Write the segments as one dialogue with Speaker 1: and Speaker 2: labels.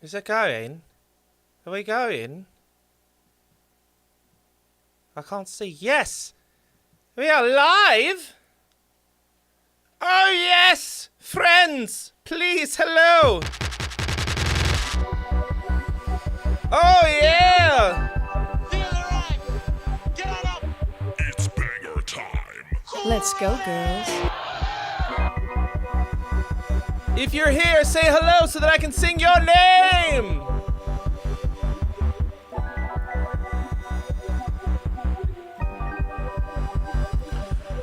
Speaker 1: Is it going? Are we going? I can't see. Yes! We are live! Oh yes! Friends! Please, hello! Oh yeah!
Speaker 2: Get on up!
Speaker 3: It's banger time.
Speaker 4: Let's go, girls.
Speaker 1: If you're here, say hello so that I can sing your name!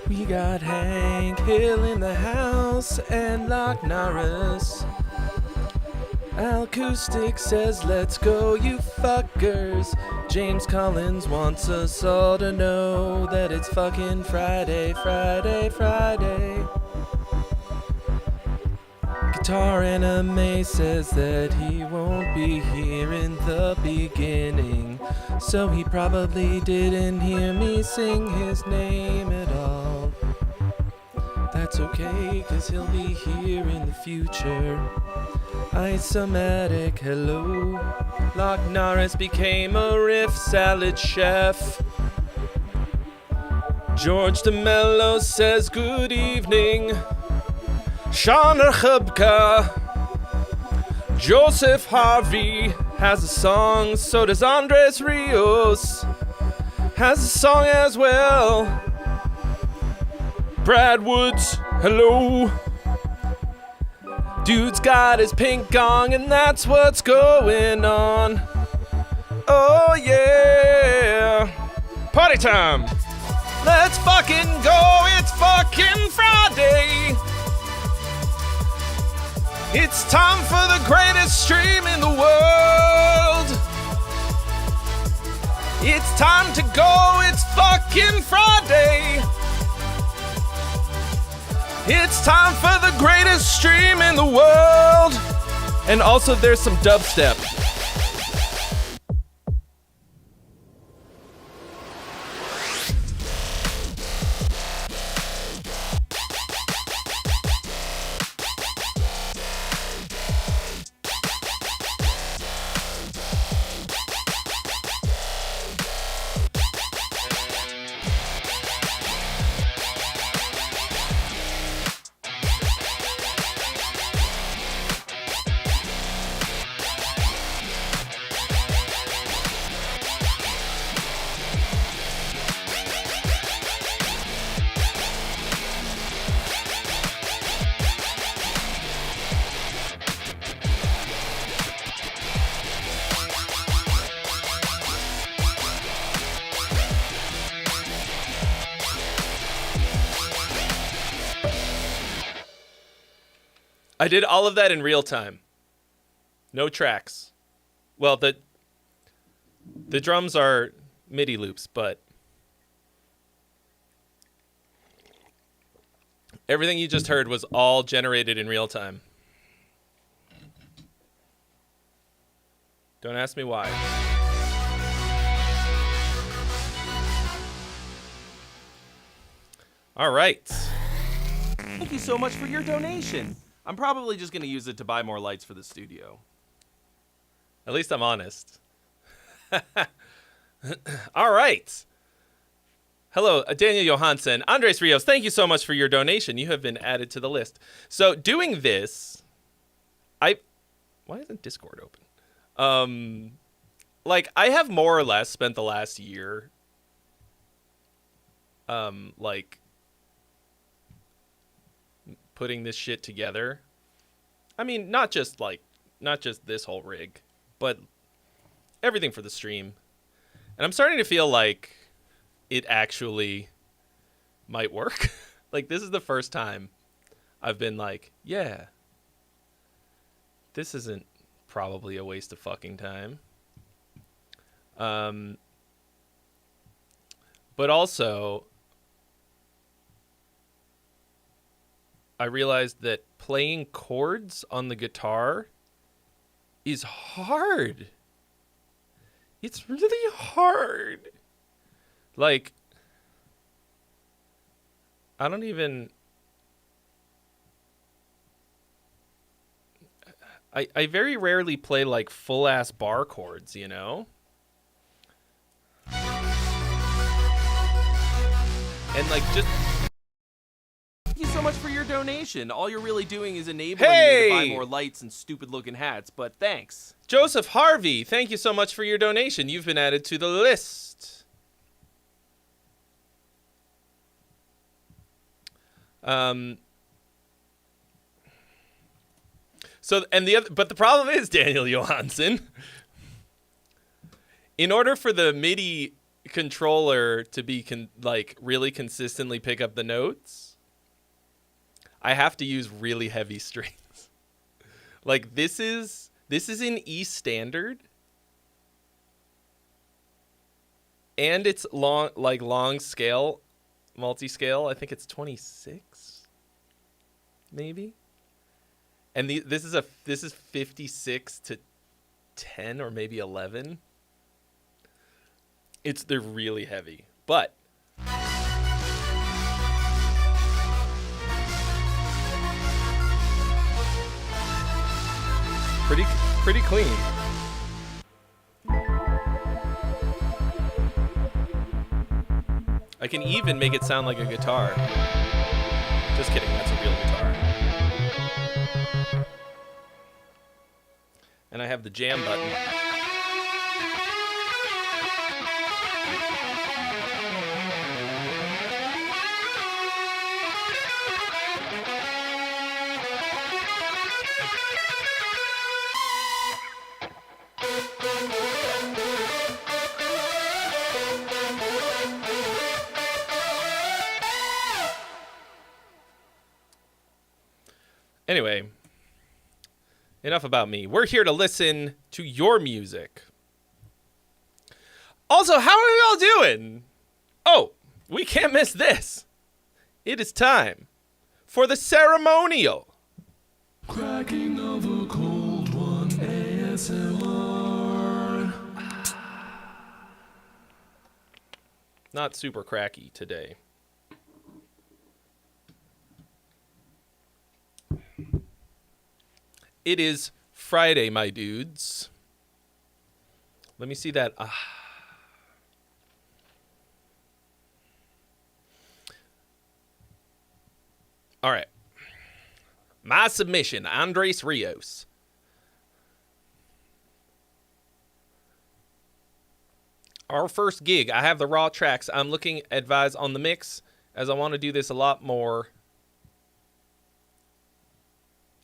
Speaker 1: We got Hank Hill in the house and Loch Norris. Acoustic says, let's go, you fuckers. James Collins wants us all to know that it's fucking Friday, Friday, Friday. Guitar Anime says that he won't be here in the beginning, so he probably didn't hear me sing his name at all. That's okay, cause he'll be here in the future. Isomatic, hello. Loch Norris became a riff salad chef. George DeMello says good evening. Shauna Chubka. Joseph Harvey has a song, so does Andres Rios. Has a song as well. Brad Woods, hello. Dude's got his pink gong and that's what's going on. Oh yeah. Party time. Let's fucking go, it's fucking Friday. It's time for the greatest stream in the world. It's time to go, it's fucking Friday. It's time for the greatest stream in the world. And also there's some dubstep. I did all of that in real time. No tracks. Well, the drums are MIDI loops, but everything you just heard was all generated in real time. Don't ask me why. All right. Thank you so much for your donation. I'm probably just going to use it to buy more lights for the studio. At least I'm honest. All right. Hello, Daniel Johansson. Andres Rios, thank you so much for your donation. You have been added to the list. So doing this, why isn't Discord open? Like, I have more or less spent the last year, like, putting this shit together. I mean, not just this whole rig, but everything for the stream. And I'm starting to feel like it actually might work. Like, this is the first time I've been like, yeah, this isn't probably a waste of fucking time. But also, I realized that playing chords on the guitar is hard. It's really hard. Like, I don't even... I very rarely play like full ass bar chords, you know? And like just thank you so much for your donation. All you're really doing is enabling me to buy more lights and stupid looking hats, but thanks. Joseph Harvey, thank you so much for your donation. You've been added to the list. But the problem is, Daniel Johansson, in order for the MIDI controller to be really consistently pick up the notes, I have to use really heavy strings. Like this is in E standard, and it's long scale, multi-scale. I think it's 26, maybe. And this is 56 to 10 or maybe 11. They're really heavy, but pretty clean. I can even make it sound like a guitar. Just kidding, that's a real guitar. And I have the jam button. Anyway, enough about me. We're here to listen to your music. Also, how are y'all doing? Oh, we can't miss this. It is time for the ceremonial. Cracking of a cold one, ASMR. Not super cracky today. It is Friday, my dudes. Let me see that. All right. My submission, Andres Rios. Our first gig. I have the raw tracks. I'm looking advise on the mix, as I want to do this a lot more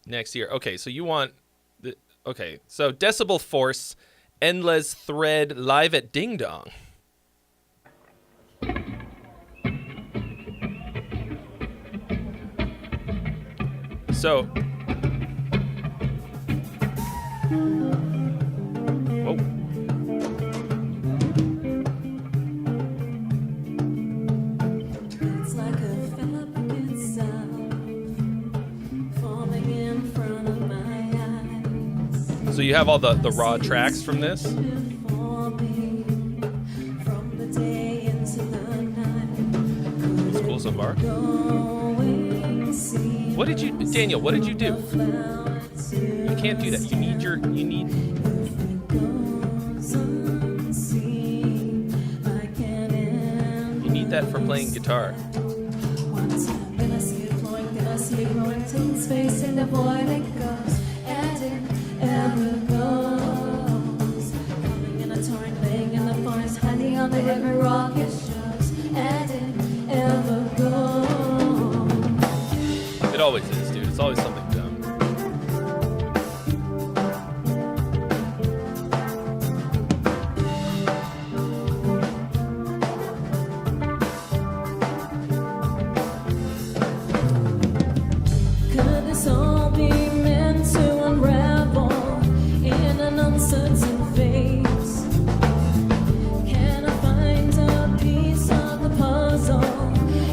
Speaker 1: next year. Okay, so you want so Decibel Force, Endless Thread live at Ding Dong. So whoa. It's like a fabric itself forming in front of my eyes. So you have all the raw tracks from this? It's cool so far. What did you, Daniel, what did you do? You can't do that. You need that for playing guitar. It always is, dude. It's always something dumb.
Speaker 2: Could this all be meant to unravel in an uncertain phase? Can I find a piece of the puzzle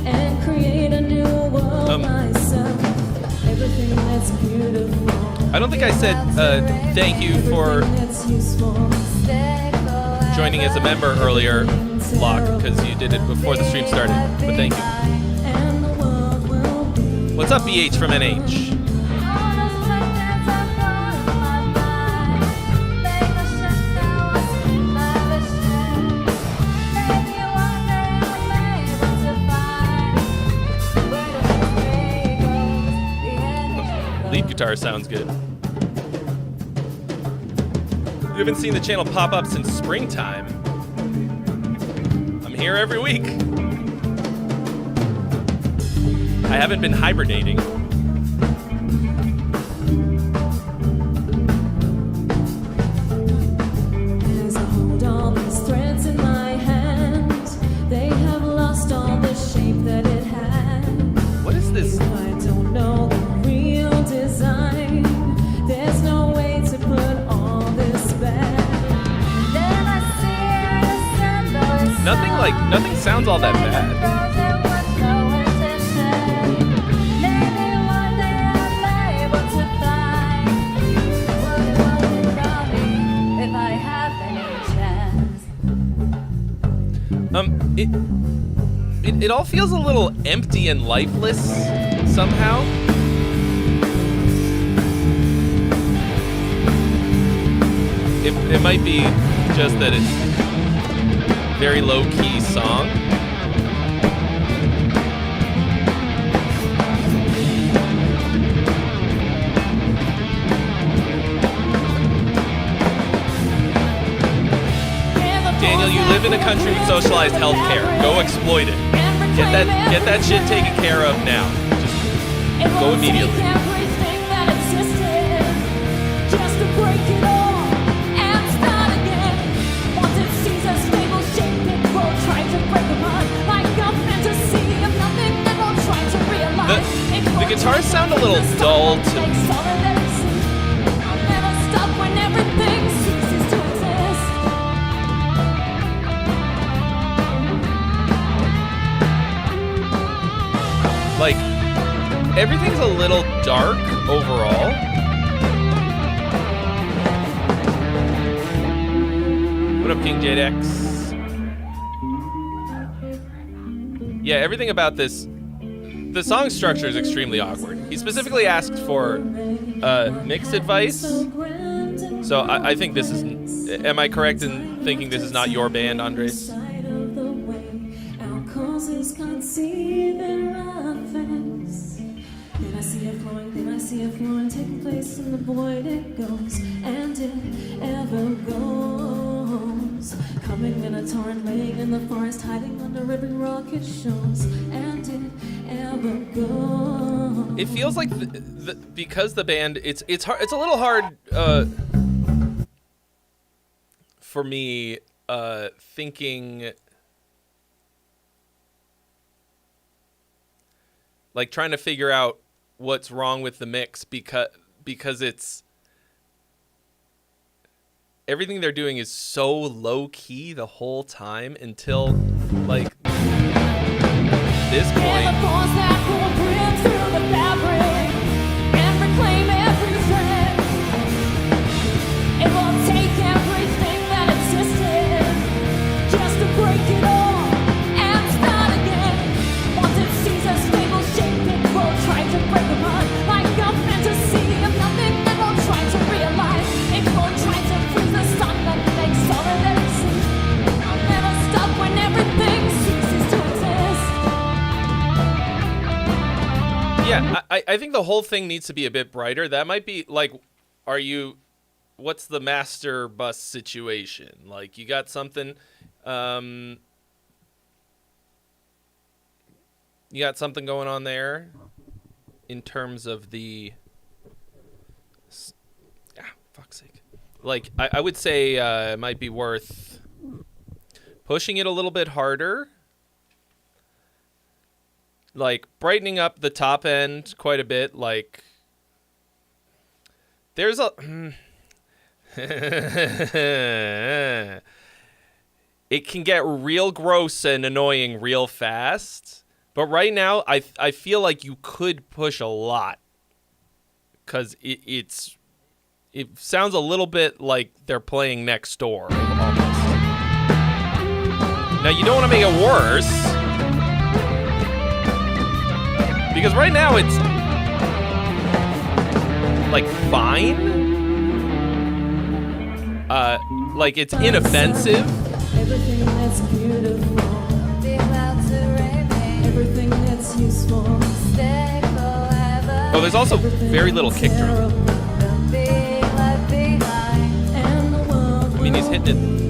Speaker 2: and create a new world myself? Everything that's beautiful.
Speaker 1: I don't think I said thank you for joining as a member earlier, Locke, because you did it before the stream started. But thank you. What's up, BH from NH? lead guitar sounds good. You haven't seen the channel pop up since springtime. I'm here every week. I haven't been hibernating.
Speaker 2: As I hold all these threads in my hand, they have lost all the shape that it had.
Speaker 1: What is this?
Speaker 2: If I don't know the real design, there's no way to put all this back. Then I see
Speaker 1: Nothing sounds all that bad. It all feels a little empty and lifeless somehow. It might be just that it's very low-key song. Daniel, you live in a country with socialized healthcare. Go exploit it. Get that shit taken care of now. Just go immediately. The guitars sound a little dull to me. Like, everything's a little dark overall. What up, King JDX? Yeah, everything about this, the song structure is extremely awkward. He specifically asked for mix advice. So I think this is, am I correct in thinking this is not your band, Andres? Taking place in the void it goes, and it ever goes. Coming in a torrent, laying in the forest, hiding under ribbon rocket shows, and it ever goes. It feels like because the band, it's hard. It's a little hard for me thinking. Like trying to figure out what's wrong with the mix because it's everything they're doing is so low key the whole time until like this point. It won't take everything that existed just to break it all and start again. Once it sees a stable shape, it will try to break apart like a fantasy of nothing. It will try to realize. It will try to freeze the sun that makes solid energy. I'll never stop when everything ceases to exist. Yeah, I think the whole thing needs to be a bit brighter. That might be like, what's the master bus situation? Like, you got something, going on there in terms of the, fuck's sake. Like, I would say it might be worth pushing it a little bit harder. Like, brightening up the top end quite a bit. Like, there's a... It can get real gross and annoying real fast. But right now, I feel like you could push a lot. Because it sounds a little bit like they're playing next door, almost. Now, you don't want to make it worse. Because right now, it's... like, fine. Like, it's inoffensive. Everything that's beautiful, everything that's useful, stay forever. Oh, there's also very little kick drum. I mean, he's hitting it.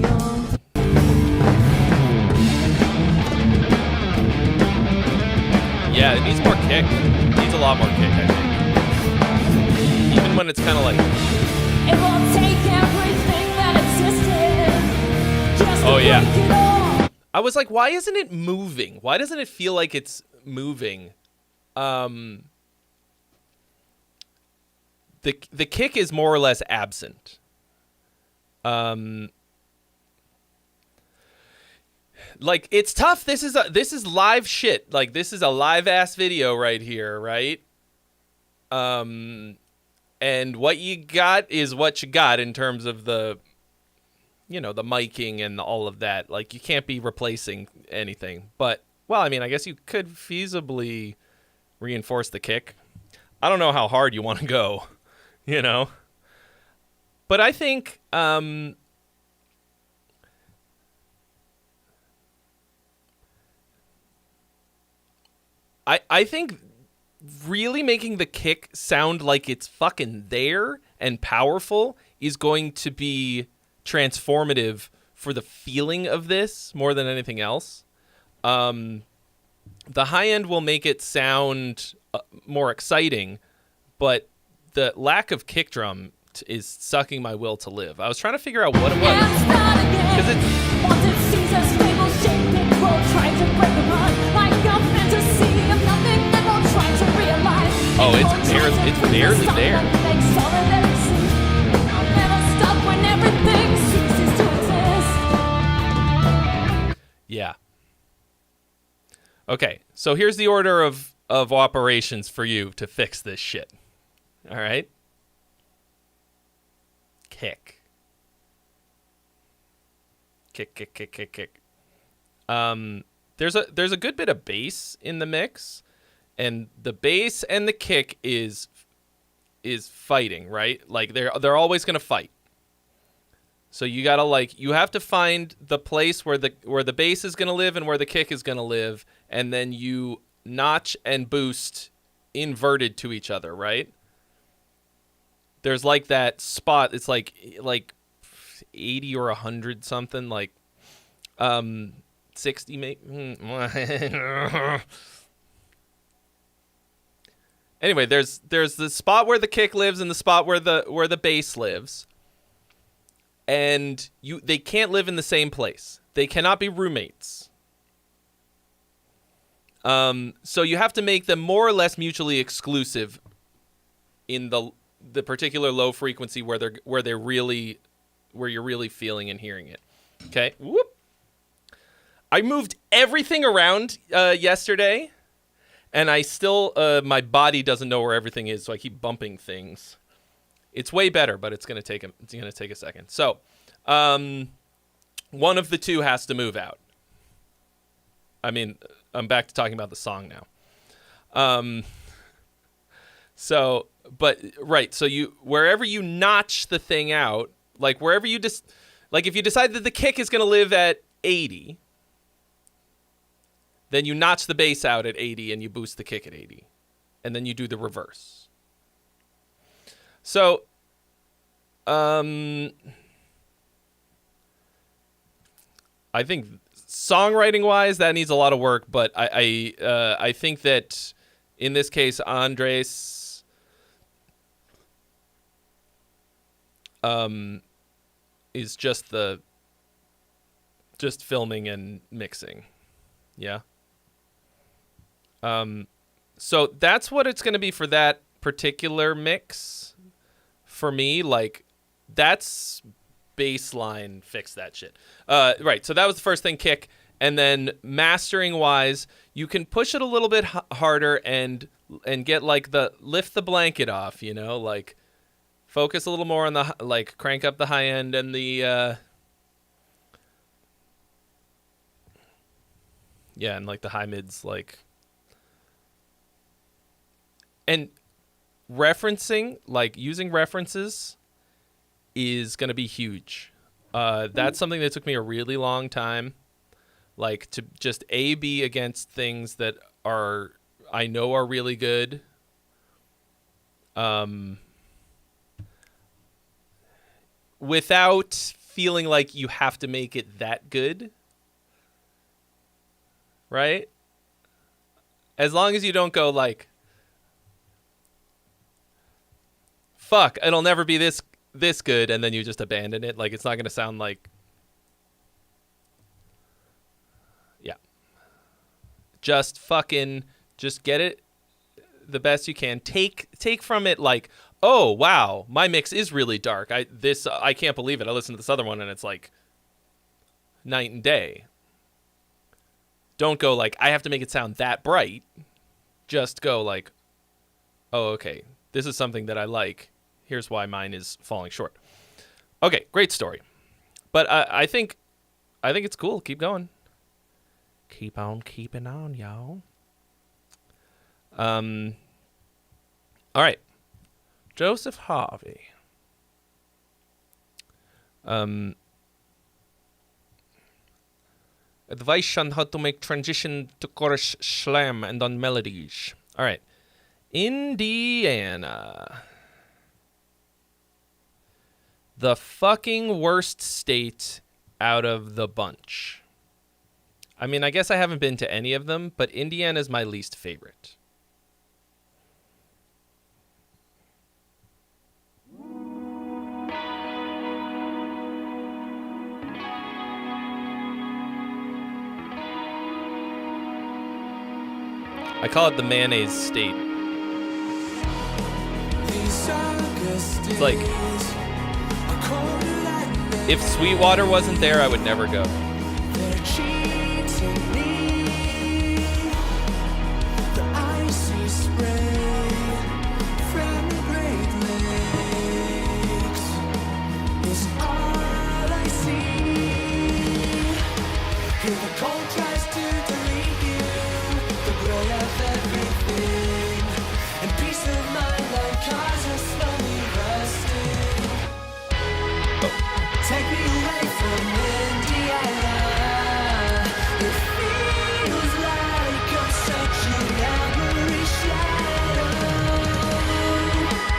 Speaker 1: Yeah, it needs more kick. It needs a lot more kick, I think. Even when it's kind of like...
Speaker 2: It won't take everything that existed just to
Speaker 1: Oh, yeah.
Speaker 2: break it all.
Speaker 1: I was like, why isn't it moving? Why doesn't it feel like it's moving? The kick is more or less absent. Like, it's tough. This is live shit. Like, this is a live ass video right here, right? And what you got is what you got in terms of the, you know, the miking and all of that. Like, you can't be replacing anything. But, well, I mean, I guess you could feasibly reinforce the kick. I don't know how hard you want to go, you know? But I think, I think really making the kick sound like it's fucking there and powerful is going to be transformative for the feeling of this more than anything else. The high end will make it sound more exciting, but the lack of kick drum is sucking my will to live. I was trying to figure out what it was. Because it's... Oh, it's barely there. Yeah. Okay, so here's the order of operations for you to fix this shit. All right? Kick. Kick. There's a good bit of bass in the mix. And the bass and the kick is fighting, right? Like they're always gonna fight. So you gotta you have to find the place where the bass is gonna live and where the kick is gonna live, and then you notch and boost inverted to each other, right? There's like that spot. It's like 80 or 100 something, 60 maybe. Anyway, there's the spot where the kick lives and the spot where the bass lives, and they can't live in the same place. They cannot be roommates. So you have to make them more or less mutually exclusive in the particular low frequency where you're really feeling and hearing it. Okay. Whoop. I moved everything around yesterday. And I still, my body doesn't know where everything is, so I keep bumping things. It's way better, but it's gonna take a second. So, one of the two has to move out. I mean, I'm back to talking about the song now. So wherever you notch the thing out, like wherever you if you decide that the kick is gonna live at 80. Then you notch the bass out at 80 and you boost the kick at 80. And then you do the reverse. So, I think songwriting-wise, that needs a lot of work, but I think that in this case, Andres is just filming and mixing. Yeah. So that's what it's going to be for that particular mix for me. Like, that's baseline, fix that shit. Right, so that was the first thing, kick. And then mastering-wise, you can push it a little bit harder and get, lift the blanket off, you know? Focus a little more on crank up the high end and the... Yeah, and the high mids, and referencing, using references is going to be huge. That's something that took me a really long time, to just A/B against things that I know are really good, without feeling like you have to make it that good, right? As long as you don't go like, fuck, it'll never be this good, and then you just abandon it. Like, it's not going to sound like, yeah. Just get it the best you can. Take from it like, oh wow, my mix is really dark. I can't believe it. I listened to this other one and it's like night and day. Don't go like, I have to make it sound that bright. Just go like, oh, okay, this is something that I like. Here's why mine is falling short. Okay, great story. But I think it's cool. Keep going. Keep on keeping on, y'all. All right. Joseph Harvey. Advice on how to make transition to chorus slam and on melodies. All right. Indiana. The fucking worst state out of the bunch. I mean, I guess I haven't been to any of them, but Indiana's my least favorite. I call it the mayonnaise state. It's like, if Sweetwater wasn't there, I would never go.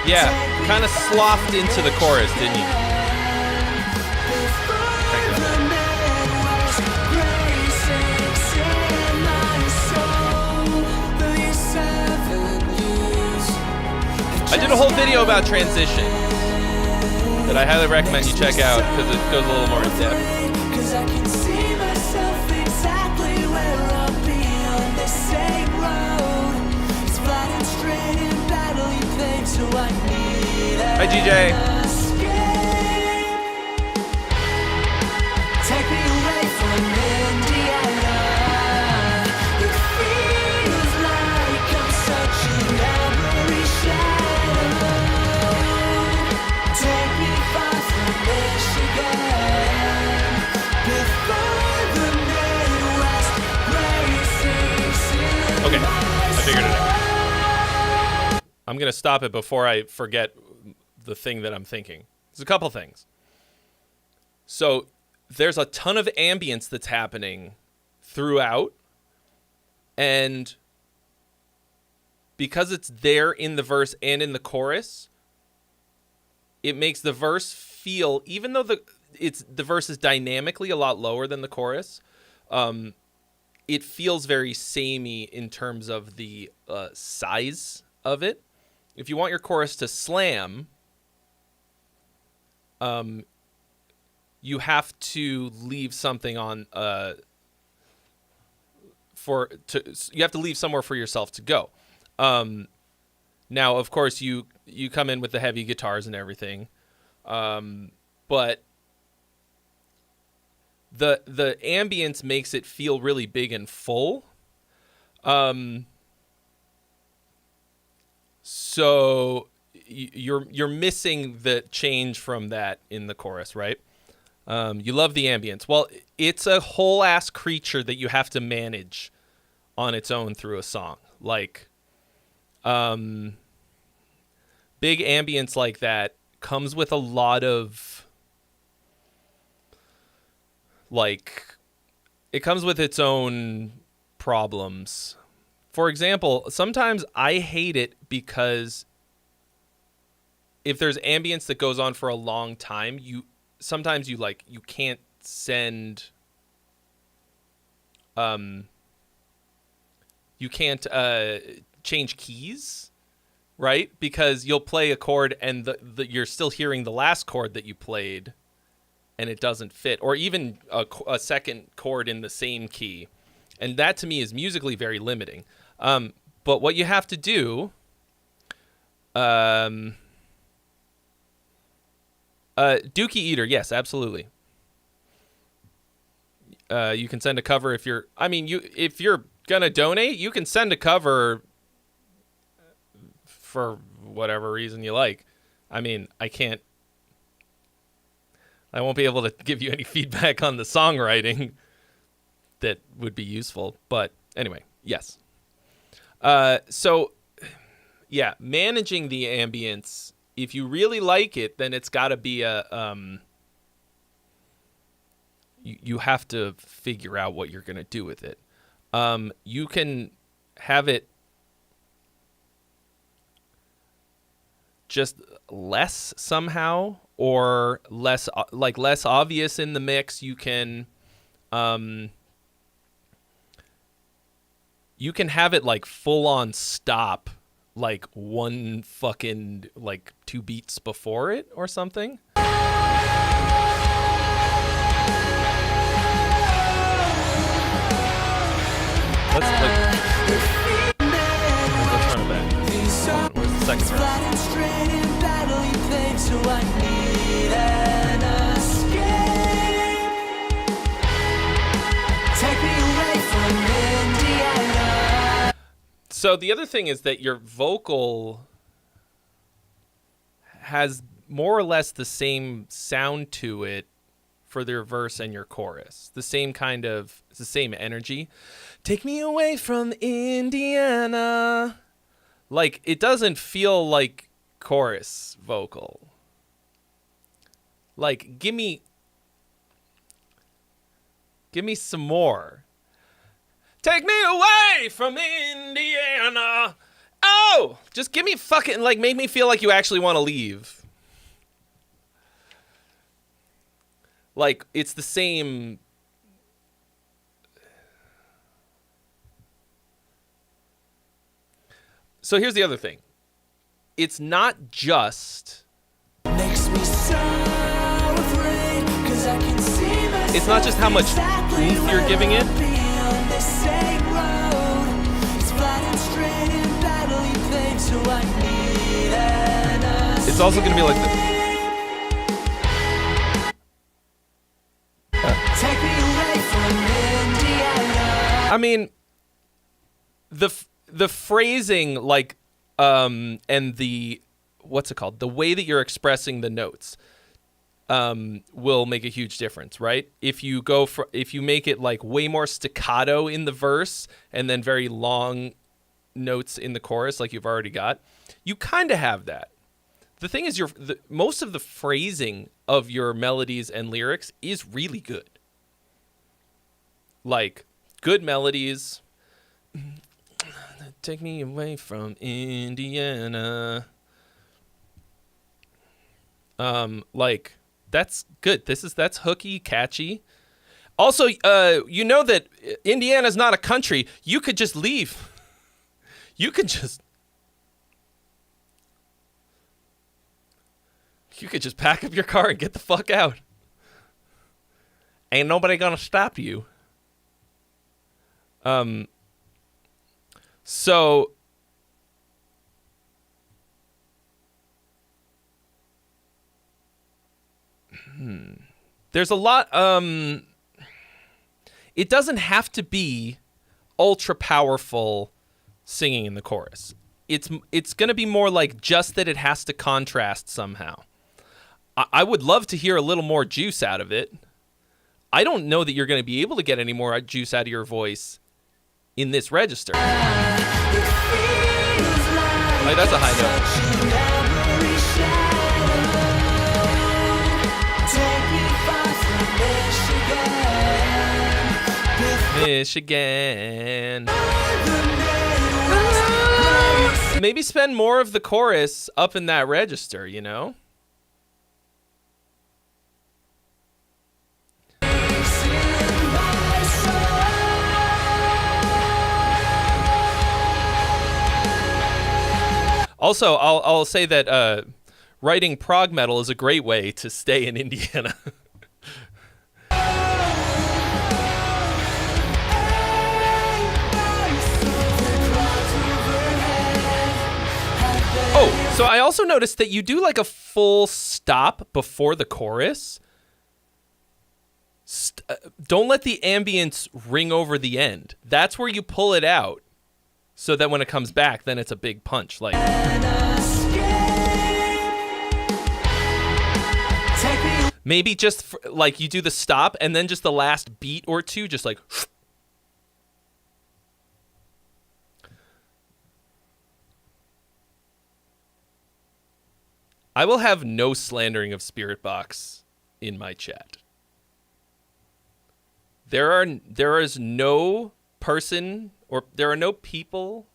Speaker 1: Yeah, kind of sloughed into the chorus, didn't you? I did a whole video about transition that I highly recommend you check out because it goes a little more in depth. Hi, GJ. Take me away from Indiana. It feels like I'm searching every shadow. Take me far from Michigan. Before the Midwest races. Okay, I figured it out. I'm going to stop it before I forget the thing that I'm thinking. There's a couple things. So there's a ton of ambience that's happening throughout. And because it's there in the verse and in the chorus, it makes the verse feel, even though the verse is dynamically a lot lower than the chorus, it feels very samey in terms of the size of it. If you want your chorus to slam, you have to leave something on you have to leave somewhere for yourself to go. Now, of course, you come in with the heavy guitars and everything, but the ambience makes it feel really big and full. So you're missing the change from that in the chorus, right? You love the ambience. Well, it's a whole ass creature that you have to manage on its own through a song. Like, big ambience like that comes with a lot of, like, it comes with its own problems. For example, sometimes I hate it because if there's ambience that goes on for a long time, sometimes you can't send you can't change keys, right? Because you'll play a chord and you're still hearing the last chord that you played and it doesn't fit, or even a second chord in the same key. And that to me is musically very limiting. But what you have to do, Dookie Eater, yes, absolutely. You can send a cover if you're gonna donate, you can send a cover for whatever reason you like. I mean, I won't be able to give you any feedback on the songwriting that would be useful, but anyway, yes. So yeah, managing the ambience, if you really like it, then it's got to be you have to figure out what you're going to do with it. You can have it just less somehow, or less obvious in the mix. You can have it like full on stop, like one fucking like 2 beats before it or something. Let's run it back. Where's the second verse? So the other thing is that your vocal has more or less the same sound to it for their verse and your chorus. The same energy. Take me away from Indiana. Like, it doesn't feel like chorus vocal. Like, give me some more. Take me away from Indiana. Oh, just give me fucking, like, make me feel like you actually want to leave. Like, it's the same. So here's the other thing. It's not just. It's not just how much oomph you're giving it. It's also going to be like this. I mean, the phrasing, like, and the, what's it called? The way that you're expressing the notes will make a huge difference, right? If you make it like way more staccato in the verse and then very long notes in the chorus, like you've already got, you kind of have that. The thing is, most of the phrasing of your melodies and lyrics is really good. Like, good melodies. Take me away from Indiana. Like, that's good. That's hooky, catchy. Also, you know that Indiana's not a country. You could just leave. You could just pack up your car and get the fuck out. Ain't nobody gonna stop you. So there's a lot. It doesn't have to be ultra powerful singing in the chorus. It's going to be more like just that it has to contrast somehow. I would love to hear a little more juice out of it. I don't know that you're going to be able to get any more juice out of your voice in this register. Like, that's a high note. Michigan. maybe spend more of the chorus up in that register, you know? Also, I'll say that writing prog metal is a great way to stay in Indiana. Oh, so I also noticed that you do like a full stop before the chorus. Don't let the ambience ring over the end. That's where you pull it out, so that when it comes back, then it's a big punch. Like, maybe just like you do the stop and then just the last beat or two, just like. I will have no slandering of Spirit Box in my chat. There is no person, or there are no people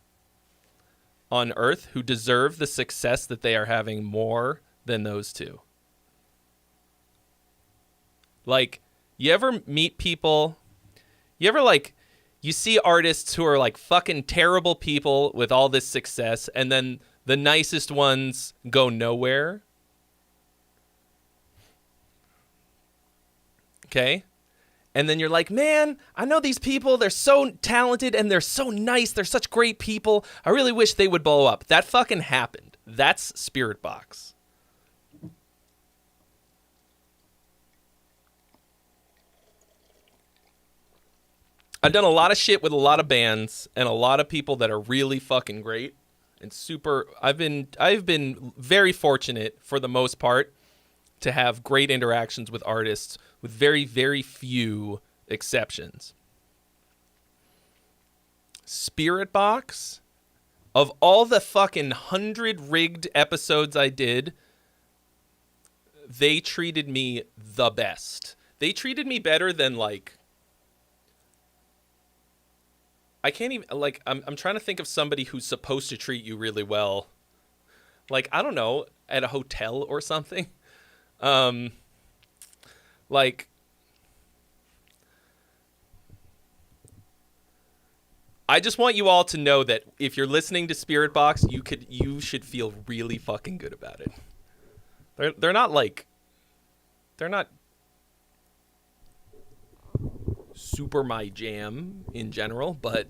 Speaker 1: on Earth who deserve the success that they are having more than those two. Like, you ever meet people, you see artists who are like fucking terrible people with all this success, and then the nicest ones go nowhere. Okay? And then you're like, man, I know these people. They're so talented and they're so nice. They're such great people. I really wish they would blow up. That fucking happened. That's Spirit Box. I've done a lot of shit with a lot of bands and a lot of people that are really fucking great. And I've been very fortunate for the most part to have great interactions with artists with very, very few exceptions. Spirit Box, of all the fucking 100 rigged episodes I did, they treated me the best. They treated me better than like, I can't even, like, I'm trying to think of somebody who's supposed to treat you really well. Like, I don't know, at a hotel or something. Like, I just want you all to know that if you're listening to Spirit Box, you should feel really fucking good about it. They're not super my jam in general, but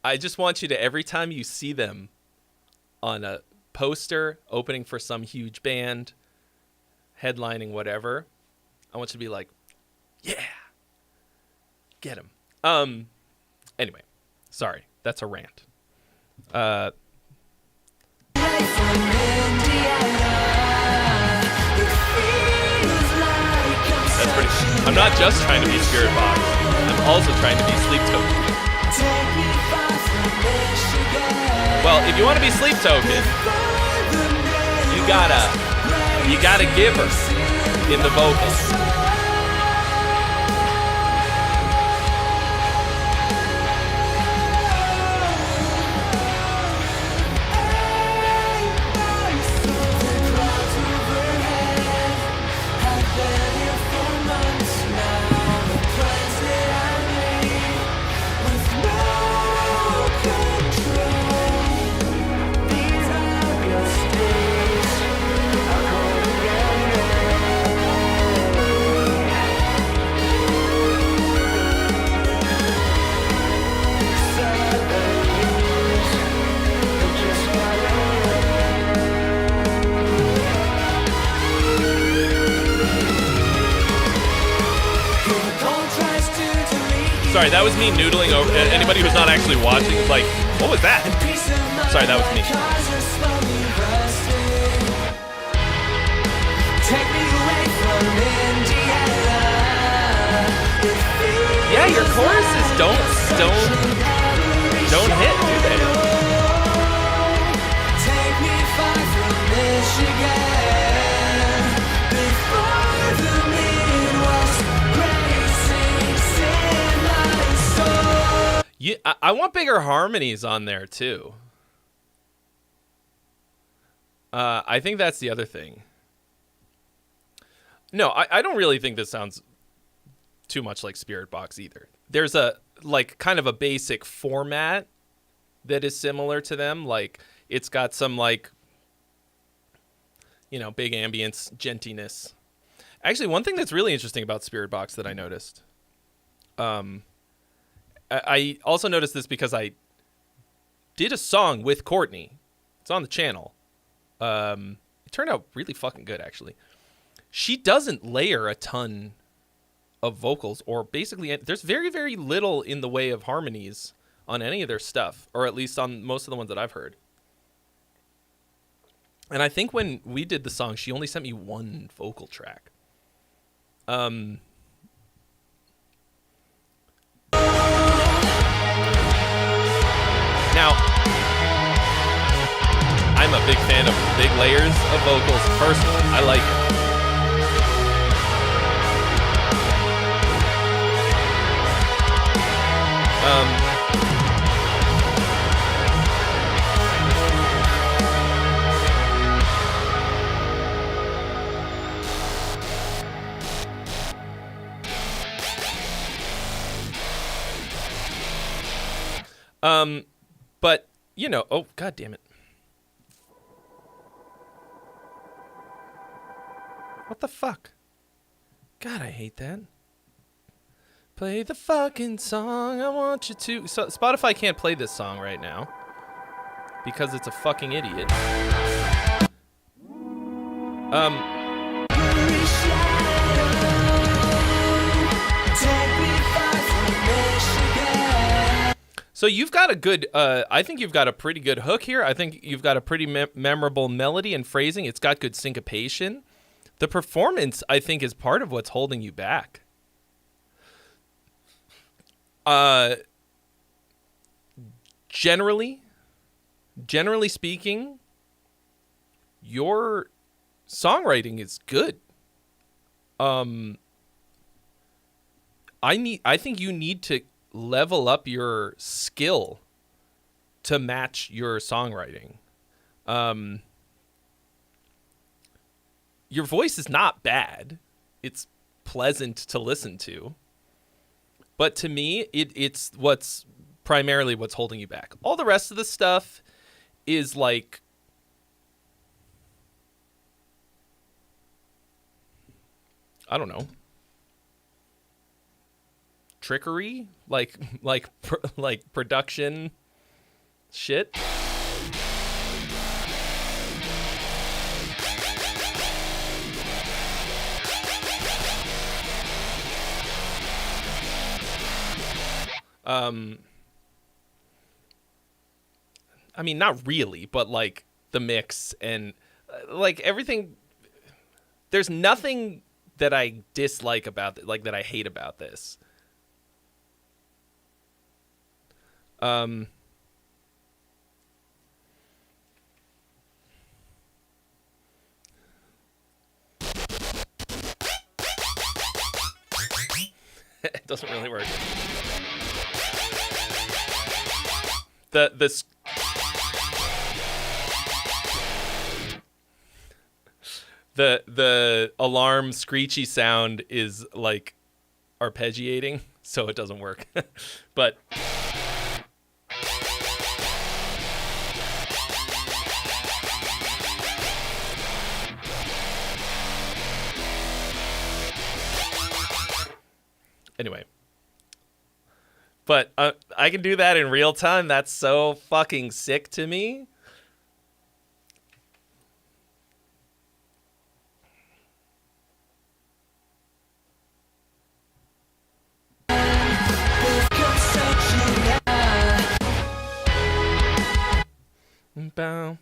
Speaker 1: I just want you to, every time you see them on a poster opening for some huge band, headlining whatever, I want you to be like, yeah, get him. Anyway, sorry, that's a rant. That's pretty. I'm not just trying to be Spirit Box. I'm also trying to be Sleep Token. Well, if you want to be Sleep Token, you gotta give her in the vocals. Sorry, that was me noodling over. Anybody who's not actually watching is like, what was that? Sorry, that was me. Yeah, your choruses don't hit, do they? Take me far from Michigan before the Midwest racing in my soul. I want bigger harmonies on there too. I think that's the other thing. No, I don't really think this sounds too much like Spirit Box either. There's a like kind of a basic format that is similar to them. Like it's got some like, you know, big ambience, gentiness. Actually, one thing that's really interesting about Spirit Box that I noticed, I also noticed this because I did a song with Courtney. It's on the channel. It turned out really fucking good, actually. She doesn't layer a ton of vocals, or basically there's very, very little in the way of harmonies on any of their stuff, or at least on most of the ones that I've heard. And I think when we did the song, she only sent me one vocal track. Now, I'm a big fan of big layers of vocals personally. I like it. But, you know, oh, God damn it. What the fuck? God, I hate that. Play the fucking song I want you to. So Spotify can't play this song right now because it's a fucking idiot. So you've got a good, I think you've got a pretty good hook here. I think you've got a pretty memorable melody and phrasing. It's got good syncopation. The performance, I think, is part of what's holding you back. Generally speaking, your songwriting is good. I think you need to level up your skill to match your songwriting. Your voice is not bad. It's pleasant to listen to. But to me, it's primarily what's holding you back. All the rest of the stuff is like, I don't know, trickery, like production shit. I mean, not really, but like the mix and like everything. There's nothing that I dislike about it, like that I hate about this. It doesn't really work. The alarm screechy sound is like arpeggiating, so it doesn't work. But anyway. But I can do that in real time. That's so fucking sick to me. Bow.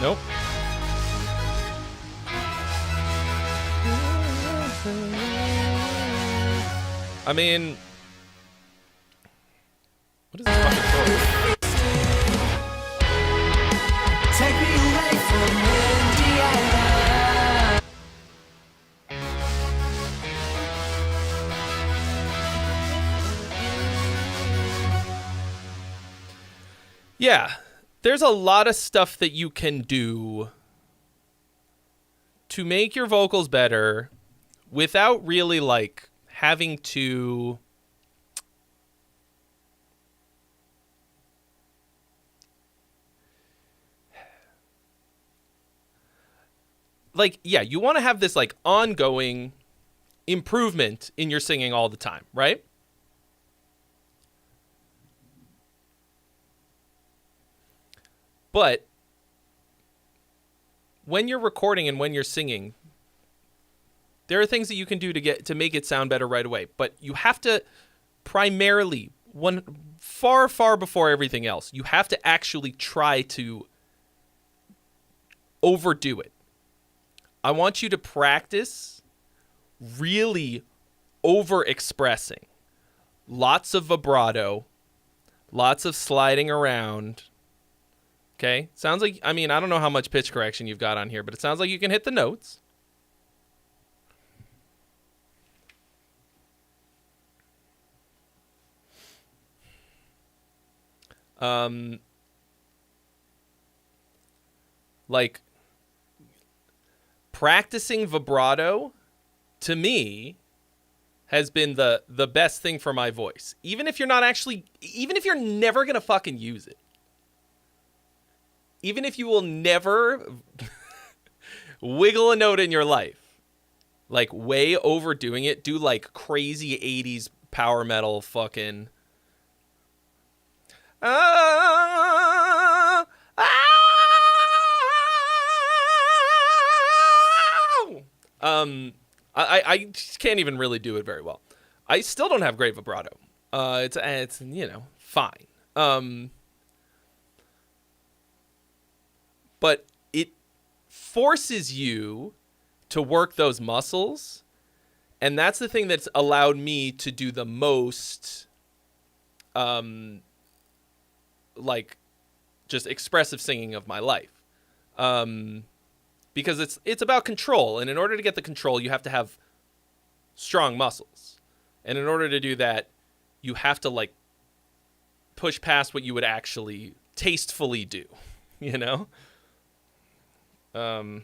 Speaker 1: Nope. I mean, what is this fucking chord?
Speaker 4: Take me away from Indiana.
Speaker 1: Yeah, there's a lot of stuff that you can do to make your vocals better without really like having to like, yeah, you want to have this like ongoing improvement in your singing all the time, right? But when you're recording and when you're singing, there are things that you can do to make it sound better right away. But you have to primarily, far before everything else, you have to actually try to overdo it. I want you to practice really over expressing. Lots of vibrato, lots of sliding around. Okay? Sounds like, I mean, I don't know how much pitch correction you've got on here, but it sounds like you can hit the notes. Like, practicing vibrato, to me, has been the best thing for my voice. Even if you're never going to fucking use it. Even if you will never wiggle a note in your life, like way overdoing it, do like crazy 80s power metal fucking. I just can't even really do it very well. I still don't have great vibrato. It's fine. But it forces you to work those muscles, and that's the thing that's allowed me to do the most, like, just expressive singing of my life, because it's about control, and in order to get the control, you have to have strong muscles, and in order to do that, you have to like push past what you would actually tastefully do, you know. You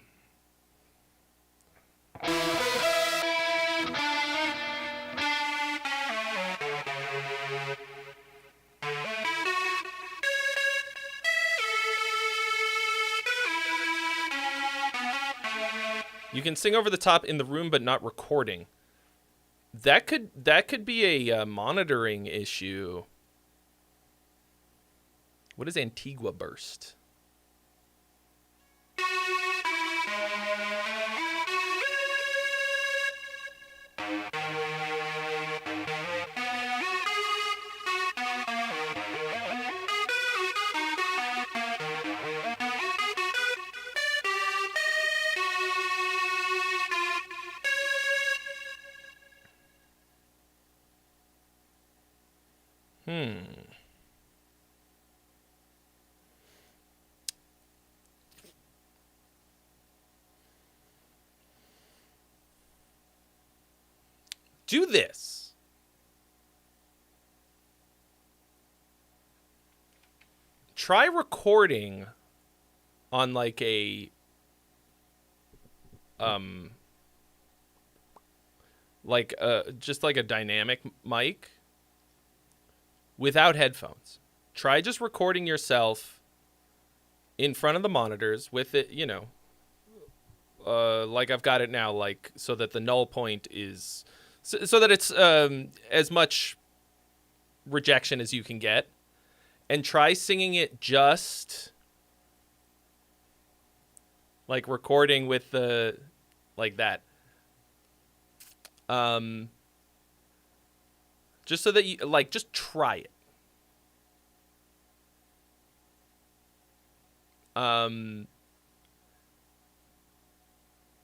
Speaker 1: can sing over the top in the room, but not recording. That could be a monitoring issue. What is Antigua burst? Do this. Try recording on like a just like a dynamic mic without headphones. Try just recording yourself in front of the monitors with it, like I've got it now, like so that the null point is so that it's as much rejection as you can get, and try singing it just like recording with the like that. Just so that you like just try it.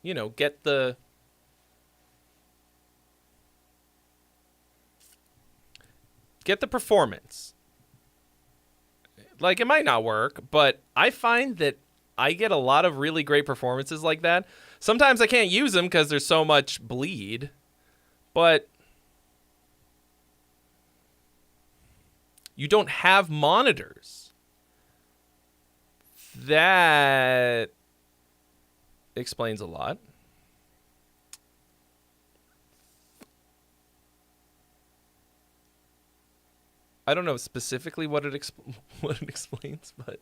Speaker 1: you know, get the performance. Like, it might not work, but I find that I get a lot of really great performances like that. Sometimes I can't use them because there's so much bleed, but you don't have monitors. That explains a lot. I don't know specifically what it explains, but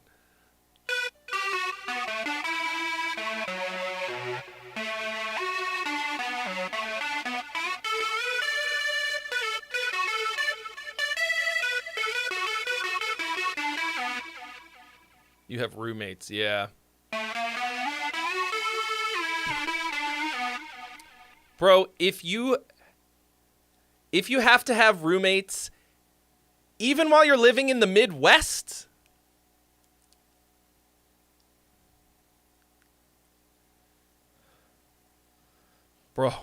Speaker 1: you have roommates, yeah. Bro, if you have to have roommates even while you're living in the Midwest, bro,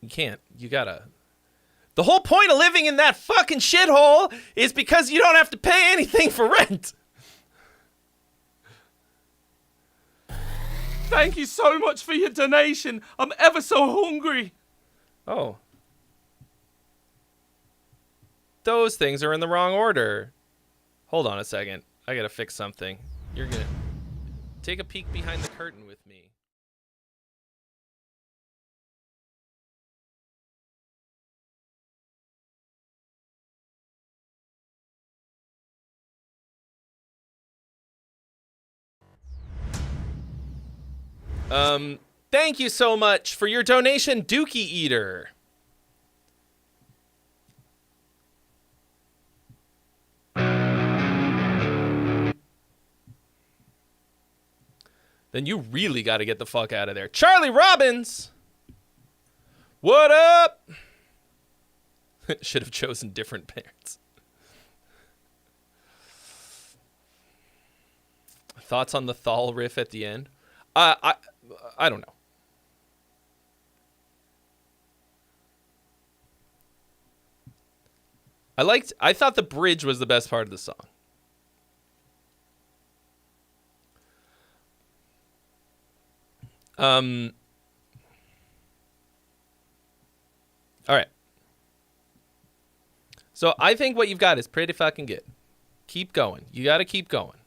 Speaker 1: you can't. You gotta. The whole point of living in that fucking shithole is because you don't have to pay anything for rent.
Speaker 5: Thank you so much for your donation. I'm ever so hungry.
Speaker 1: Oh. Those things are in the wrong order. Hold on a second. I gotta fix something. You're gonna take a peek behind the curtain with me. Thank you so much for your donation, Dookie Eater. Then you really got to get the fuck out of there. Charlie Robbins! What up? Should have chosen different parents. Thoughts on the Thal riff at the end? I don't know. I thought the bridge was the best part of the song. All right. So I think what you've got is pretty fucking good. Keep going. You got to keep going.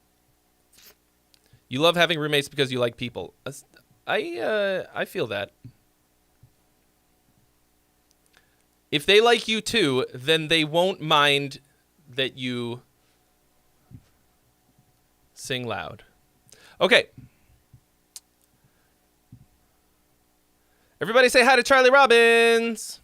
Speaker 1: You love having roommates because you like people. I feel that. If they like you too, then they won't mind that you sing loud. Okay. Everybody say hi to Charlie Robbins.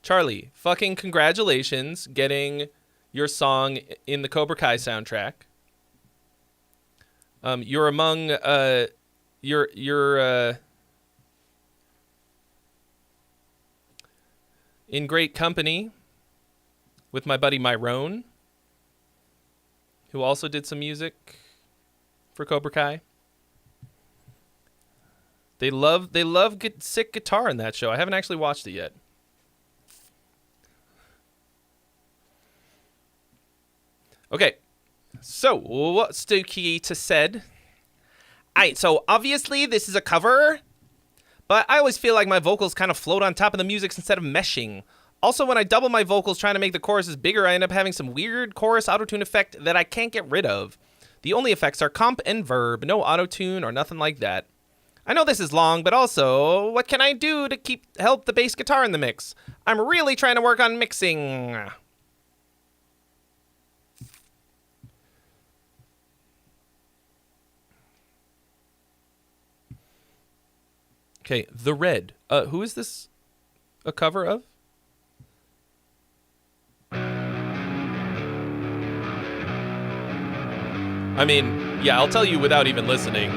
Speaker 1: Charlie, fucking congratulations getting your song in the Cobra Kai soundtrack. You're among you're in great company with my buddy Myrone, who also did some music for Cobra Kai. They love sick guitar in that show. I haven't actually watched it yet. Okay, so what's Dookie to said? Alright, so obviously this is a cover, but I always feel like my vocals kind of float on top of the music instead of meshing. Also, when I double my vocals trying to make the choruses bigger, I end up having some weird chorus autotune effect that I can't get rid of. The only effects are comp and verb, no autotune or nothing like that. I know this is long, but also, what can I do to help the bass guitar in the mix? I'm really trying to work on mixing. Okay, The Red. Who is this a cover of? I mean, yeah, I'll tell you without even listening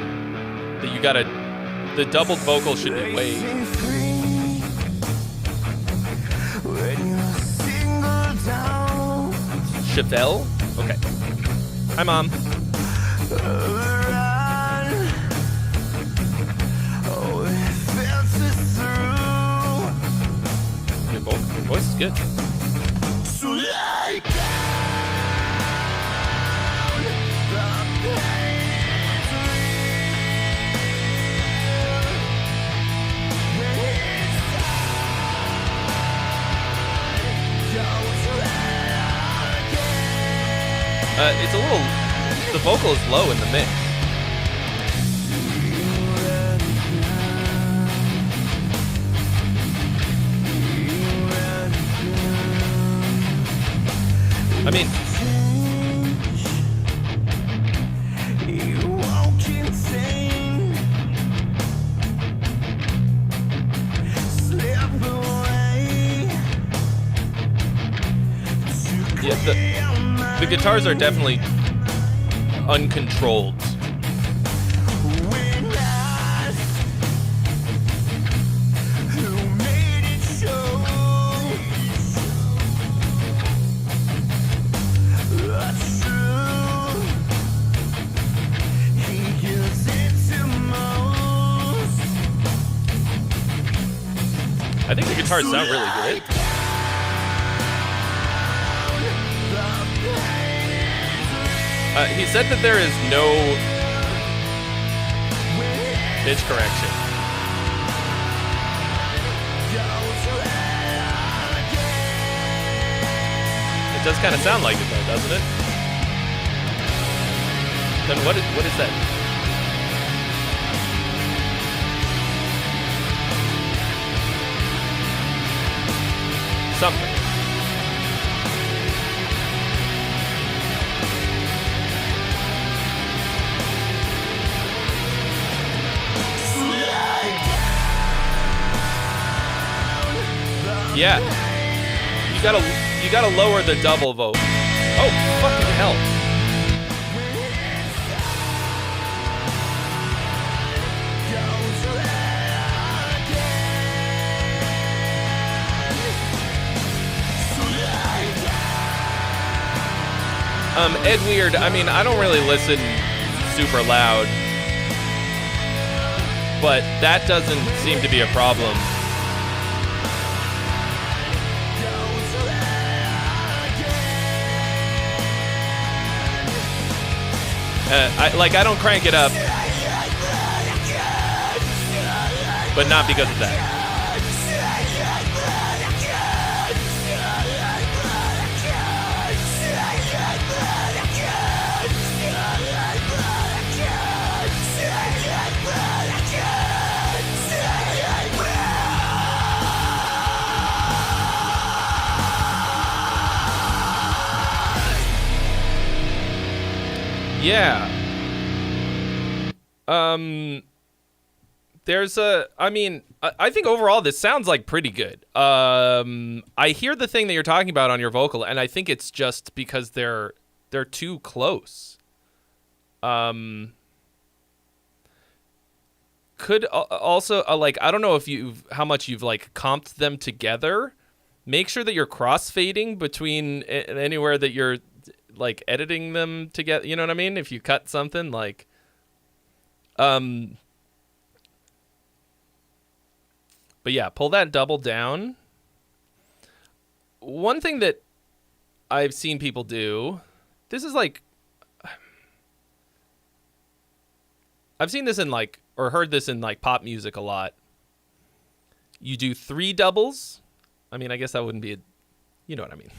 Speaker 1: that you gotta... The doubled vocal should be way... Chevelle? Okay. Hi, Mom. Your voice is good. It's a little... The vocal is low in the mix. I mean... Yeah, the guitars are definitely uncontrolled. I think the guitars sound really good. He said that there is no pitch correction. It does kind of sound like it though, doesn't it? Then what is that? Something. Yeah, you gotta lower the double vote. Oh, fucking hell! Ed Weird. I mean, I don't really listen super loud, but that doesn't seem to be a problem. I don't crank it up, but not because of that. Yeah. There's I think overall this sounds like pretty good. I hear the thing that you're talking about on your vocal, and I think it's just because they're too close. Could also I don't know if how much you've like comped them together. Make sure that you're crossfading between anywhere that you're like editing them together. You know what I mean? If you cut something like, but yeah, pull that double down. One thing that I've seen people do, this is like, I've seen this in like, or heard this in like pop music a lot. You do 3 doubles. I mean, I guess that wouldn't be you know what I mean.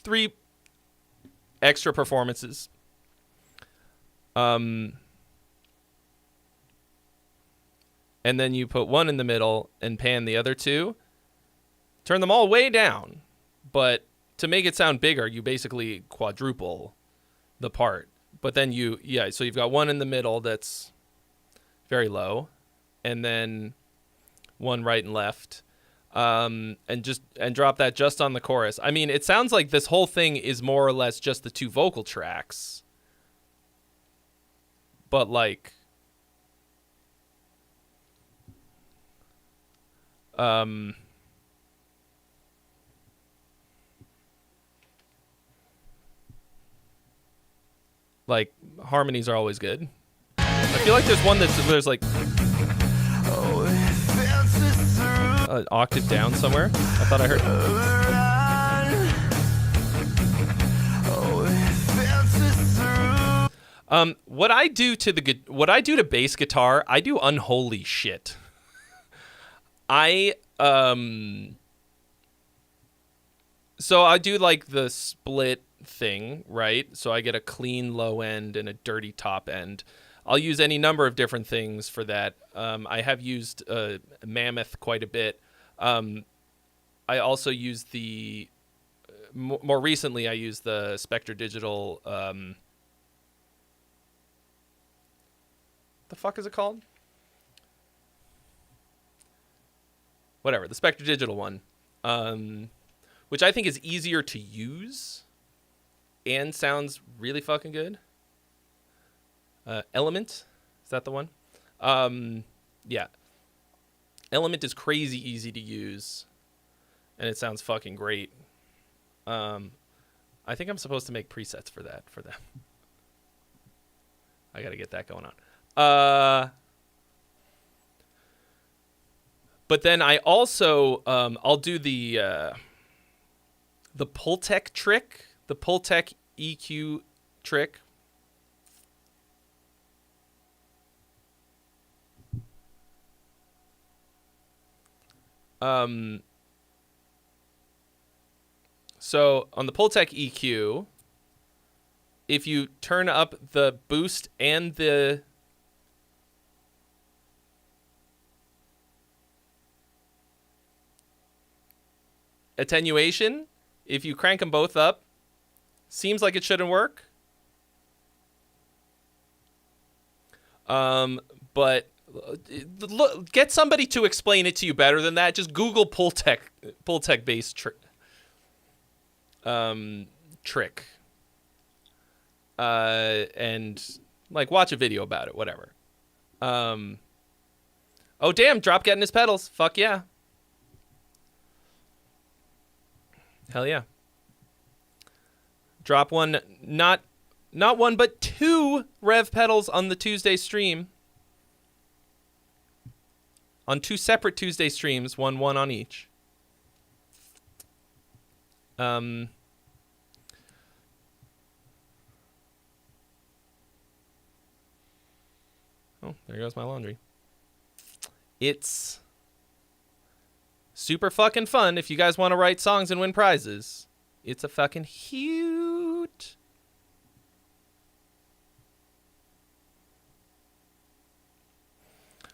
Speaker 1: 3 extra performances. And then you put 1 in the middle and pan the other 2. Turn them all way down. But to make it sound bigger, you basically quadruple the part. But then so you've got 1 in the middle that's very low, and then 1 right and left. And drop that just on the chorus. I mean, it sounds like this whole thing is more or less just the 2 vocal tracks. But like, Like, harmonies are always good. I feel like there's one there's like an octave down somewhere. I thought I heard. What I do to bass guitar, I do unholy shit. So I do like the split thing, right? So I get a clean low end and a dirty top end. I'll use any number of different things for that. I have used Mammoth quite a bit. I also use more recently I used the Spectre Digital. The fuck is it called? Whatever, the Spectre Digital one, which I think is easier to use and sounds really fucking good. Element, is that the one? Yeah. Element is crazy easy to use, and it sounds fucking great. I think I'm supposed to make presets for them. I gotta get that going on. But then I also I'll do the Pultec trick, the Pultec EQ trick. So on the Pultec EQ, if you turn up the boost and the attenuation, if you crank them both up, seems like it shouldn't work. But look, get somebody to explain it to you better than that. Just Google Pultec bass trick. And like watch a video about it, whatever. Oh damn, Drop getting his pedals. Fuck yeah. Hell yeah. Drop one, not one, but 2 rev pedals on the Tuesday stream. On 2 separate Tuesday streams, one on each. Oh, there goes my laundry. It's super fucking fun if you guys want to write songs and win prizes. It's a fucking huge.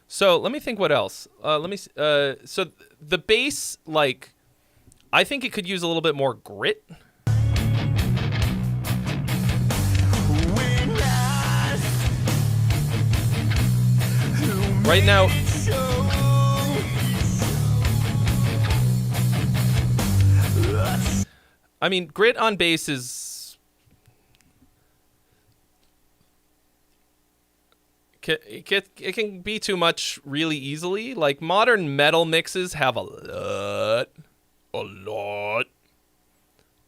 Speaker 1: So let me think what else. So the bass, like, I think it could use a little bit more grit. Right now, I mean, grit on bass is it can be too much really easily. Like modern metal mixes have a lot.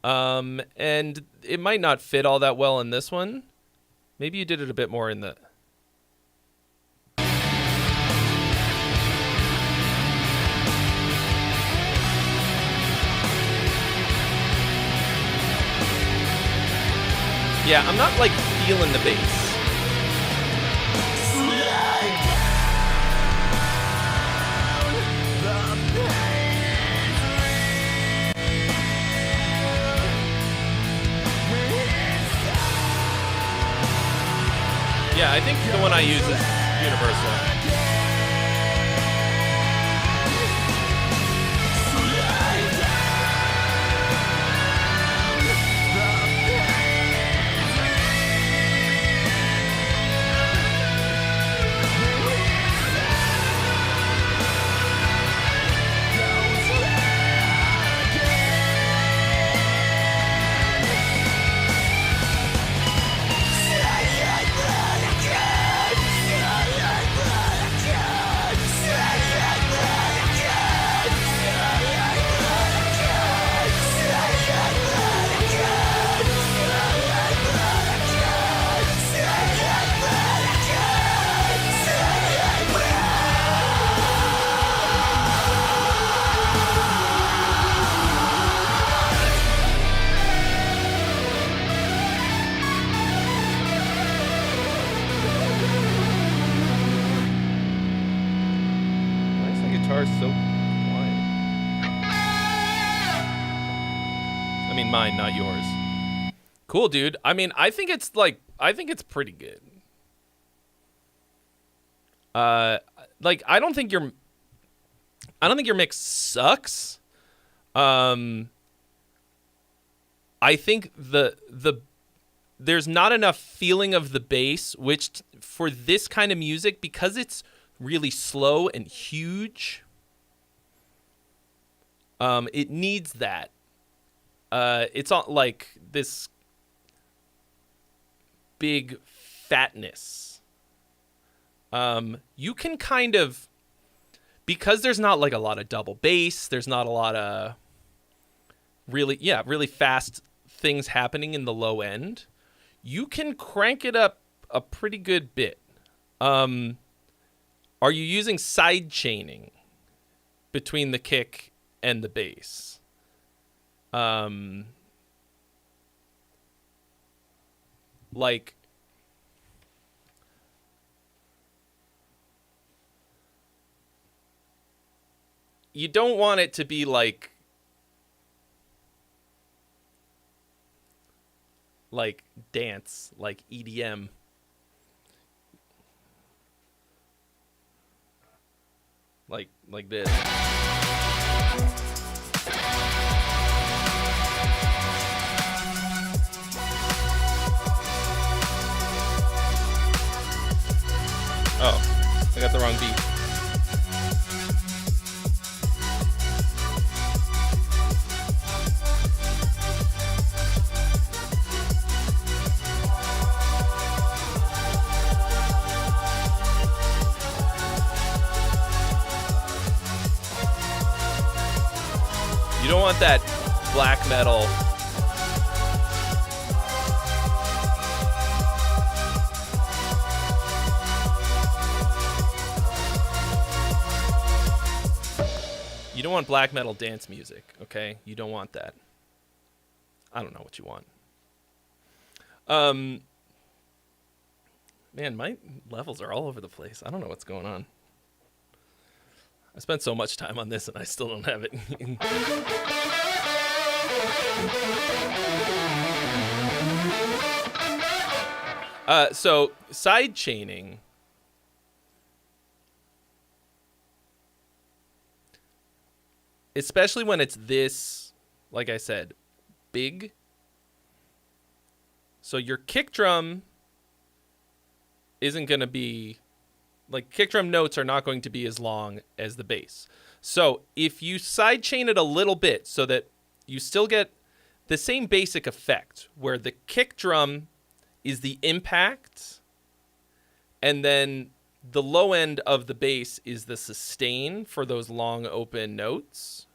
Speaker 1: And it might not fit all that well in this one. Maybe you did it a bit more in the. Yeah, I'm not like feeling the bass. Yeah, I think the one I use is universal. mean mine, not yours. Cool, dude. I mean, I think it's pretty good. Like I don't think your mix sucks. I think there's not enough feeling of the bass, which for this kind of music, because it's really slow and huge, it needs that. It's not like this big fatness. You can kind of, because there's not like a lot of double bass, there's not a lot of really fast things happening in the low end, you can crank it up a pretty good bit. Are you using side chaining between the kick and the bass? Like, you don't want it to be like dance, like EDM. Like this. Oh, I got the wrong beat. You don't want that black metal. You don't want black metal dance music, okay? You don't want that. I don't know what you want. Man, my levels are all over the place. I don't know what's going on. I spent so much time on this and I still don't have it. So side chaining. Especially when it's this, like I said, big. So your kick drum isn't going to be, like, kick drum notes are not going to be as long as the bass. So if you sidechain it a little bit so that you still get the same basic effect, where the kick drum is the impact and then the low end of the bass is the sustain for those long open notes.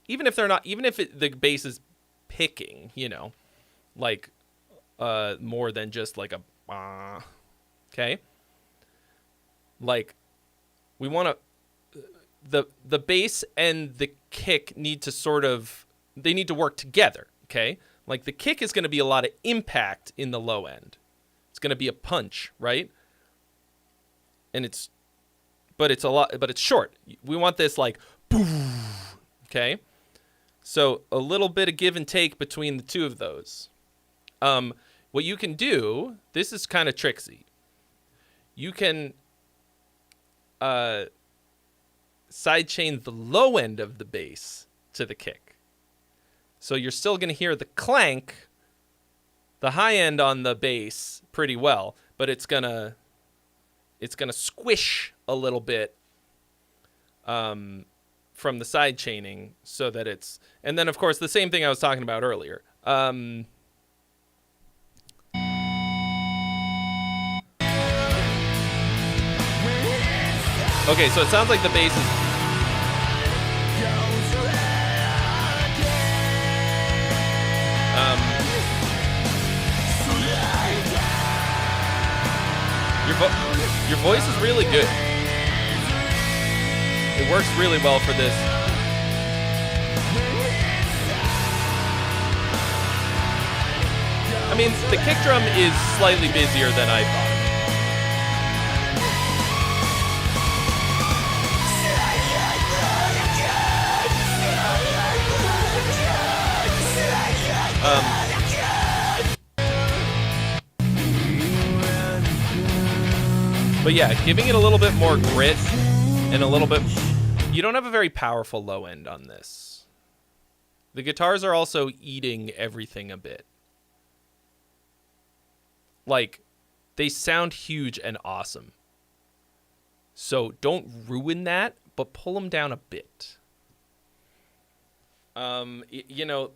Speaker 1: Even if the bass is picking, you know, like more than just like a okay? Like, we want to, the bass and the kick need to they need to work together, okay? Like, the kick is going to be a lot of impact in the low end. It's going to be a punch, right? And it's short. We want this like, boom, okay? So a little bit of give and take between the two of those. What you can do, this is kind of tricksy. You can sidechain the low end of the bass to the kick. So you're still going to hear the clank, the high end on the bass pretty well, but it's going to squish a little bit from the side chaining so that it's, and then of course the same thing I was talking about earlier. Okay, so it sounds like the bass is... Your voice is really good. It works really well for this. I mean, the kick drum is slightly busier than I thought. But yeah, giving it a little bit more grit and a little bit... You don't have a very powerful low end on this. The guitars are also eating everything a bit. Like, they sound huge and awesome. So don't ruin that, but pull them down a bit. You know,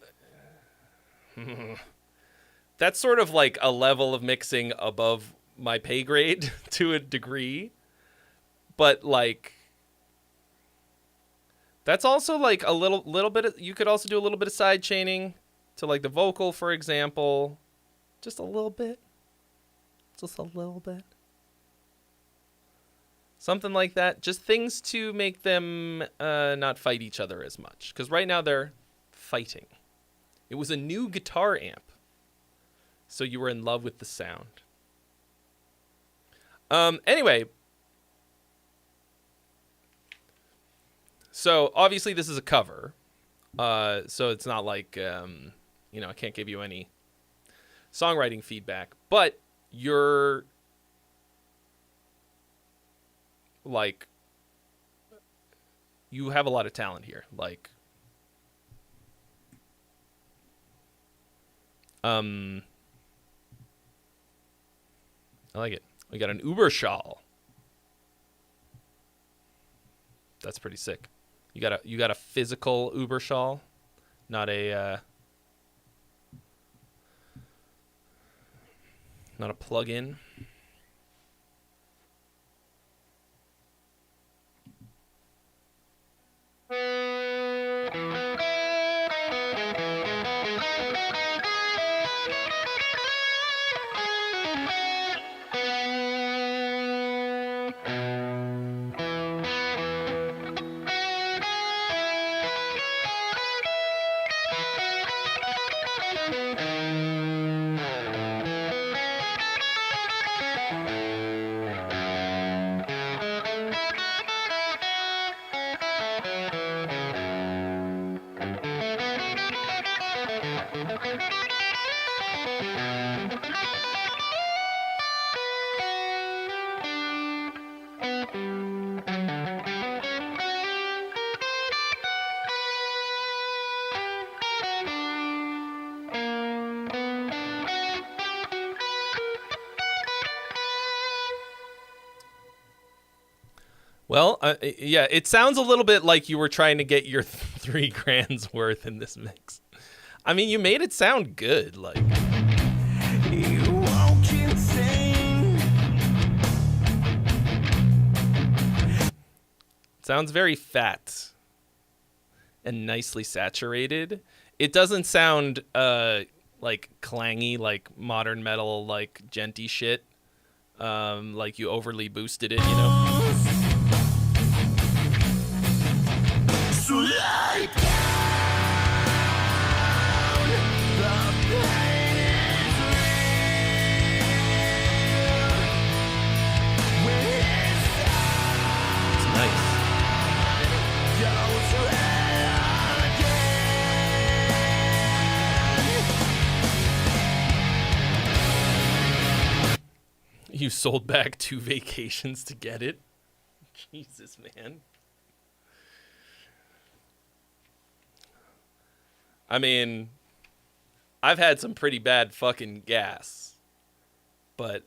Speaker 1: that's sort of like a level of mixing above my pay grade to a degree. But like, that's also like a little bit of, you could also do a little bit of side chaining to like the vocal, for example. Just a little bit. Just a little bit. Something like that. Just things to make them not fight each other as much. Because right now they're fighting. It was a new guitar amp. So you were in love with the sound. Anyway. So obviously this is a cover. So it's not like, you know, I can't give you any songwriting feedback. But you're... like, you have a lot of talent here. Like, I like it. We got an Uber shawl. That's pretty sick. You got a physical Uber shawl, not a plug-in. Well, yeah, it sounds a little bit like you were trying to get your $3,000's worth in this mix. I mean, you made it sound good, like.
Speaker 4: You walk insane.
Speaker 1: Sounds very fat and nicely saturated. It doesn't sound like clangy, like modern metal, like djenty shit. Like you overly boosted it, you know.
Speaker 4: So lie down. The pain is real. When it's
Speaker 1: It's nice.
Speaker 4: goes well again.
Speaker 1: You sold back 2 vacations to get it? Jesus, man. I mean, I've had some pretty bad fucking gas, but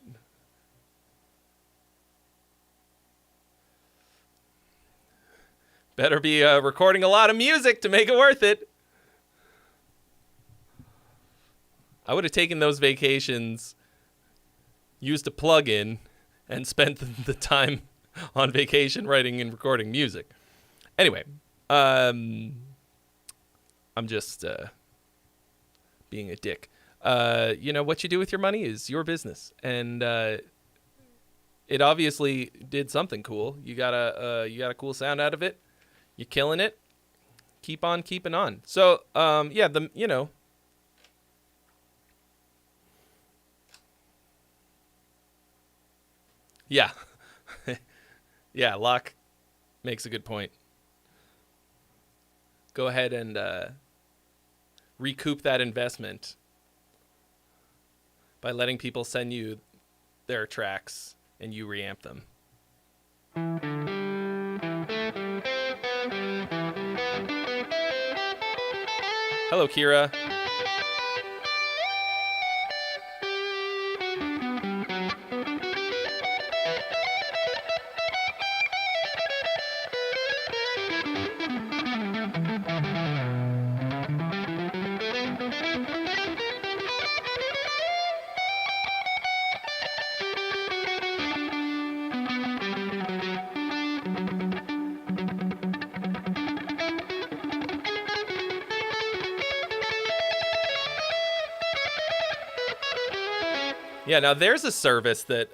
Speaker 1: better be recording a lot of music to make it worth it. I would have taken those vacations, used a plug-in, and spent the time on vacation writing and recording music. Anyway, I'm just being a dick. You know, what you do with your money is your business. And it obviously did something cool. You got a cool sound out of it. You're killing it. Keep on keeping on. So, yeah, you know. Yeah. Yeah, Locke makes a good point. Go ahead and recoup that investment by letting people send you their tracks and you reamp them. Hello, Kira. Yeah, now there's a service that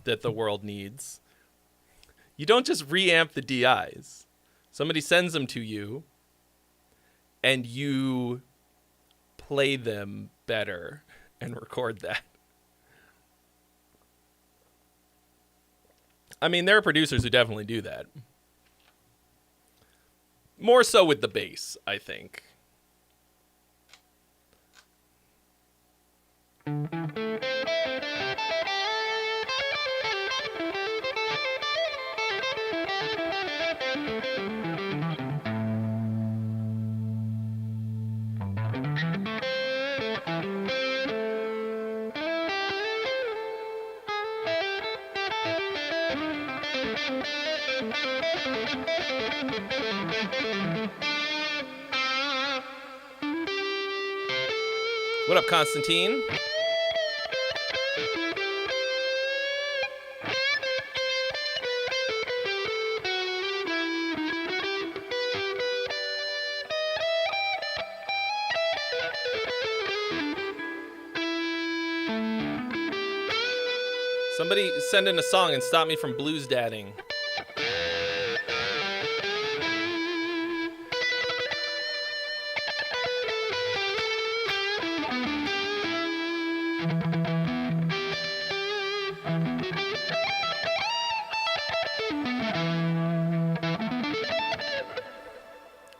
Speaker 1: that the world needs. You don't just reamp the DIs. Somebody sends them to you, and you play them better and record that. I mean, there are producers who definitely do that. More so with the bass, I think. What up, Constantine? Somebody send in a song and stop me from blues dadding.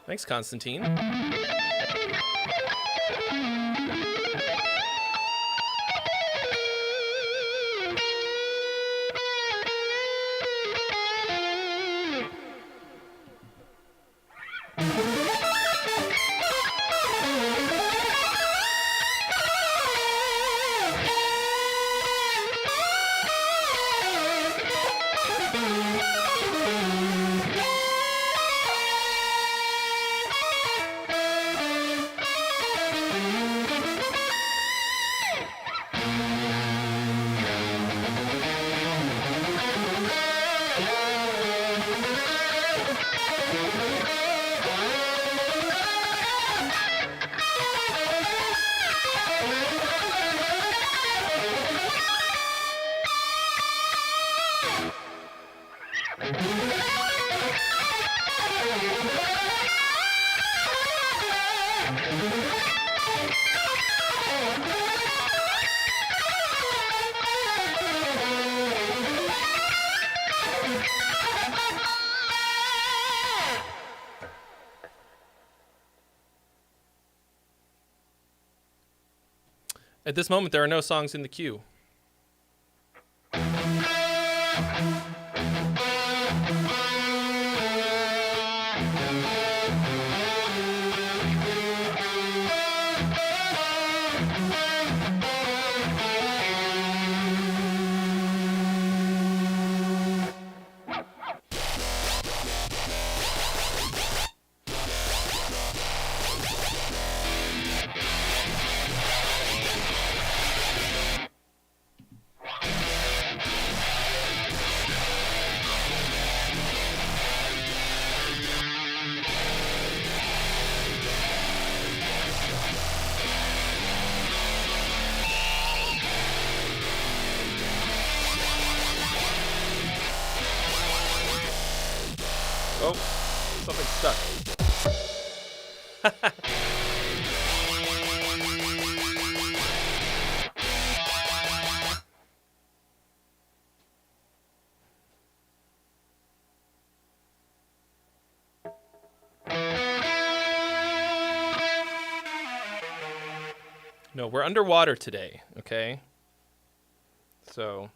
Speaker 1: Thanks, Constantine. At this moment, there are no songs in the queue. Oh, something's stuck. No, we're underwater today, okay? So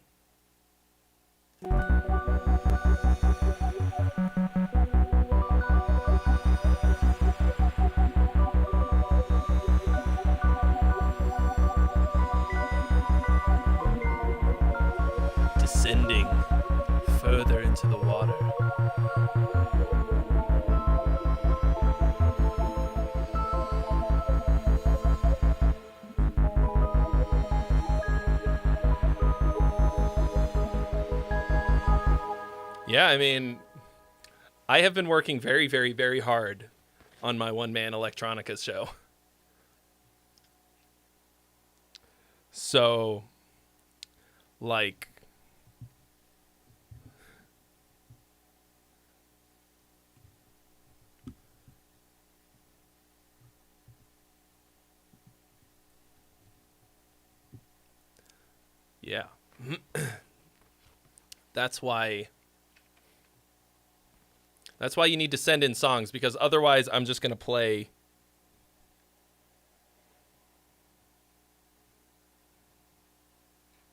Speaker 1: Descending further into the water. Yeah, I mean, I have been working very, very, very hard on my one-man electronica show. So, like, yeah. That's why you need to send in songs, because otherwise I'm just going to play.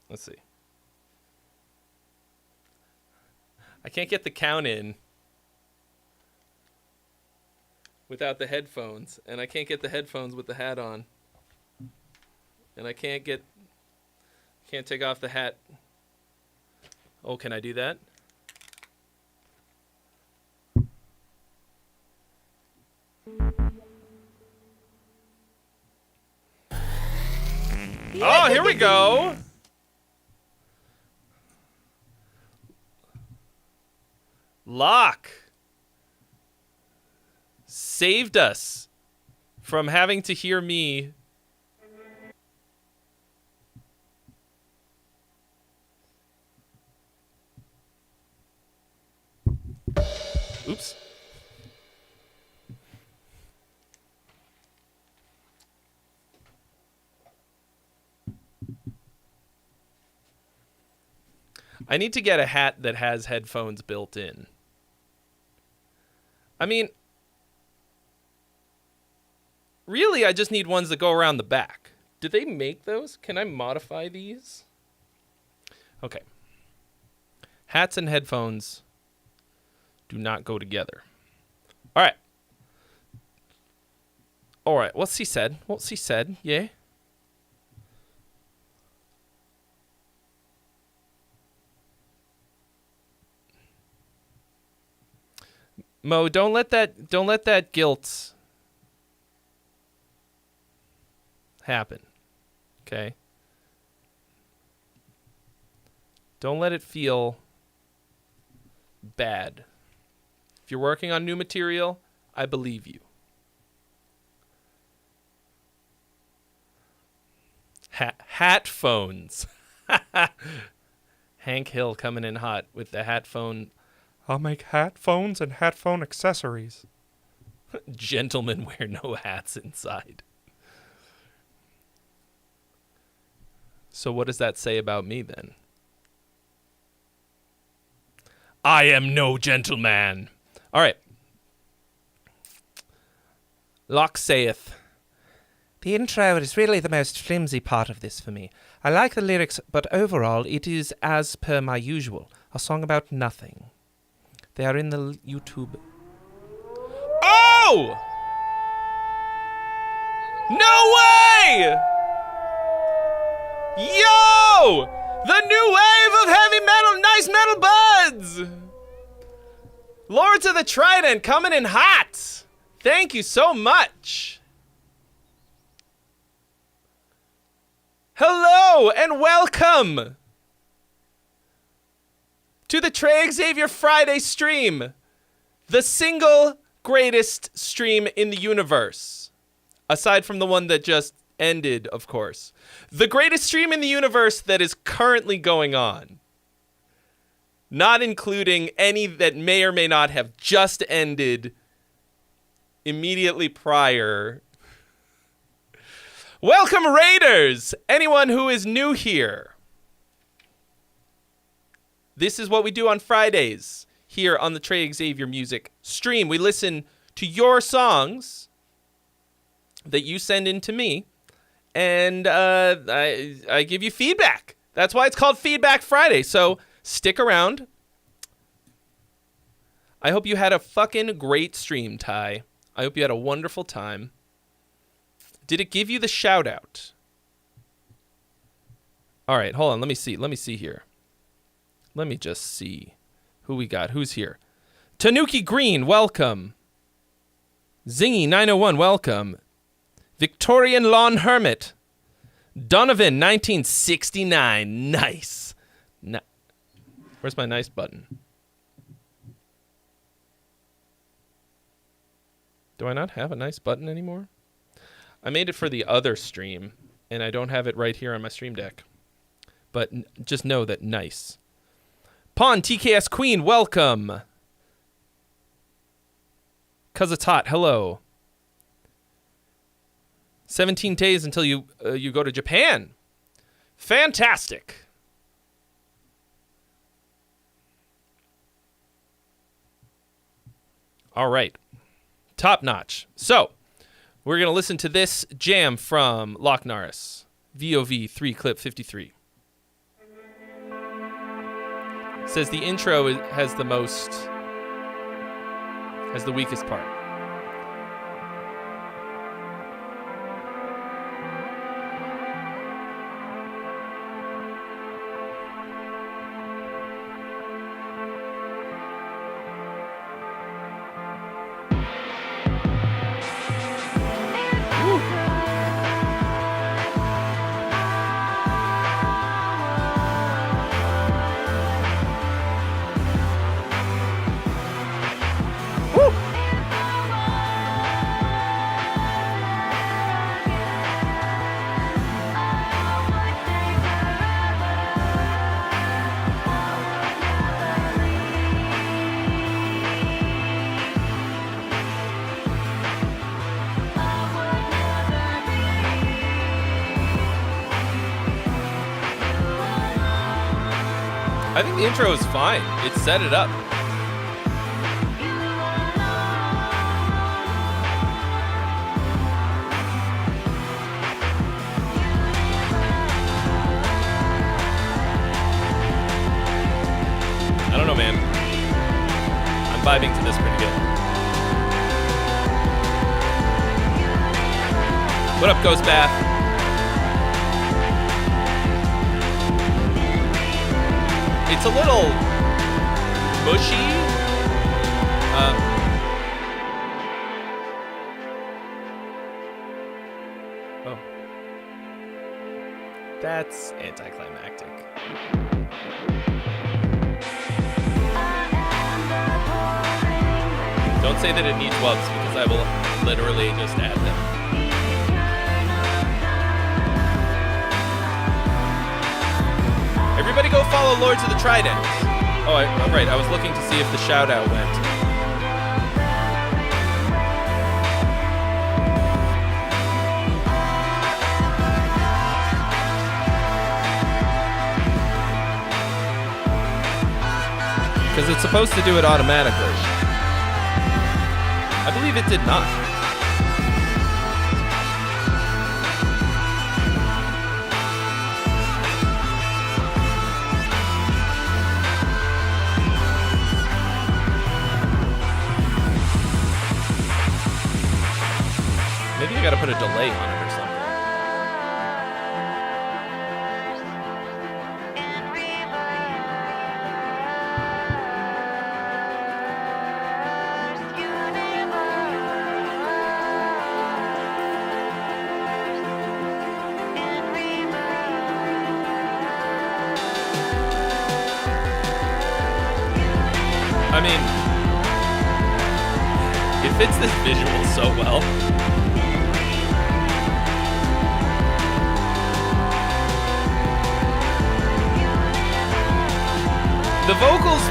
Speaker 1: Let's see. I can't get the count in without the headphones, and I can't get the headphones with the hat on. And I can't take off the hat. Oh, can I do that? Oh, here we go. Locke saved us from having to hear me. Oops. I need to get a hat that has headphones built in. I mean, really, I just need ones that go around the back. Do they make those? Can I modify these? Okay. Hats and headphones do not go together. All right. All right. What's he said? What's he said? Yeah. Mo, don't let that guilt happen. Okay? Don't let it feel bad. If you're working on new material, I believe you. Hat phones. Hank Hill coming in hot with the hat phone.
Speaker 6: I'll make hat phones and hat phone accessories.
Speaker 1: Gentlemen wear no hats inside. So what does that say about me then? I am no gentleman. All right. Locke saith, the intro is really the most flimsy part of this for me. I like the lyrics, but overall it is as per my usual, a song about nothing. They are in the YouTube. Oh! No way! Yo! The new wave of heavy metal, nice metal buds! Lords of the Trident coming in hot! Thank you so much! Hello and welcome to the Trey Xavier Friday stream, the single greatest stream in the universe, aside from the one that just ended, of course. The greatest stream in the universe that is currently going on, not including any that may or may not have just ended immediately prior. Welcome, Raiders! Anyone who is new here. This is what we do on Fridays here on the Trey Xavier Music stream. We listen to your songs that you send in to me, and I give you feedback. That's why it's called Feedback Friday. So Stick around. I hope you had a fucking great stream, Ty. I hope you had a wonderful time. Did it give you the shout out? All right, hold on. Let me see here. Let me just see who we got. Who's here? Tanuki Green, welcome. Zingy901, welcome. Victorian Lawn Hermit. Donovan 1969, nice. Where's my nice button? Do I not have a nice button anymore? I made it for the other stream, and I don't have it right here on my stream deck. But just know that nice. Pawn TKS Queen, welcome. Cause it's hot, hello. 17 days until you go to Japan. Fantastic. All right. Top notch. So, we're going to listen to this jam from Loch Norris. VOV 3 clip 53. Says the intro has the weakest part. I think the intro is fine. It set it up. I don't know, man. I'm vibing to this pretty good. What up, Ghost Bath? It's a little mushy. Oh. That's anticlimactic. Don't say that it needs wubs because I will literally just add them. Everybody go follow Lords of the Trident. Oh, right. I was looking to see if the shout out went. Because it's supposed to do it automatically. I believe it did not. Maybe I gotta put a delay on it or something. I mean, it fits this visual so well. The vocals.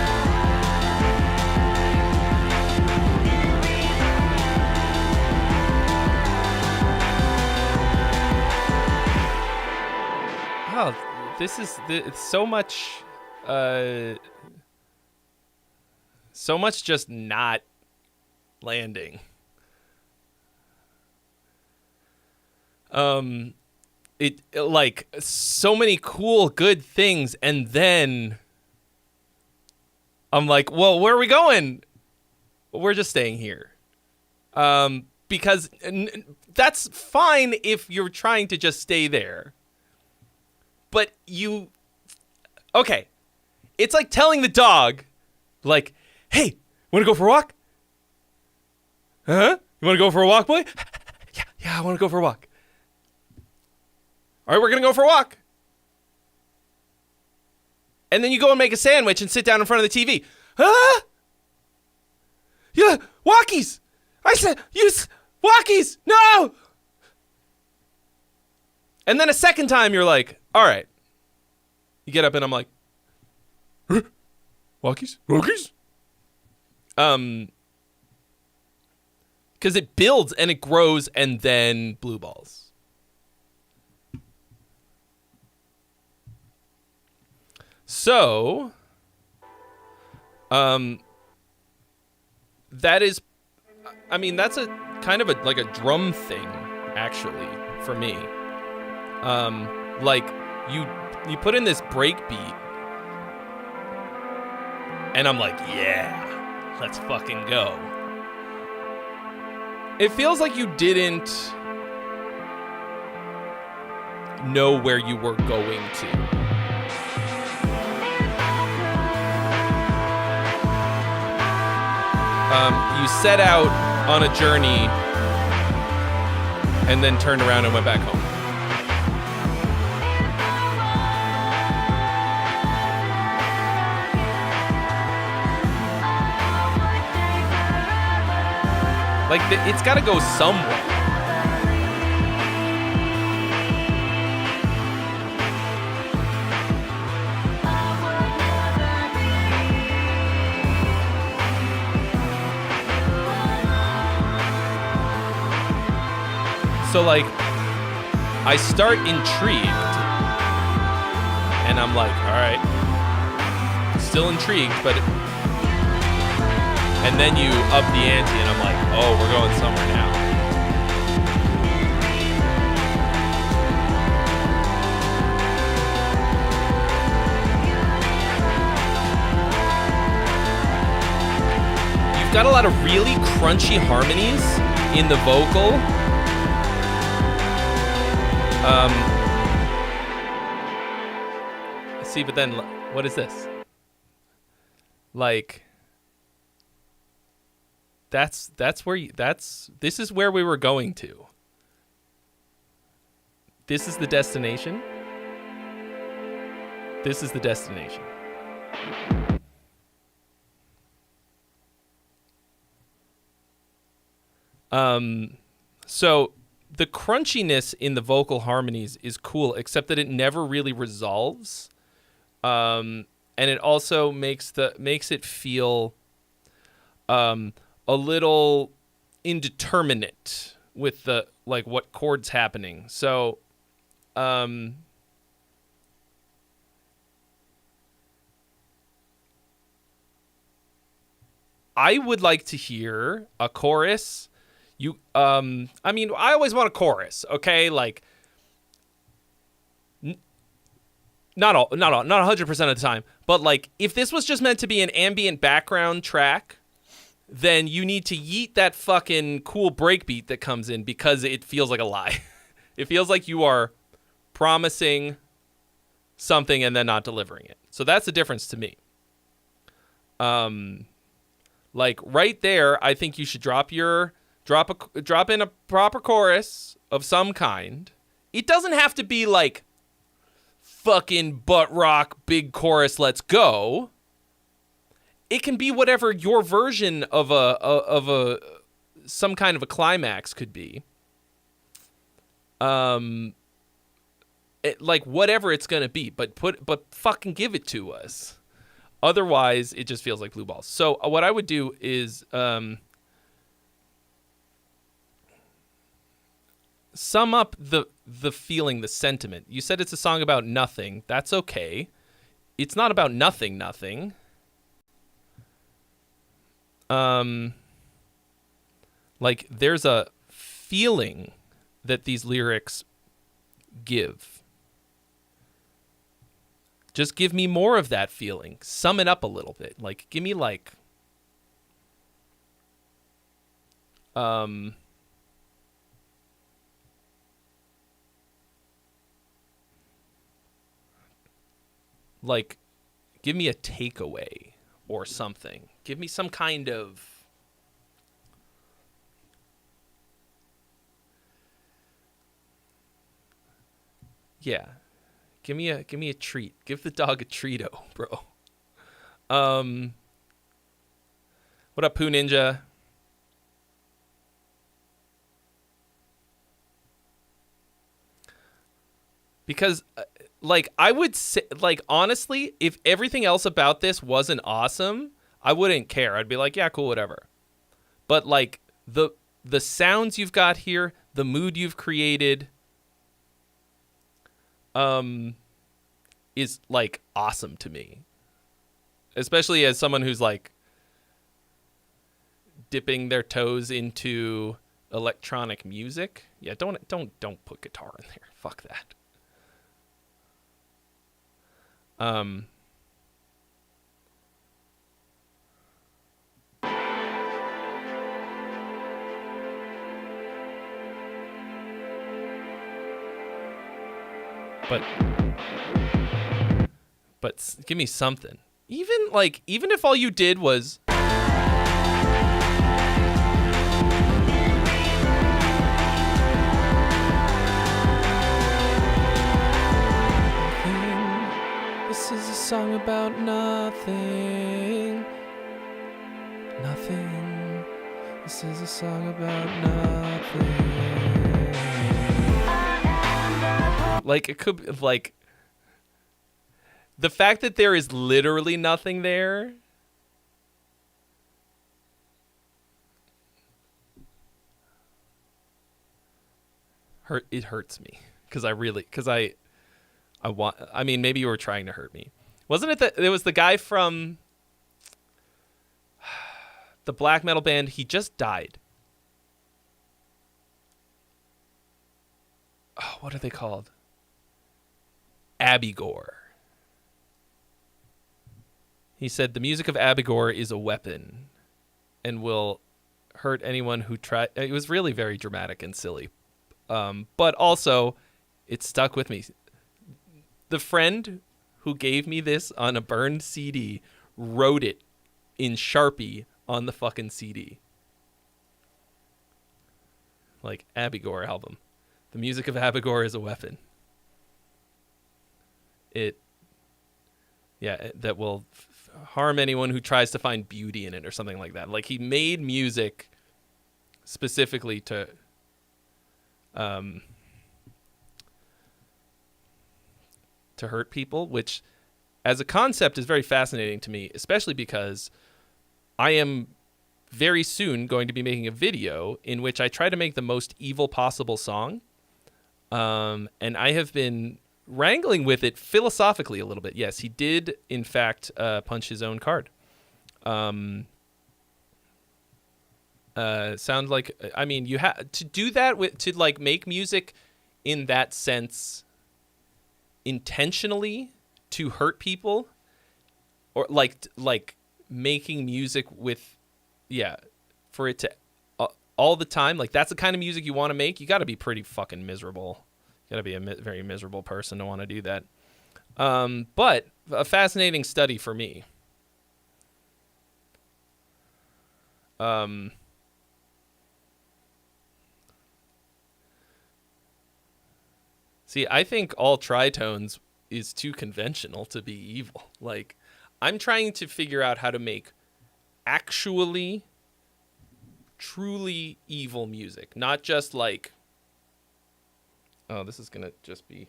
Speaker 1: Wow, this is so much. So much just not landing. It like so many cool, good things, and then I'm like, well, where are we going? We're just staying here. Because that's fine if you're trying to just stay there. But okay. It's like telling the dog, like, hey, want to go for a walk? Huh? You want to go for a walk, boy? Yeah, I want to go for a walk. All right, we're going to go for a walk. And then you go and make a sandwich and sit down in front of the TV. Huh? Yeah, walkies. I said, use walkies. No. And then a second time you're like, all right. You get up and I'm like, huh? Walkies? Walkies? Because it builds and it grows and then blue balls. So, that is, I mean, that's a kind of like a drum thing, actually, for me. Like you put in this break beat, and I'm like, yeah, let's fucking go. It feels like you didn't know where you were going to. You set out on a journey and then turned around and went back home. Like, it's got to go somewhere. So, like, I start intrigued, and I'm like, all right, still intrigued, but... And then you up the ante, and I'm like, oh, we're going somewhere now. You've got a lot of really crunchy harmonies in the vocal. See, but then, what is this? Like, this is where we were going to. This is the destination. This is the destination. So the crunchiness in the vocal harmonies is cool, except that it never really resolves. And it also makes it feel a little indeterminate with the, like, what chords happening. So I would like to hear a chorus. I mean, I always want a chorus, okay? Like, not 100% of the time, but, like, if this was just meant to be an ambient background track, then you need to yeet that fucking cool breakbeat that comes in, because it feels like a lie. It feels like you are promising something and then not delivering it. So that's the difference to me. Like, right there, I think you should drop in a proper chorus of some kind. It doesn't have to be like fucking butt rock big chorus, let's go. It can be whatever your version of some kind of a climax could be. Like, whatever it's gonna be, but fucking give it to us. Otherwise, it just feels like blue balls. So what I would do is sum up the feeling, the sentiment. You said it's a song about nothing. That's okay. It's not about nothing. Like, there's a feeling that these lyrics give. Just give me more of that feeling. Sum it up a little bit. Like, give me like like give me a takeaway or something. Give me some kind of yeah. Give me a treat. Give the dog a treato, bro. What up, Poo Ninja? Because like I would say, like honestly, if everything else about this wasn't awesome, I wouldn't care. I'd be like, yeah, cool, whatever. But like the sounds you've got here, the mood you've created is like awesome to me. Especially as someone who's like dipping their toes into electronic music. Yeah, don't put guitar in there. Fuck that. But give me something. Even if all you did was this is a song about nothing. Nothing. This is a song about nothing. Like, it could be, like, the fact that there is literally nothing there. It hurts me. Because I mean, maybe you were trying to hurt me. Wasn't it that it was the guy from the black metal band? He just died. Oh, what are they called? Abigor. He said the music of Abigor is a weapon and will hurt anyone who try. It was really very dramatic and silly. But also it stuck with me. The friend who gave me this on a burned CD wrote it in Sharpie on the fucking CD. Like, Abigor album. The music of Abigor is a weapon. That will harm anyone who tries to find beauty in it or something like that. Like, he made music specifically to hurt people, which as a concept is very fascinating to me, especially because I am very soon going to be making a video in which I try to make the most evil possible song. And I have been wrangling with it philosophically a little bit. Yes, he did, in fact, punch his own card. Sound like, I mean, you have to do that to like make music in that sense intentionally to hurt people, or like making music with, for it to all the time, like that's the kind of music you want to make. You got to be pretty fucking miserable. You got to be a very miserable person to want to do that. But a fascinating study for me. See, I think all tritones is too conventional to be evil. Like, I'm trying to figure out how to make actually, truly evil music. Not just like, oh, this is going to just be...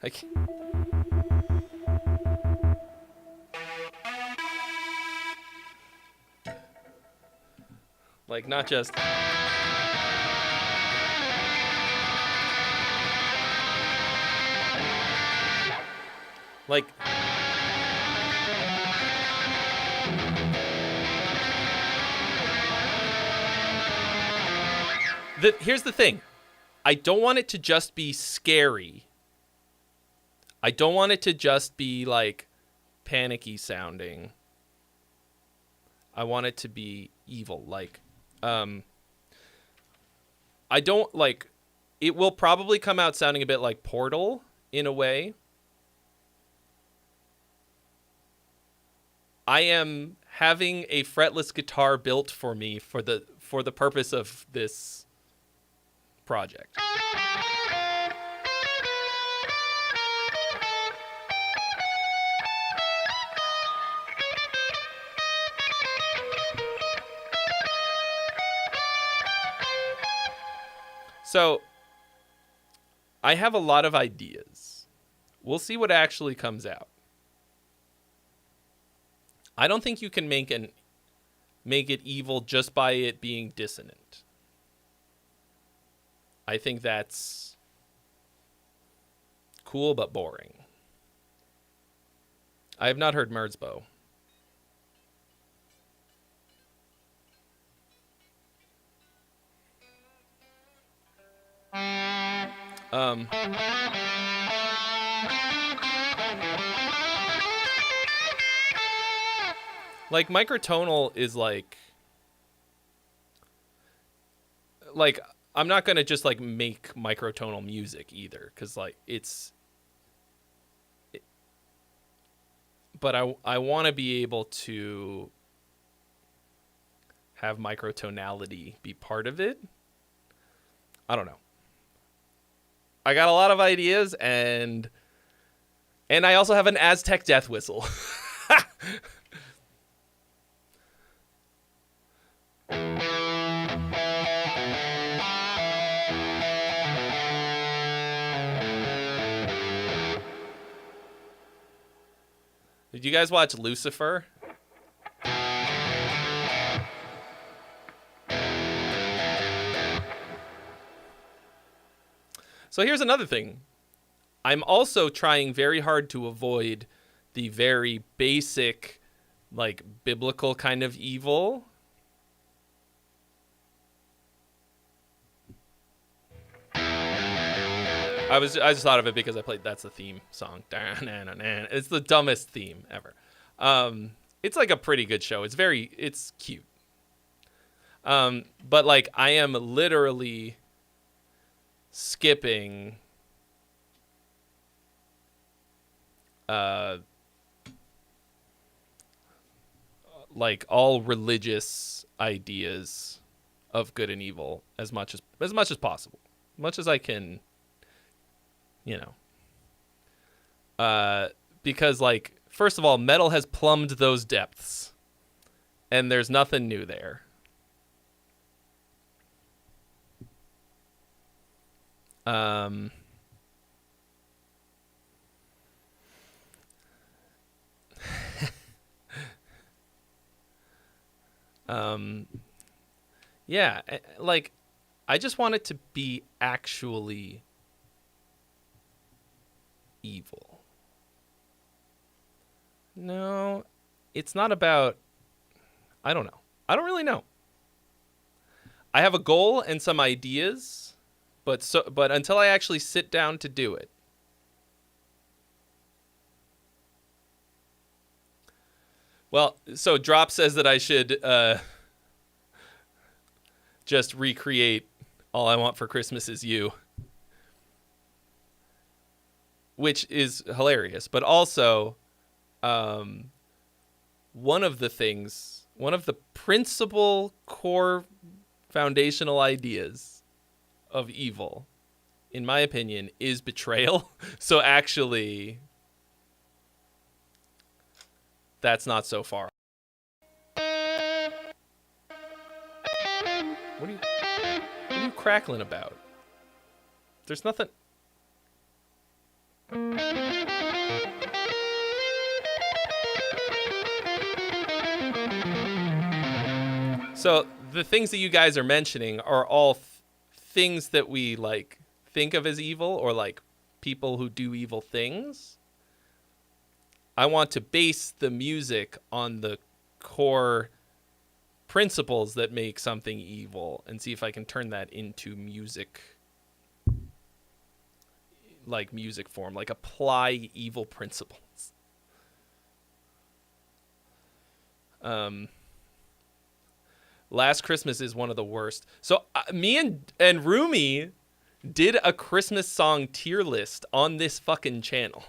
Speaker 1: I can't... Like, not just... Like, here's the thing. I don't want it to just be scary. I don't want it to just be like panicky sounding. I want it to be evil. Like, I don't like, it will probably come out sounding a bit like Portal in a way. I am having a fretless guitar built for me for the purpose of this project. So, I have a lot of ideas. We'll see what actually comes out. I don't think you can make it evil just by it being dissonant. I think that's cool but boring. I have not heard Merzbow. Like, microtonal is like I'm not gonna just like make microtonal music either, because like but I want to be able to have microtonality be part of it. I don't know. I got a lot of ideas, and I also have an Aztec death whistle. Did you guys watch Lucifer? So here's another thing. I'm also trying very hard to avoid the very basic, like, biblical kind of evil. I just thought of it because I played That's the Theme song. It's the dumbest theme ever. It's like a pretty good show. It's cute. But like, I am literally skipping like all religious ideas of good and evil as much as possible, much as I can, because like, first of all, metal has plumbed those depths and there's nothing new there. Yeah, like, I just want it to be actually evil. No, it's not about, I don't know. I don't really know. I have a goal and some ideas, but until I actually sit down to do it. Well, so Drop says that I should just recreate All I Want for Christmas Is You, which is hilarious. But also, one of the principal core foundational ideas of evil, in my opinion, is betrayal. So actually, that's not so far. What are you crackling about? There's nothing. So the things that you guys are mentioning are all things that we like think of as evil, or like people who do evil things. I want to base the music on the core principles that make something evil and see if I can turn that into music like music form, like apply evil principles. Last Christmas is one of the worst. So me and Rumi did a Christmas song tier list on this fucking channel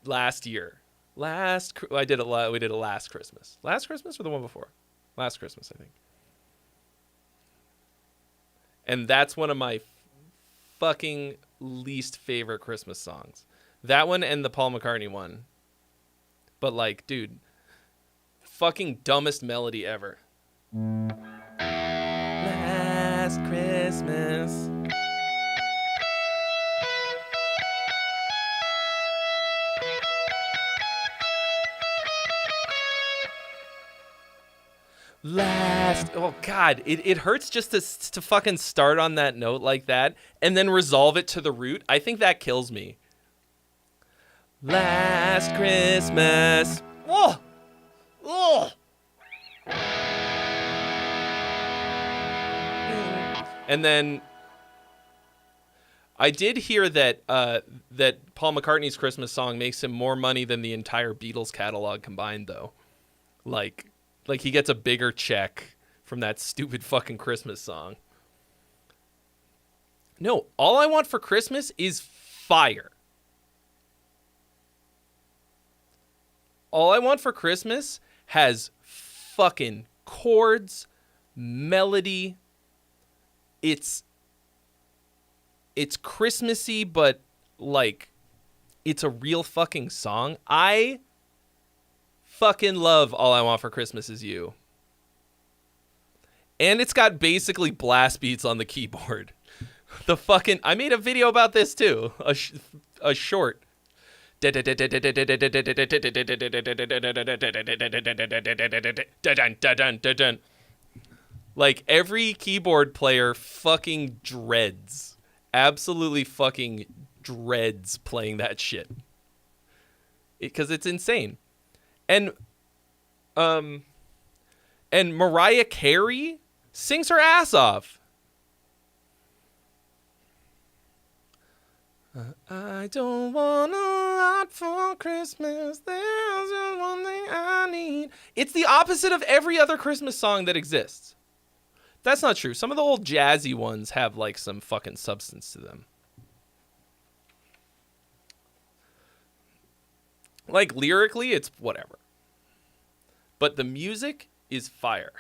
Speaker 1: last year. We did it last Christmas. Last Christmas or the one before? Last Christmas, I think. And that's one of my fucking least favorite Christmas songs. That one and the Paul McCartney one. But like, dude, fucking dumbest melody ever. Last Christmas. Oh god, it hurts just to fucking start on that note like that and then resolve it to the root. I think that kills me. Last Christmas. Oh. And then I did hear that that Paul McCartney's Christmas song makes him more money than the entire Beatles catalog combined, though. Like he gets a bigger check from that stupid fucking Christmas song. No, All I Want for Christmas is fire. All I Want for Christmas has fucking chords, melody. It's Christmassy, but like it's a real fucking song. I fucking love All I Want for Christmas Is You. And it's got basically blast beats on the keyboard. I made a video about this too. A short. Like every keyboard player fucking dreads. Absolutely fucking dreads playing that shit. Because it's insane. And Mariah Carey sings her ass off. I don't want a lot for Christmas. There's just one thing I need. It's the opposite of every other Christmas song that exists. That's not true. Some of the old jazzy ones have like some fucking substance to them. Like lyrically, it's whatever. But the music is fire.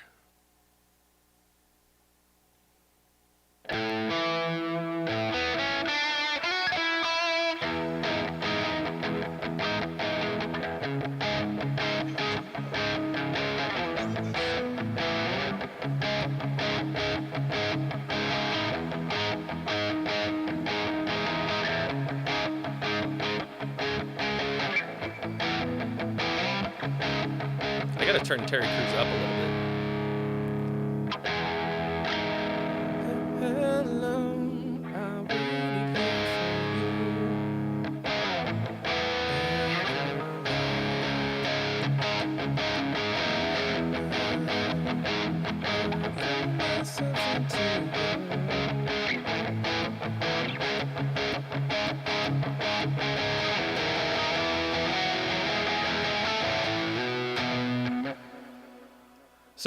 Speaker 1: I gotta turn Terry Crews up a little bit. Hello, I'll be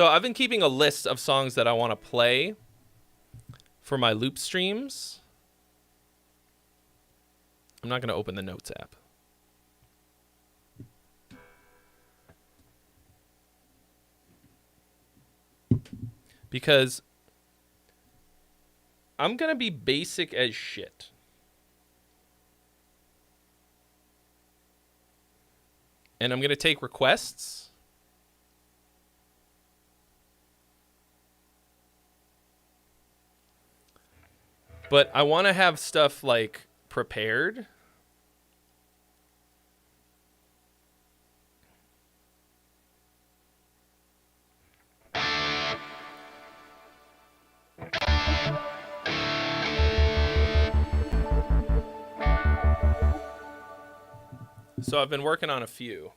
Speaker 1: So I've been keeping a list of songs that I want to play for my loop streams. I'm not going to open the notes app. Because I'm going to be basic as shit. And I'm going to take requests. But I want to have stuff like prepared. So I've been working on a few.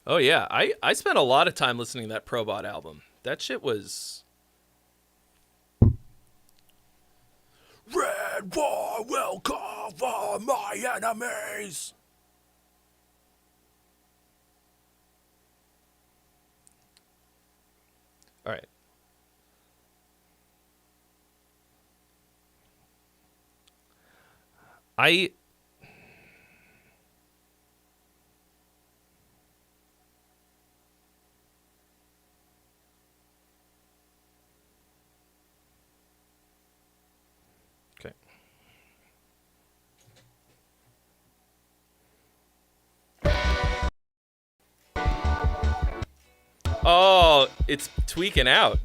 Speaker 1: Oh yeah, I spent a lot of time listening to that Probot album. That shit was...
Speaker 3: Red war will cover my enemies.
Speaker 1: All right. I... Okay. Oh, it's tweaking out.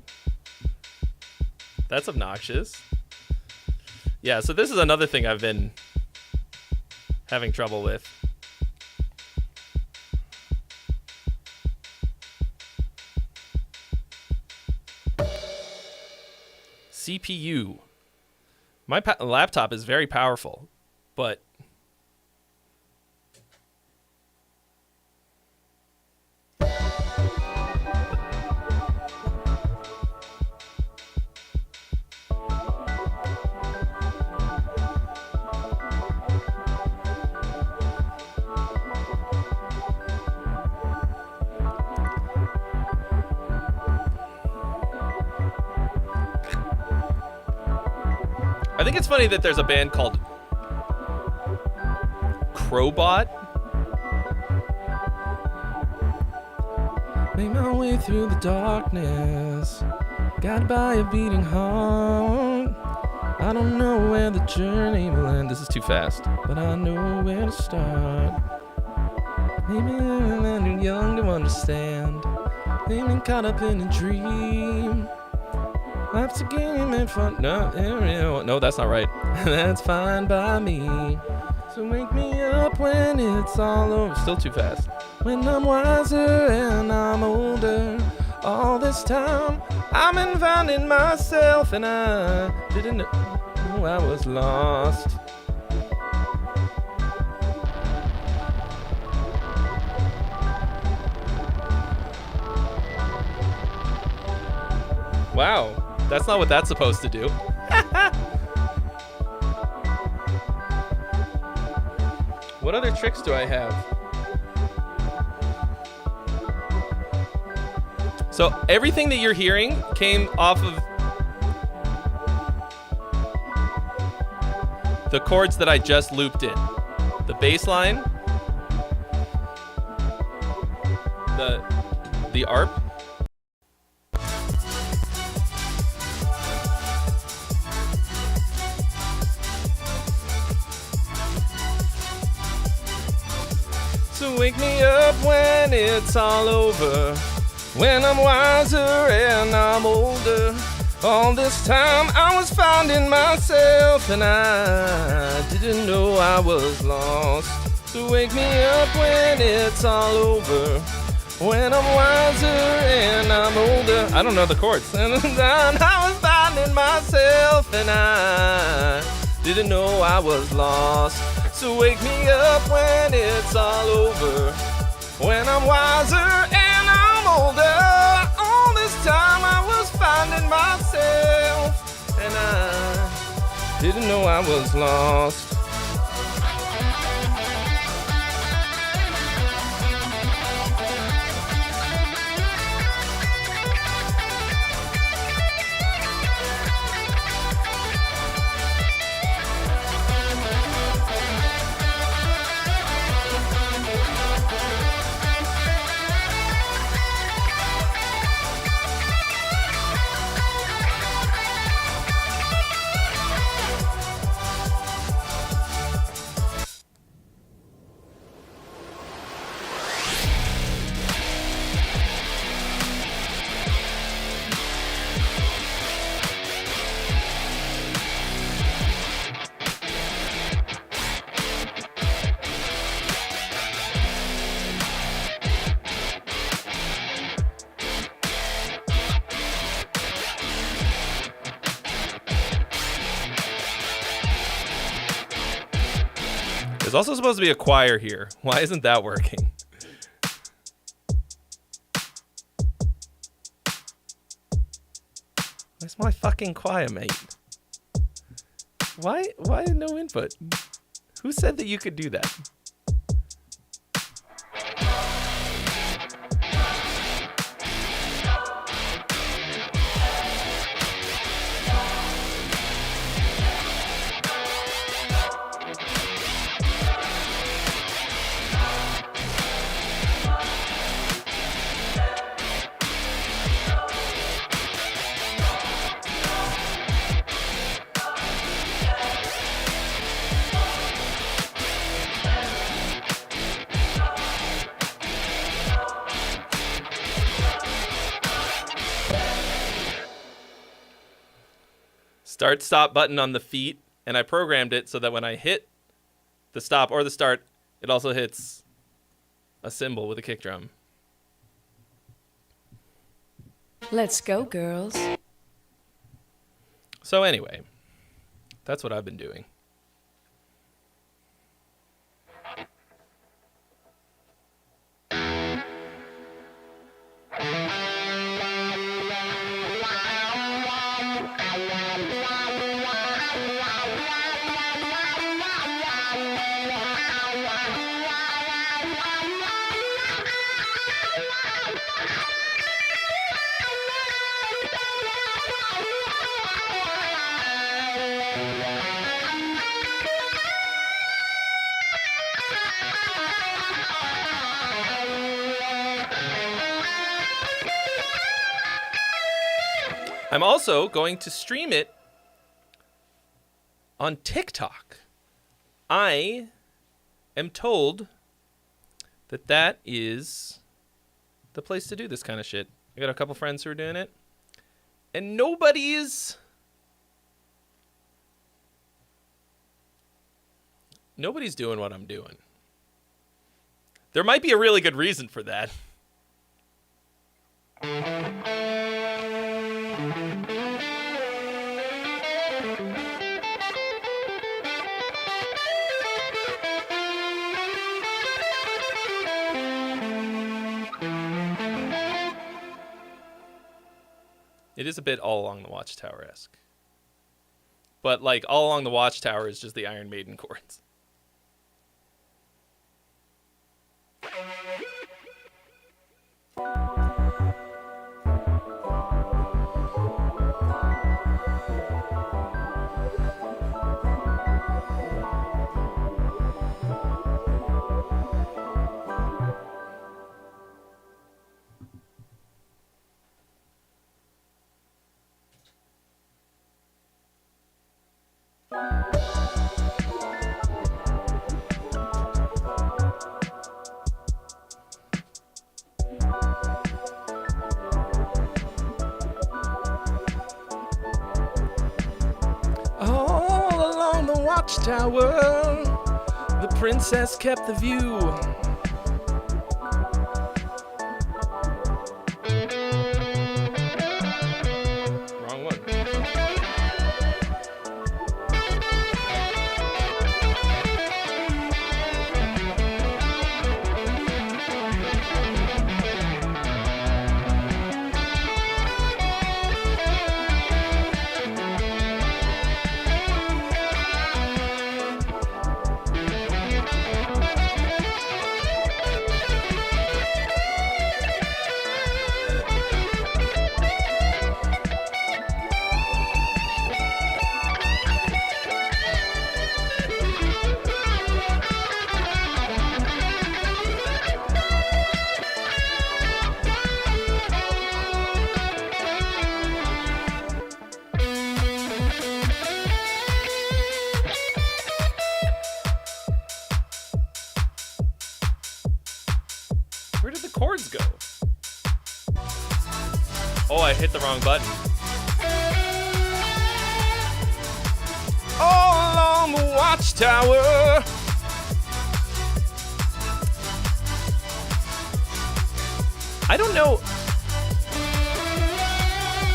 Speaker 1: That's obnoxious. Yeah, so this is another thing I've been having trouble with. CPU. My laptop is very powerful, but I think it's funny that there's a band called Crowbot. Make my way through the darkness, guided by a beating heart. I don't know where the journey will end. This is too fast, but I know where to start. Maybe I'm too young to understand. Maybe caught up in a dream. Life's a game and fun. No, that's not right. That's fine by me. So wake me up when it's all over. Still too fast. When I'm wiser and I'm older. All this time I've been finding myself, and I didn't know I was lost. Wow. That's not what that's supposed to do. What other tricks do I have? So everything that you're hearing came off of the chords that I just looped in. The bass line, the ARP, so wake me up when it's all over, when I'm wiser and I'm older. All this time I was finding myself, and I didn't know I was lost. So wake me up when it's all over, when I'm wiser and I'm older. I don't know the chords. And I was finding myself, and I didn't know I was lost. So wake me up when it's all over, when I'm wiser and I'm older. All this time I was finding myself, and I didn't know I was lost. There's also supposed to be a choir here. Why isn't that working? Where's my fucking choir mate? Why no input? Who said that you could do that? Start stop button on the feet, and I programmed it so that when I hit the stop or the start, it also hits a cymbal with a kick drum.
Speaker 2: Let's go, girls.
Speaker 1: So anyway, that's what I've been doing. I'm also going to stream it on TikTok. I am told that that is the place to do this kind of shit. I got a couple friends who are doing it, and nobody's doing what I'm doing. There might be a really good reason for that. It is a bit All Along the Watchtower-esque. But, like, All Along the Watchtower is just the Iron Maiden chords. Watchtower, the princess kept the view. Wrong one. Where did the chords go? Oh, I hit the wrong button. All along the Watchtower. I don't know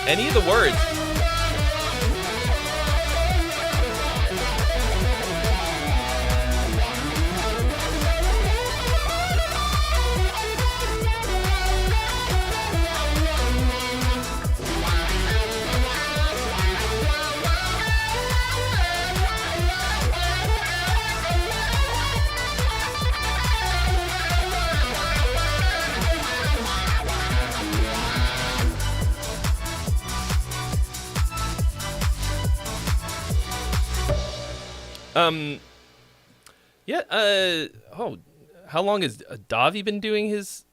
Speaker 1: any of the words. Yeah. How long has Davi been doing his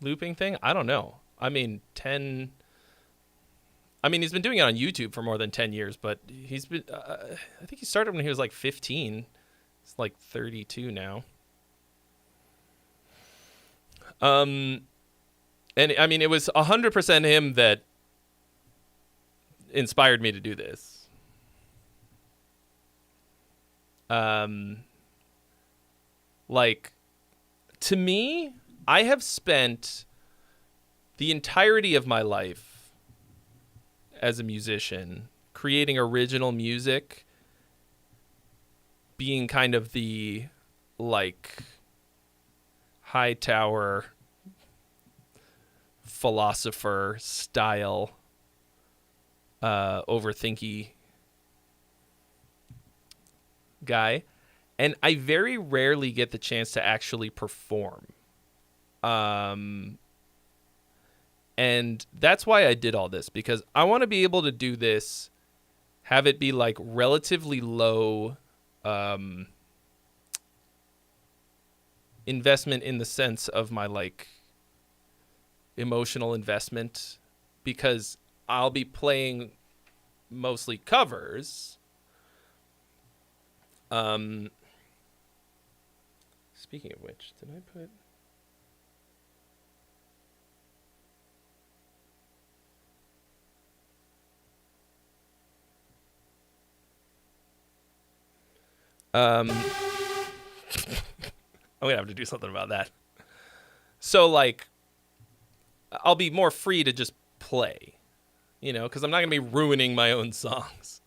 Speaker 1: looping thing? I don't know. I mean, 10. I mean, he's been doing it on YouTube for more than 10 years, but he's been. I think he started when he was like 15. He's like 32 now. And I mean, it was 100% him that inspired me to do this. Like, to me, I have spent the entirety of my life as a musician creating original music, being kind of the, like, high tower philosopher style, overthinky guy, and I very rarely get the chance to actually perform. And that's why I did all this, because I want to be able to do this, have it be like relatively low investment in the sense of my like emotional investment, because I'll be playing mostly covers. Speaking of which, did I put... I'm gonna have to do something about that. So, like, I'll be more free to just play, you know, because I'm not gonna be ruining my own songs.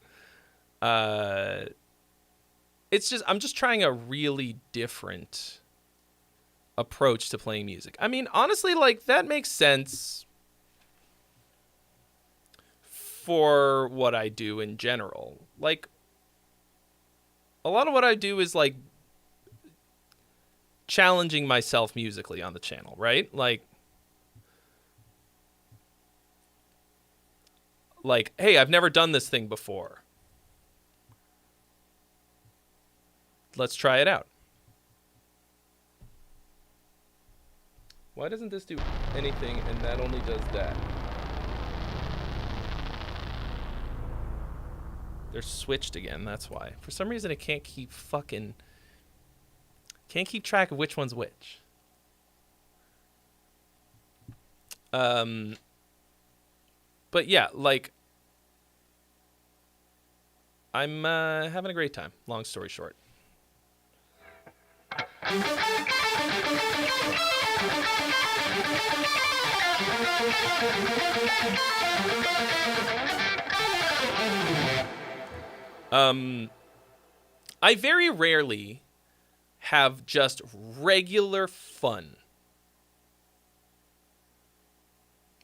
Speaker 1: It's just, I'm just trying a really different approach to playing music. I mean, honestly, like, that makes sense for what I do in general. Like, a lot of what I do is, like, challenging myself musically on the channel, right? Like, hey, I've never done this thing before. Let's try it out. Why doesn't this do anything and that only does that? They're switched again, that's why. For some reason, it can't keep track of which one's which. But yeah, like, I'm having a great time, long story short. I very rarely have just regular fun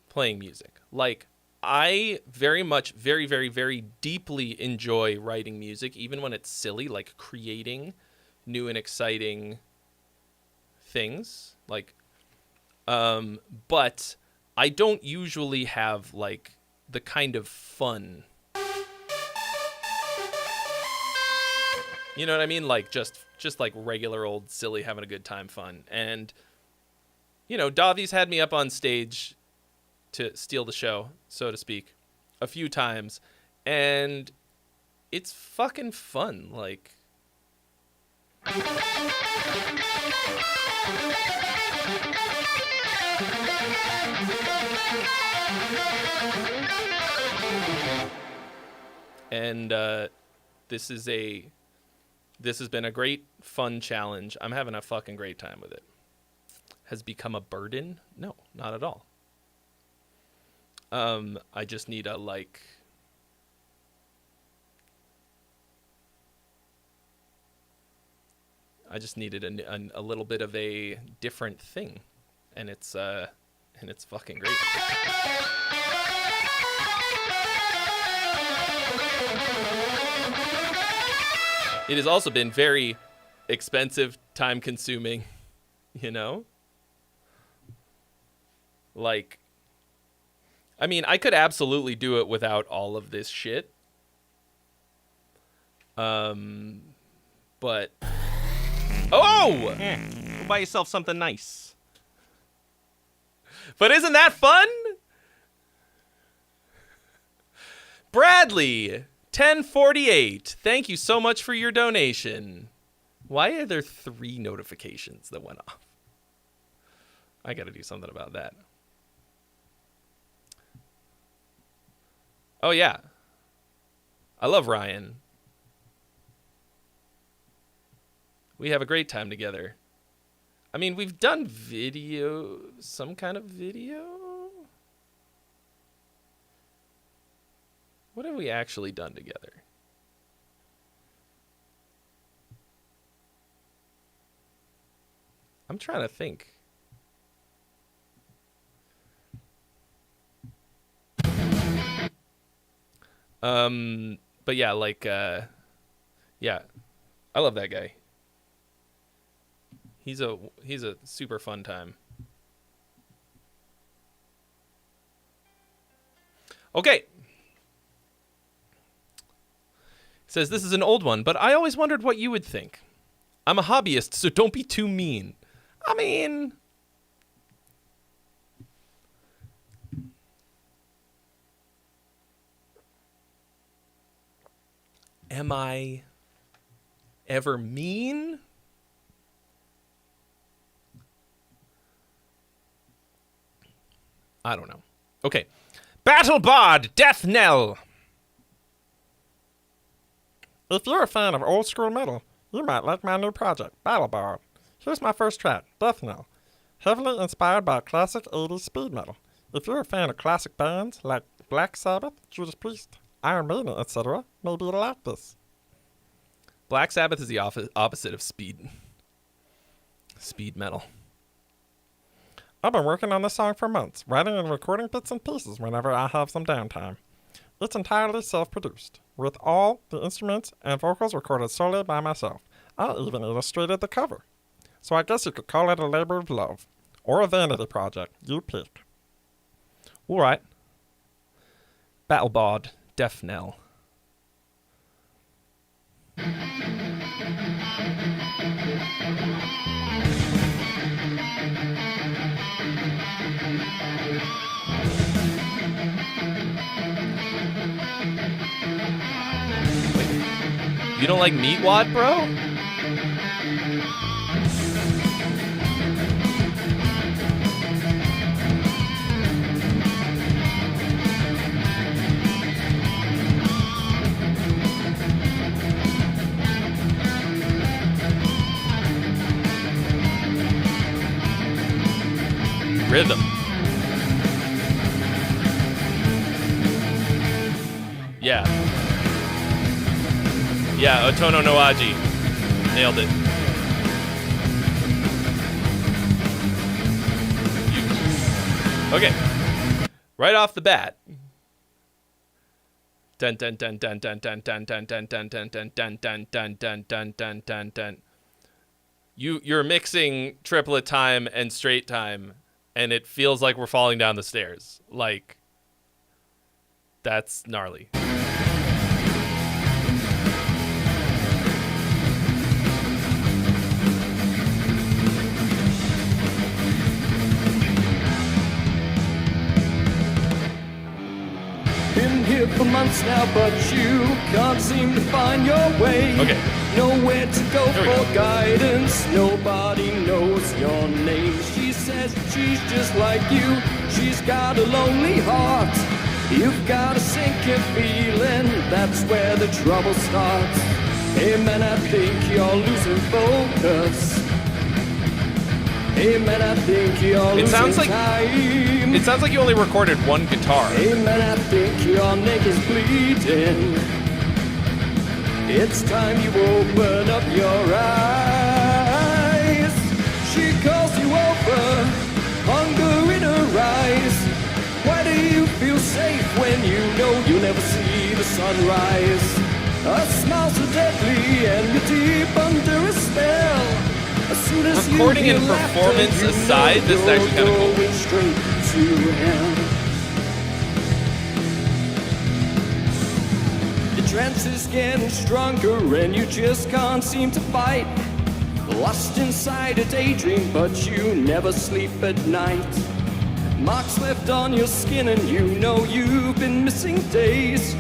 Speaker 1: playing music. Like, I very much, very, very, very deeply enjoy writing music, even when it's silly, like creating new and exciting things. Like, but I don't usually have, like, the kind of fun. You know what I mean? Like, just like regular old silly having a good time fun. And, you know, Davi's had me up on stage to steal the show, so to speak, a few times, and it's fucking fun. Like, and this has been a great fun challenge. I'm having a fucking great time with it. Has become a burden? No, not at all. I just need a, like, I just needed a little bit of a different thing, and it's fucking great. It has also been very expensive, time consuming, you know? Like, I mean, I could absolutely do it without all of this shit. But oh, go buy yourself something nice. But isn't that fun? Bradley, 1048. Thank you so much for your donation. Why are there 3 notifications that went off? I got to do something about that. Oh, yeah. I love Ryan. We have a great time together. I mean, we've done video, some kind of video. What have we actually done together? I'm trying to think. But yeah, like, yeah, I love that guy. He's a super fun time. Okay. Says this is an old one, but I always wondered what you would think. I'm a hobbyist, so don't be too mean. I mean, am I ever mean? I don't know. Okay. Battle Bard, Death Knell.
Speaker 6: If you're a fan of old school metal, you might like my new project, Battle Bard. Here's my first track, Death Knell, heavily inspired by classic 80s speed metal. If you're a fan of classic bands like Black Sabbath, Judas Priest, Iron Maiden, etc., maybe you'll like this.
Speaker 1: Black Sabbath is the opposite of speed metal.
Speaker 6: I've been working on this song for months, writing and recording bits and pieces whenever I have some downtime. It's entirely self-produced, with all the instruments and vocals recorded solely by myself. I even illustrated the cover. So I guess you could call it a labor of love, or a vanity project, you pick.
Speaker 1: All right. Battle Bard, Death Knell. You don't like Meatwad, bro? Rhythm. Yeah. Yeah, Otono no Aji. Nailed it. Okay. Right off the bat. Dun dun dun dun dun dun dun dun dun dun dun dun dun dun dun dun dun dun dun dun. You're mixing triplet time and straight time, and it feels like we're falling down the stairs. Like, that's gnarly.
Speaker 7: Been here for months now, but you can't seem to find your way.
Speaker 1: Okay.
Speaker 7: Nowhere to go
Speaker 1: There we
Speaker 7: for
Speaker 1: go.
Speaker 7: guidance. Nobody knows your name. She says she's just like you. She's got a lonely heart. You've got a sinking feeling. That's where the trouble starts. Hey man, I think you're losing focus. Hey man, I think you're losing
Speaker 1: sounds like-
Speaker 7: time.
Speaker 1: It sounds like you only recorded one guitar.
Speaker 7: Hey man, I think your neck is bleeding. It's time you open up your eyes. She calls you over, hunger in her eyes. Why do you feel safe when you know you'll never see the sunrise? A smile so deadly and you're deep under a spell. As soon as
Speaker 1: Recording
Speaker 7: you
Speaker 1: and
Speaker 7: hear laughter,
Speaker 1: performance
Speaker 7: you
Speaker 1: aside,
Speaker 7: know
Speaker 1: this is actually
Speaker 7: you're
Speaker 1: kinda cool.
Speaker 7: going straight to hell. strength is getting stronger and you just can't seem to fight. Lost inside a daydream, but you never sleep at night. Marks left on your skin and you know you've been missing days.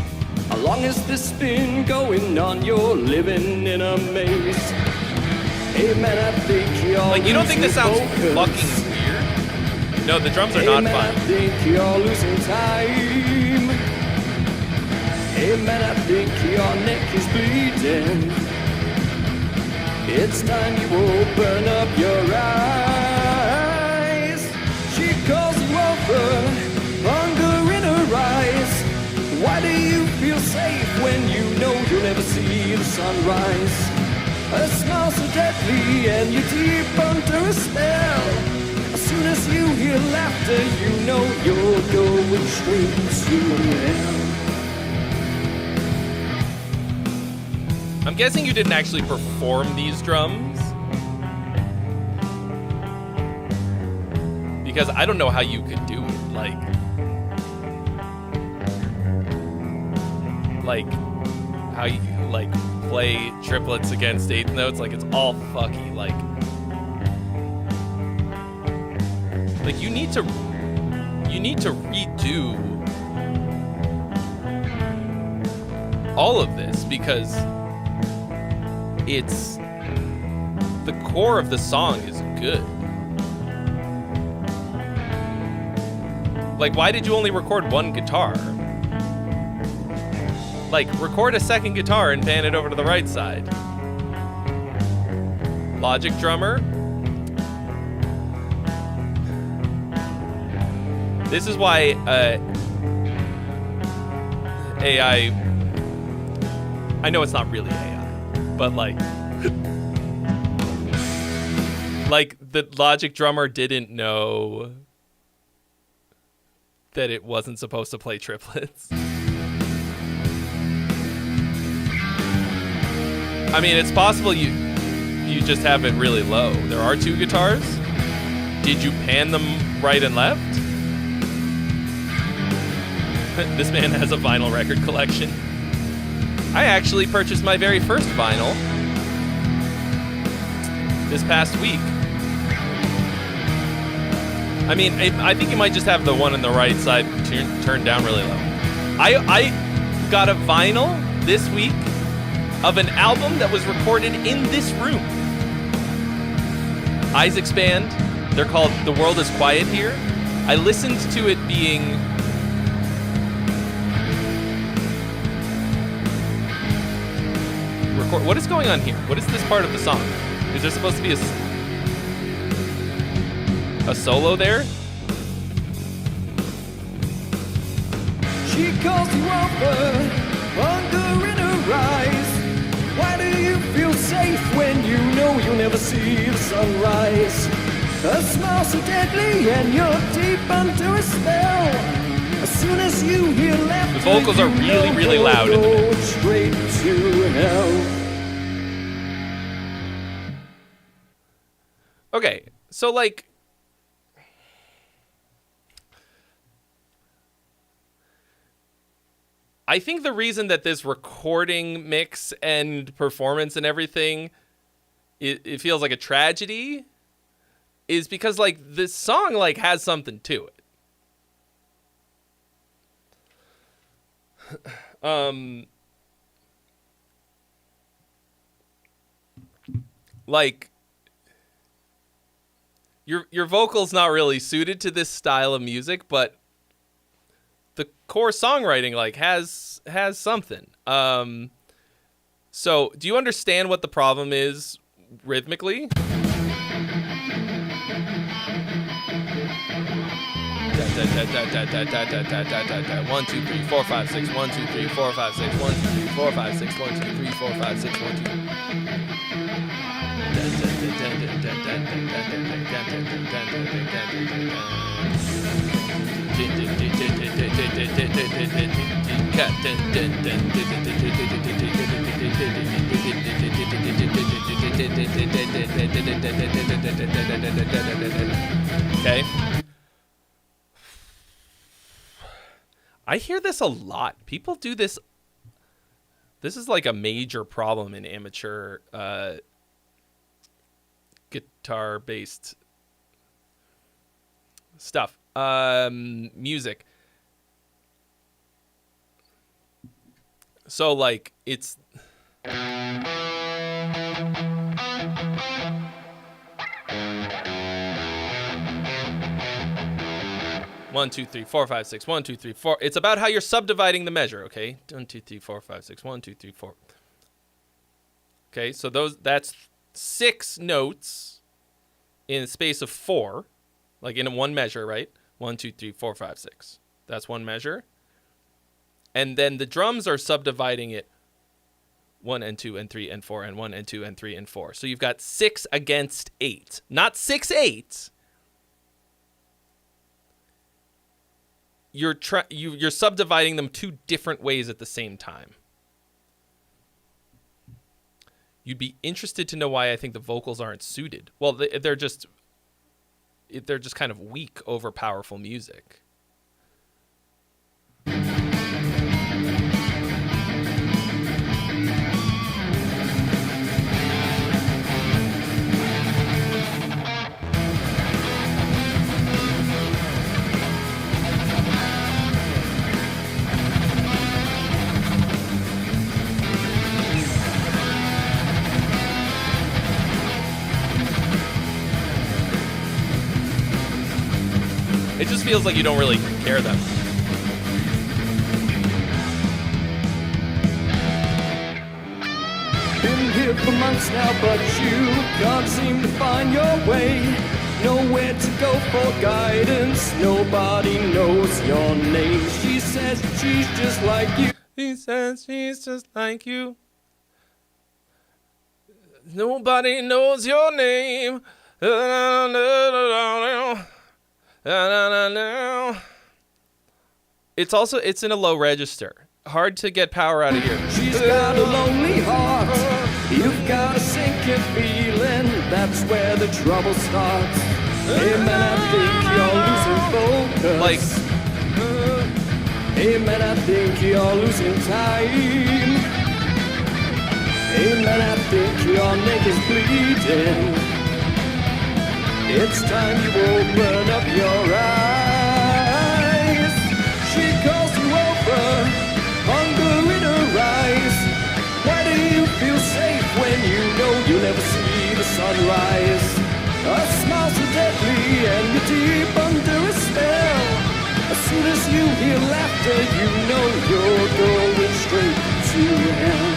Speaker 7: How long has this been going on? You're living in a maze. Hey man, I think you're
Speaker 1: Like, you don't think this sounds
Speaker 7: losing focus.
Speaker 1: fucking weird? No, the drums are
Speaker 7: Hey
Speaker 1: not
Speaker 7: man, I
Speaker 1: fun.
Speaker 7: think you're losing time. Hey man, I think your neck is bleeding. It's time you open up your eyes. She calls you over, hunger in her eyes. Why do you feel safe when you know you'll never see the sunrise? A smile so deadly and you're deep under a spell. As soon as you hear laughter, you know you're going straight to hell.
Speaker 1: I'm guessing you didn't actually perform these drums. Because I don't know how you could do it. Like how you like play triplets against eighth notes. Like, it's all fucky. Like you need to redo all of this because it's the core of the song is good. Like, why did you only record one guitar? Like, record a second guitar and pan it over to the right side. Logic drummer. This is why AI, I know it's not really AI, but like the Logic drummer didn't know that it wasn't supposed to play triplets. I mean, it's possible you just have it really low. There are two guitars. Did you pan them right and left? This man has a vinyl record collection. I actually purchased my very first vinyl this past week. I mean, I think you might just have the one on the right side turned down really low. I got a vinyl this week of an album that was recorded in this room. Eyes Expand. They're called The World is Quiet Here. I listened to it being what is going on here? What is this part of the song? Is there supposed to be a solo there?
Speaker 7: She calls you over, hunger in her eyes. Why do you feel safe when you know you'll never see the sunrise? A smile so deadly and you're deep under a spell. As soon as you hear laughter,
Speaker 1: The vocals are really, really loud in the
Speaker 7: you're
Speaker 1: mix.
Speaker 7: going straight to hell.
Speaker 1: Okay, so like, I think the reason that this recording mix and performance and everything, it feels like a tragedy, is because like this song like has something to it. Like your vocal's not really suited to this style of music, but the core songwriting like has something. So do you understand what the problem is rhythmically? 1, 2, 3, 4, 5, 6. 1, 2, 3, 4, 5, 6. 1, 2, 3, 4, 5, 6. 1, 2, 3, 4, 5, 6. 1, 2. Okay. I hear this a lot. People do this This is like a major problem in amateur guitar-based stuff. Music. So like it's 1, 2, 3, 4, 5, 6. 1, 2, 3, 4. It's about how you're subdividing the measure, okay? 1, 2, 3, 4, 5, 6. 1, 2, 3, 4. Okay, so that's 6 notes in a space of 4, like in one measure, right? 1, 2, 3, 4, 5, 6. That's one measure. And then the drums are subdividing it 1 and 2 and 3 and 4 and 1 and 2 and 3 and 4. So you've got 6 against 8, not 6, 8. You're subdividing them 2 different ways at the same time. You'd be interested to know why I think the vocals aren't suited. Well, they're just kind of weak over powerful music. It just feels like you don't really care that much.
Speaker 7: Been here for months now, but you can't seem to find your way. Nowhere to go for guidance. Nobody knows your name. She says she's just like you.
Speaker 1: He says she's just like you. Nobody knows your name. It's in a low register. Hard to get power out of here.
Speaker 7: She's got a lonely heart. You've got a sinking feeling. That's where the trouble starts. Hey man, I think you're losing focus.
Speaker 1: Like,
Speaker 7: hey man, I think you're losing time. Hey man, I think your neck is bleeding. It's time you open up your eyes. She calls you over, hunger in her eyes. Why do you feel safe when you know you'll never see the sunrise? A smile so deadly and you're deep under a spell. As soon as you hear laughter, you know you're going straight to hell.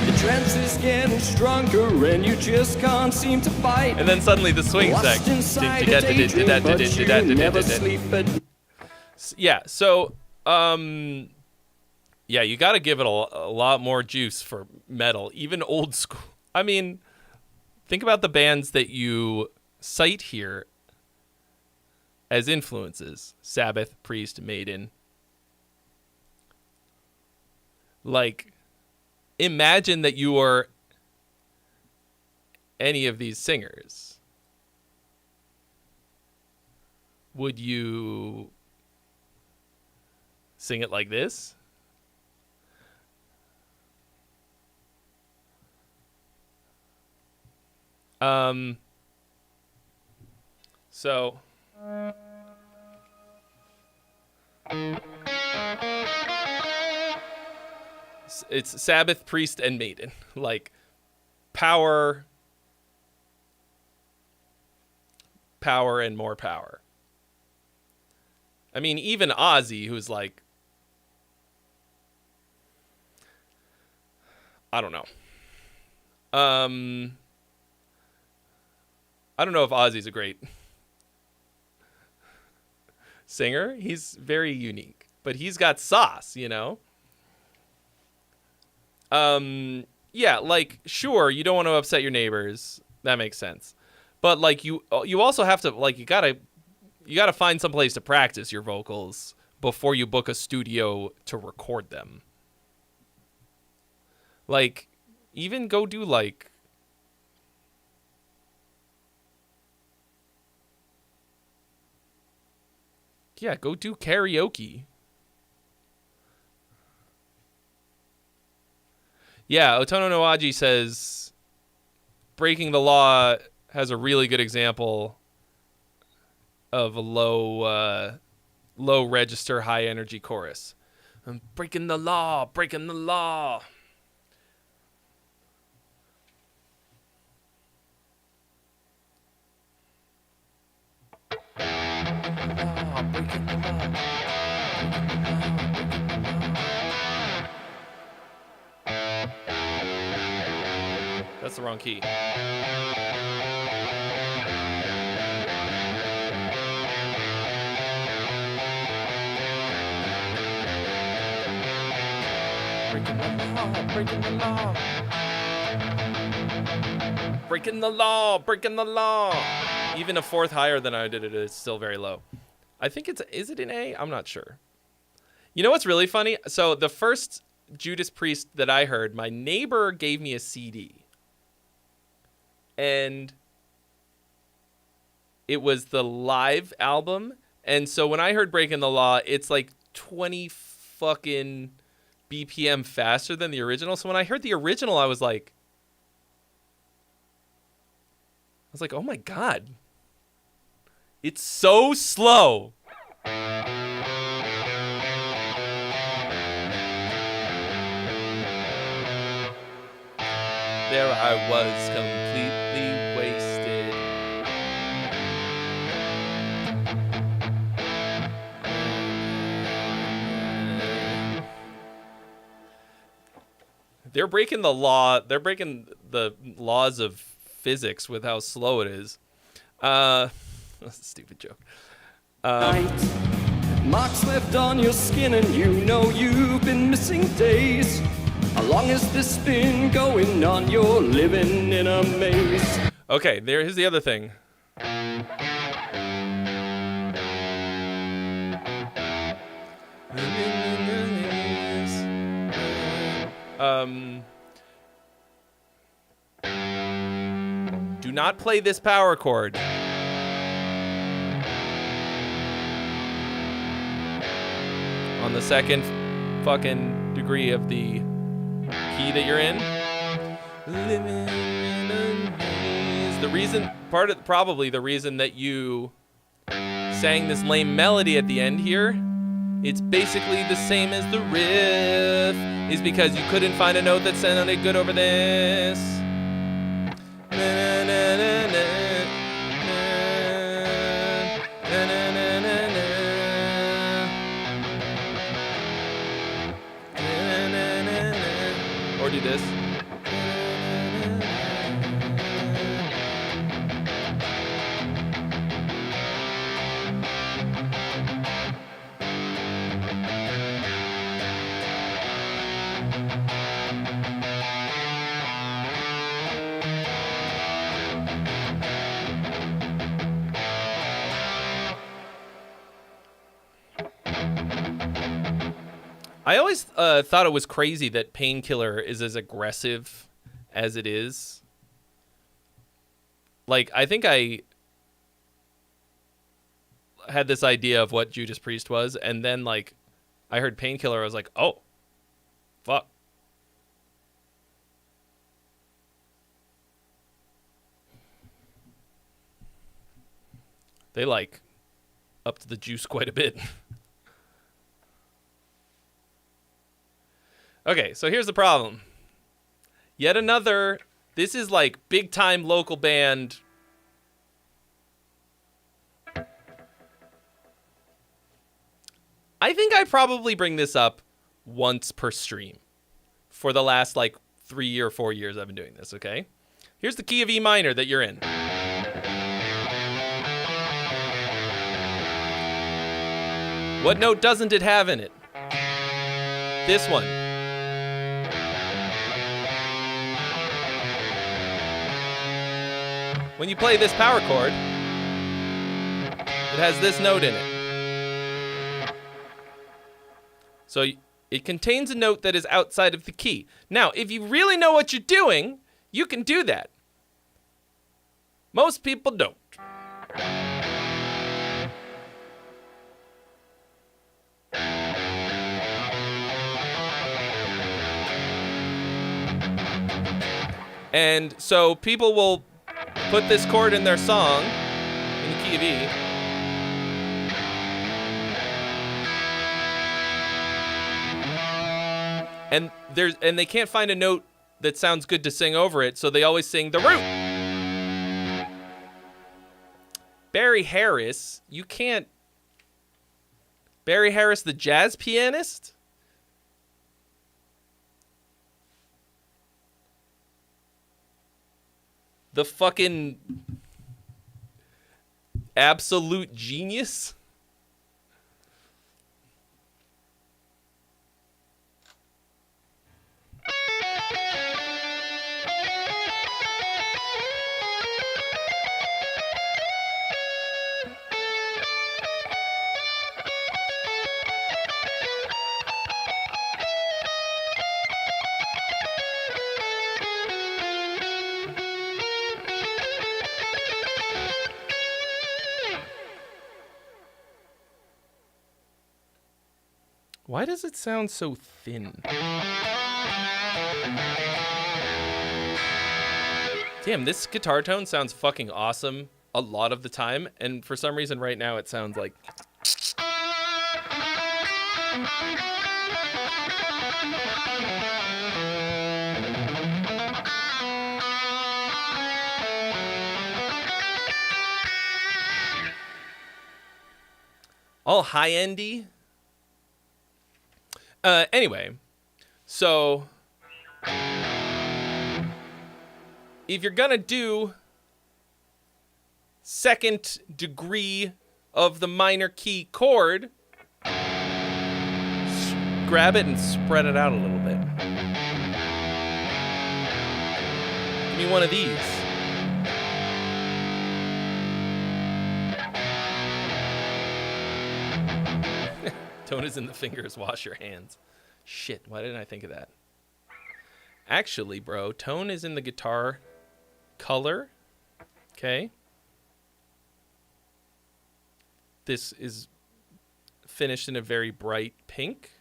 Speaker 7: The trance is getting stronger and you just can't seem to fight.
Speaker 1: and then suddenly the swing
Speaker 7: Lost
Speaker 1: sec.
Speaker 7: inside a daydream, but you never sleep at
Speaker 1: Yeah, so yeah, you got to give it a lot more juice for metal, even old school. I mean, think about the bands that you cite here as influences: Sabbath, Priest, Maiden. Like, imagine that you are any of these singers. Would you sing it like this? So it's Sabbath, Priest, and Maiden. Like, power, and more power. I mean, even Ozzy, who's like, I don't know. I don't know if Ozzy's a great singer. He's very unique, but he's got sauce, you know? Yeah, like, sure, you don't want to upset your neighbors. That makes sense. But like, you also have to, like, you gotta find some place to practice your vocals before you book a studio to record them. Like, even go do like, yeah, go do karaoke. Yeah, Otono Noaji says Breaking the Law has a really good example of a low register, high energy chorus. I'm breaking the law, breaking the law. That's the wrong key. Breaking the law, breaking the law. Breaking the law, breaking the law. Even a fourth higher than I did it is still very low. I think is it an A? I'm not sure. You know what's really funny? So the first Judas Priest that I heard, my neighbor gave me a CD. And it was the live album. And so when I heard Breaking the Law, it's like 20 fucking BPM faster than the original. So when I heard the original, I was like, oh my God. It's so slow. There I was, completely wasted. They're breaking the law. They're breaking the laws of physics with how slow it is. That's a stupid joke.
Speaker 7: Marks left on your skin and you know you've been missing days. How long has this been going on? You're living in a maze.
Speaker 1: Okay, here's the other thing. Do not play this power chord. On the second fucking degree of the key that you're in. The reason, probably the reason that you sang this lame melody at the end here, it's basically the same as the riff, is because you couldn't find a note that sounded good over this. Or do this. I always thought it was crazy that Painkiller is as aggressive as it is. Like, I think I had this idea of what Judas Priest was, and then, like, I heard Painkiller, I was like, oh, fuck. They, like, upped the juice quite a bit. Okay, so here's the problem. Yet another, this is like big time local band. I think I probably bring this up once per stream for the last like 3 or 4 years I've been doing this, okay? Here's the key of E minor that you're in. What note doesn't it have in it? This one. When you play this power chord, it has this note in it. So it contains a note that is outside of the key. Now, if you really know what you're doing, you can do that. Most people don't. And so people will put this chord in their song in the key of E. And they can't find a note that sounds good to sing over it, so they always sing the root. Barry Harris, you can't. Barry Harris, the jazz pianist? The fucking absolute genius? Why does it sound so thin? Damn, this guitar tone sounds fucking awesome a lot of the time, and for some reason right now it sounds like... all high-endy. Anyway, so if you're gonna do second degree of the minor key chord, grab it and spread it out a little bit. Give me one of these. Tone is in the fingers, wash your hands. Shit, why didn't I think of that? Actually, bro, tone is in the guitar color. Okay. This is finished in a very bright pink.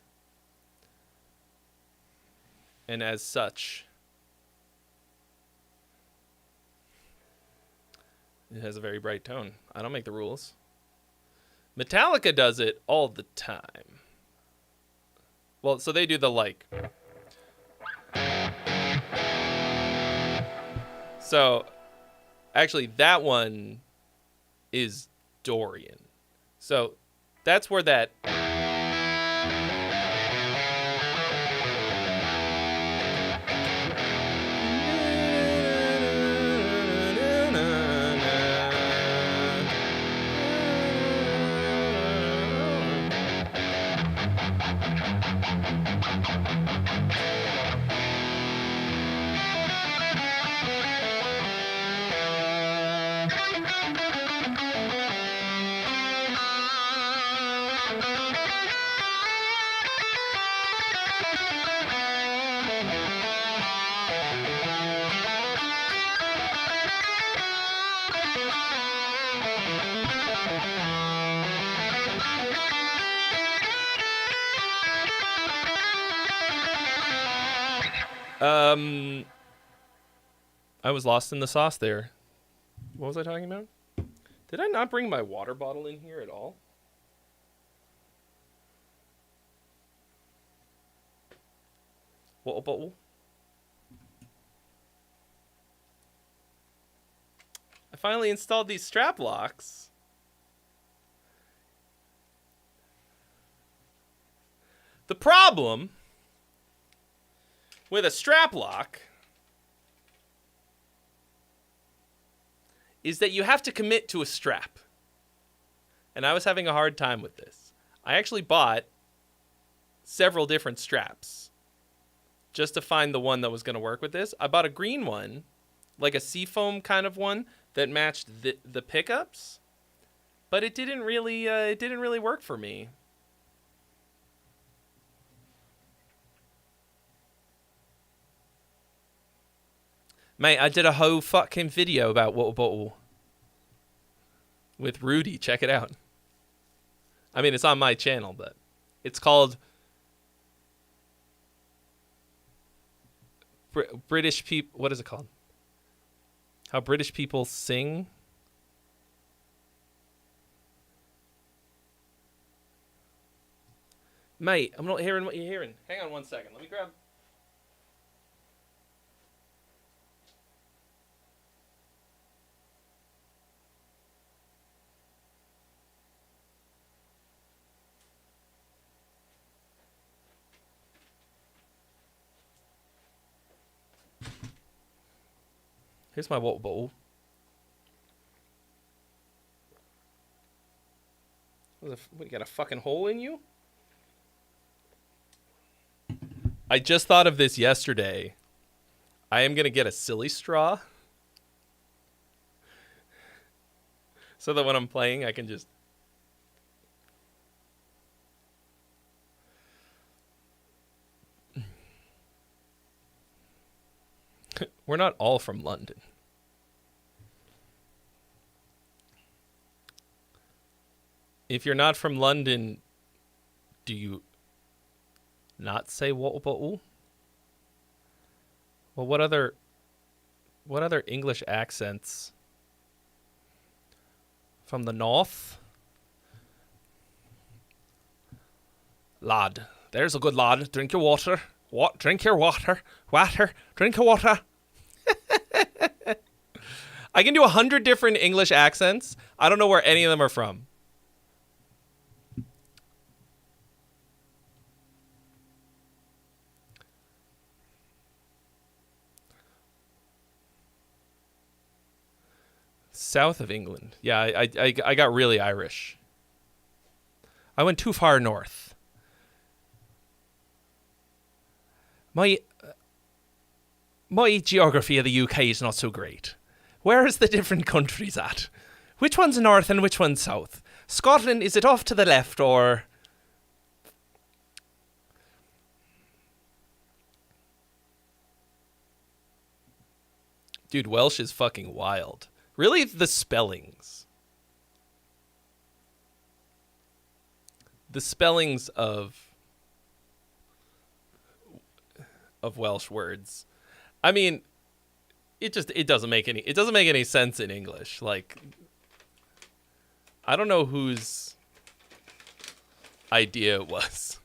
Speaker 1: And as such, it has a very bright tone. I don't make the rules. Metallica does it all the time. Well, so they do the like. So, actually, that one is Dorian. So, that's where that... I was lost in the sauce there. What was I talking about? Did I not bring my water bottle in here at all? Water bottle? I finally installed these strap locks. The problem with a strap lock is that you have to commit to a strap. And I was having a hard time with this. I actually bought several different straps just to find the one that was going to work with this. I bought a green one, like a seafoam kind of one that matched the pickups, but it didn't really work for me. Mate, I did a whole fucking video about water bottle with Rudy. Check it out. I mean, it's on my channel, but it's called British People. What is it called? How British people sing. Mate, I'm not hearing what you're hearing. Hang on 1 second. Let me grab... Here's my water bottle. What, you got a fucking hole in you? I just thought of this yesterday. I am going to get a silly straw. So that when I'm playing, I can just... We're not all from London. If you're not from London, do you not say water bottle? Well, what other English accents from the north? Lad, there's a good lad. Drink your water. What? Drink your water. Water. Drink your water. I can do 100 different English accents. I don't know where any of them are from. South of England. Yeah, I got really Irish. I went too far north. My geography of the UK is not so great. Where is the different countries at? Which one's north and which one's south? Scotland, is it off to the left or... Dude, Welsh is fucking wild. Really, the spellings. The spellings of Welsh words. I mean, it doesn't make any sense in English. Like, I don't know whose idea it was.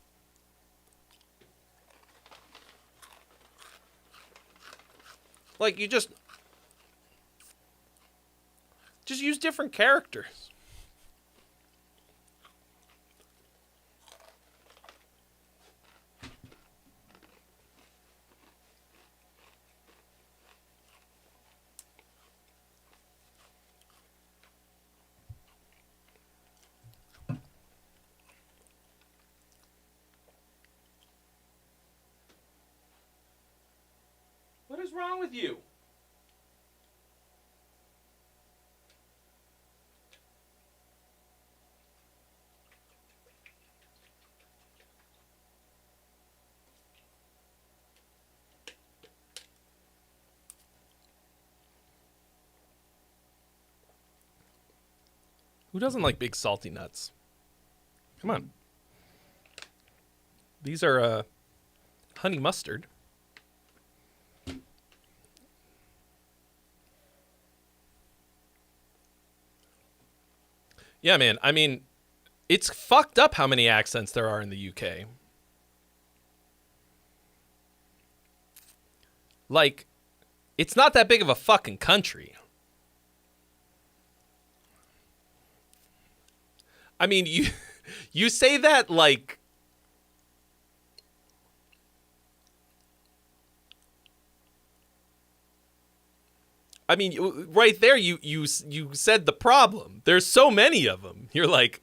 Speaker 1: Like, you just use different characters. What is wrong with you? Who doesn't like big salty nuts? Come on. These are honey mustard. Yeah, man. I mean, it's fucked up how many accents there are in the UK. Like, it's not that big of a fucking country. I mean, you say that like... I mean, right there, you said the problem. There's so many of them. You're like,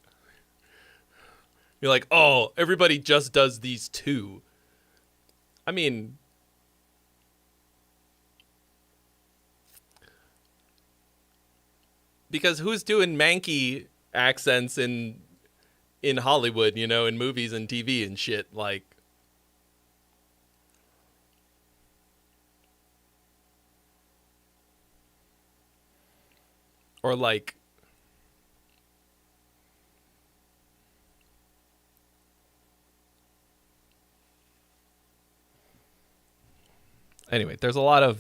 Speaker 1: oh, everybody just does these two. I mean, because who's doing manky accents in Hollywood, you know, in movies and TV and shit, like... Or like, anyway, there's a lot of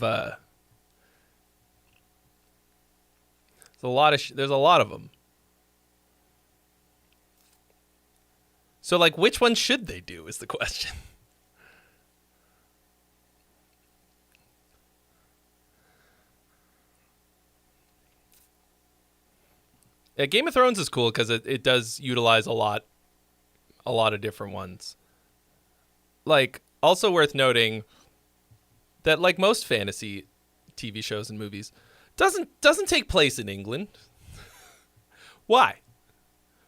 Speaker 1: There's a lot of them. So, like, which one should they do is the question. Yeah, Game of Thrones is cool because it does utilize a lot of different ones. Like, also worth noting that, like most fantasy TV shows and movies, doesn't take place in England. Why?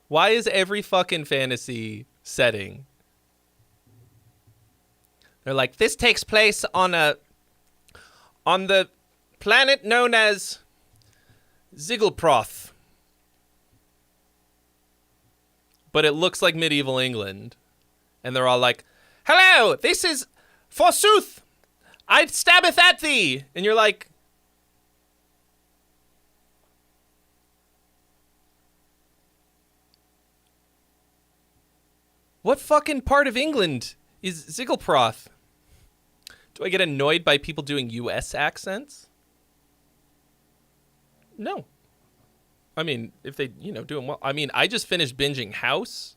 Speaker 1: Why is every fucking fantasy setting? They're like, this takes place on the planet known as Ziggleproth. But it looks like medieval England. And they're all like, hello, this is forsooth, I stabbeth at thee. And you're like, what fucking part of England is Ziggleproth? Do I get annoyed by people doing U.S. accents? No. I mean, if they, do them well. I mean, I just finished binging House.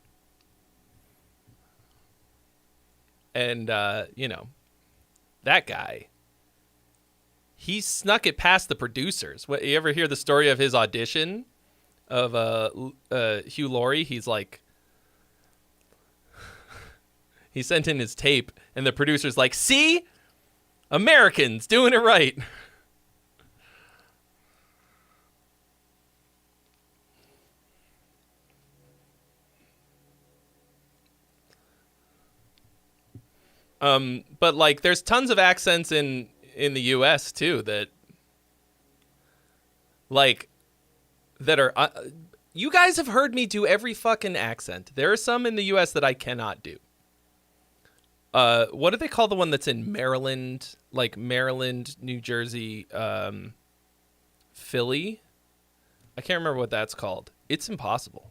Speaker 1: And, that guy, he snuck it past the producers. What, you ever hear the story of his audition of Hugh Laurie? He's like, he sent in his tape, and the producer's like, see? Americans doing it right. But like, there's tons of accents in the U.S. too that are. You guys have heard me do every fucking accent. There are some in the U.S. that I cannot do. What do they call the one that's in Maryland? Like Maryland, New Jersey, Philly. I can't remember what that's called. It's impossible.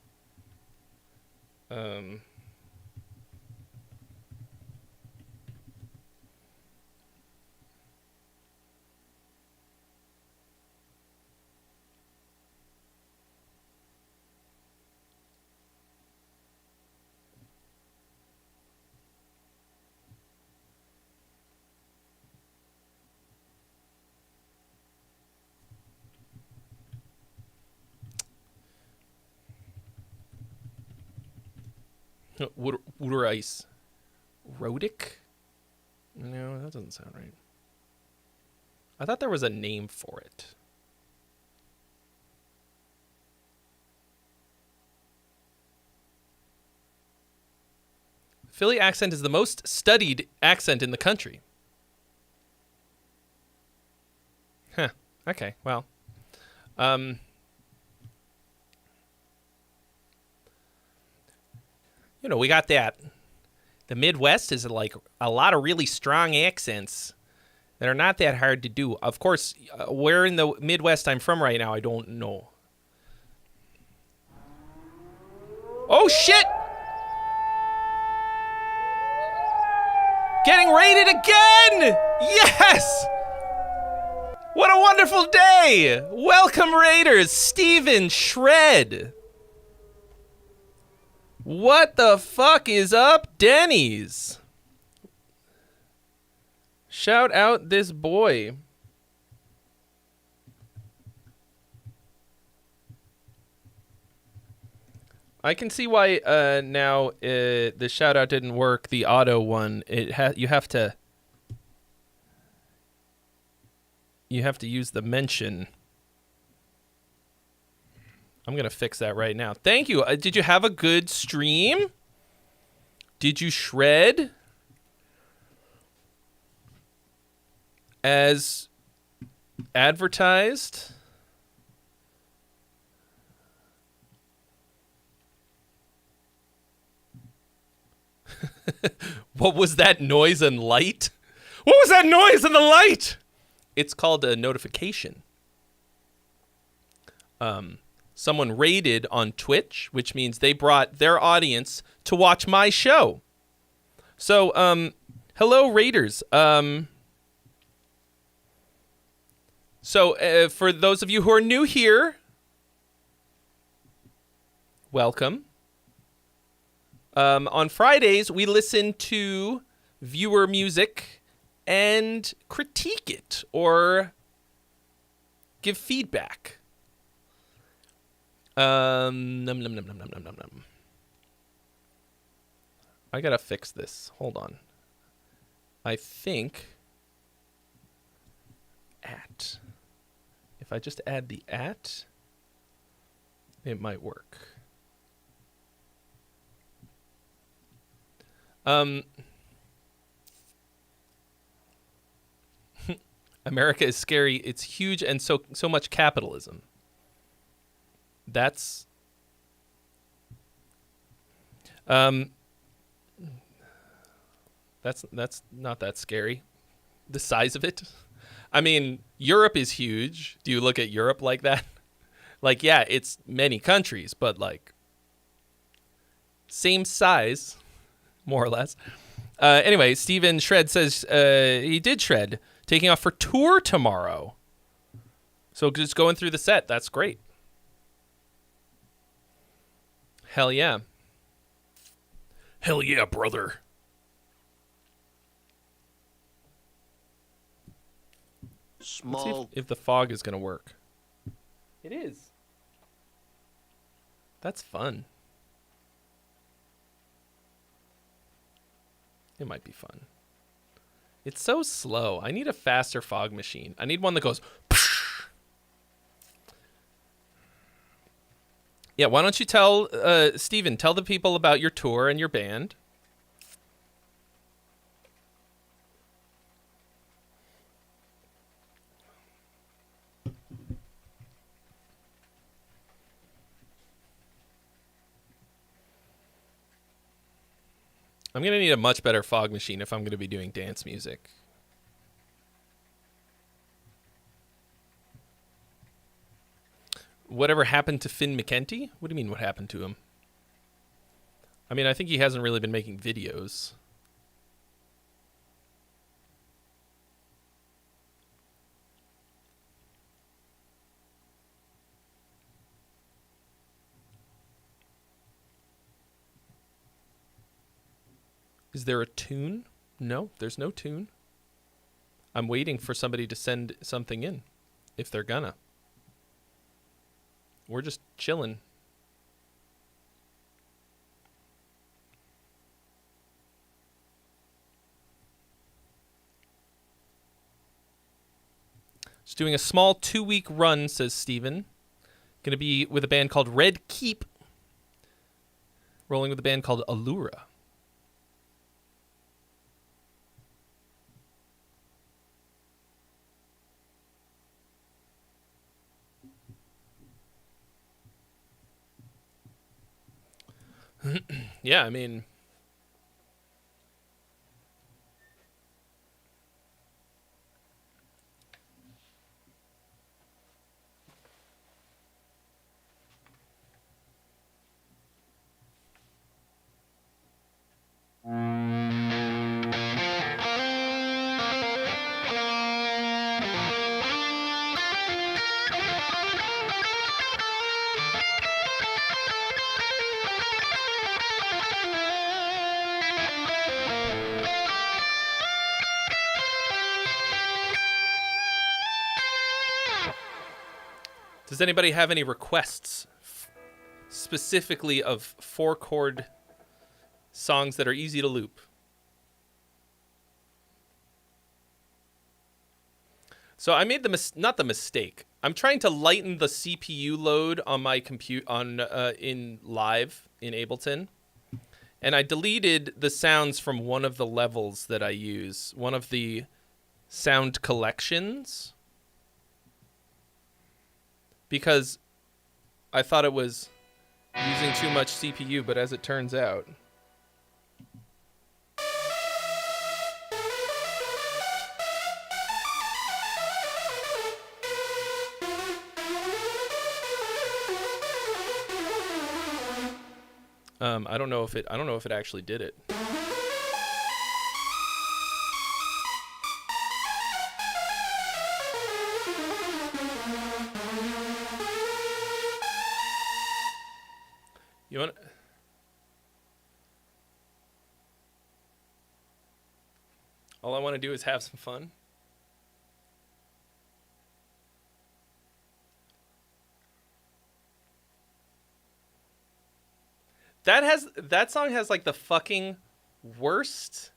Speaker 1: Water ice. Rhodic? No, that doesn't sound right. I thought there was a name for it. Philly accent is the most studied accent in the country. Huh. Okay, well. We got that. The Midwest is like a lot of really strong accents that are not that hard to do. Of course, where in the Midwest I'm from right now, I don't know. Oh, shit! Getting raided again! Yes! What a wonderful day! Welcome, Raiders! Steven Shred! What the fuck is up, Denny's? Shout out this boy. I can see why now the shout out didn't work. The auto one, you have to use the mention. I'm going to fix that right now. Thank you. Did you have a good stream? Did you shred? As advertised? What was that noise and light? What was that noise and the light? It's called a notification. Someone raided on Twitch, which means they brought their audience to watch my show. So, hello, Raiders. So, for those of you who are new here, welcome. On Fridays, we listen to viewer music and critique it or give feedback. Num, num, num, num, num, num, num, num. I gotta fix this. Hold on. I think at. If I just add the at, it might work. America is scary. It's huge and so much capitalism. That's not that scary. The size of it. I mean, Europe is huge. Do you look at Europe like that? Like, yeah, it's many countries, but like same size, more or less. Anyway, Steven Shred says he did Shred, taking off for tour tomorrow. So just going through the set. That's great. Hell yeah.
Speaker 3: Hell yeah, brother.
Speaker 1: Let's see
Speaker 8: Small.
Speaker 1: if the fog is going to work. It is. That's fun. It might be fun. It's so slow. I need a faster fog machine. I need one that goes... Yeah, why don't you tell, Steven, tell the people about your tour and your band. I'm going to need a much better fog machine if I'm going to be doing dance music. Whatever happened to Finn McKenty? What do you mean, what happened to him? I mean, I think he hasn't really been making videos. Is there a tune? No, there's no tune. I'm waiting for somebody to send something in, if they're gonna. We're just chilling. Just doing a small 2-week run, says Steven. Gonna be with a band called Red Keep. Rolling with a band called Allura. Yeah, I mean... Does anybody have any requests specifically of 4-chord songs that are easy to loop? So I made not the mistake. I'm trying to lighten the CPU load on my in live in Ableton. And I deleted the sounds from one of the levels that I use, one of the sound collections, because I thought it was using too much CPU, but as it turns out... I don't know if it actually did it. You want? All I want to do is have some fun. That song has like the fucking worst,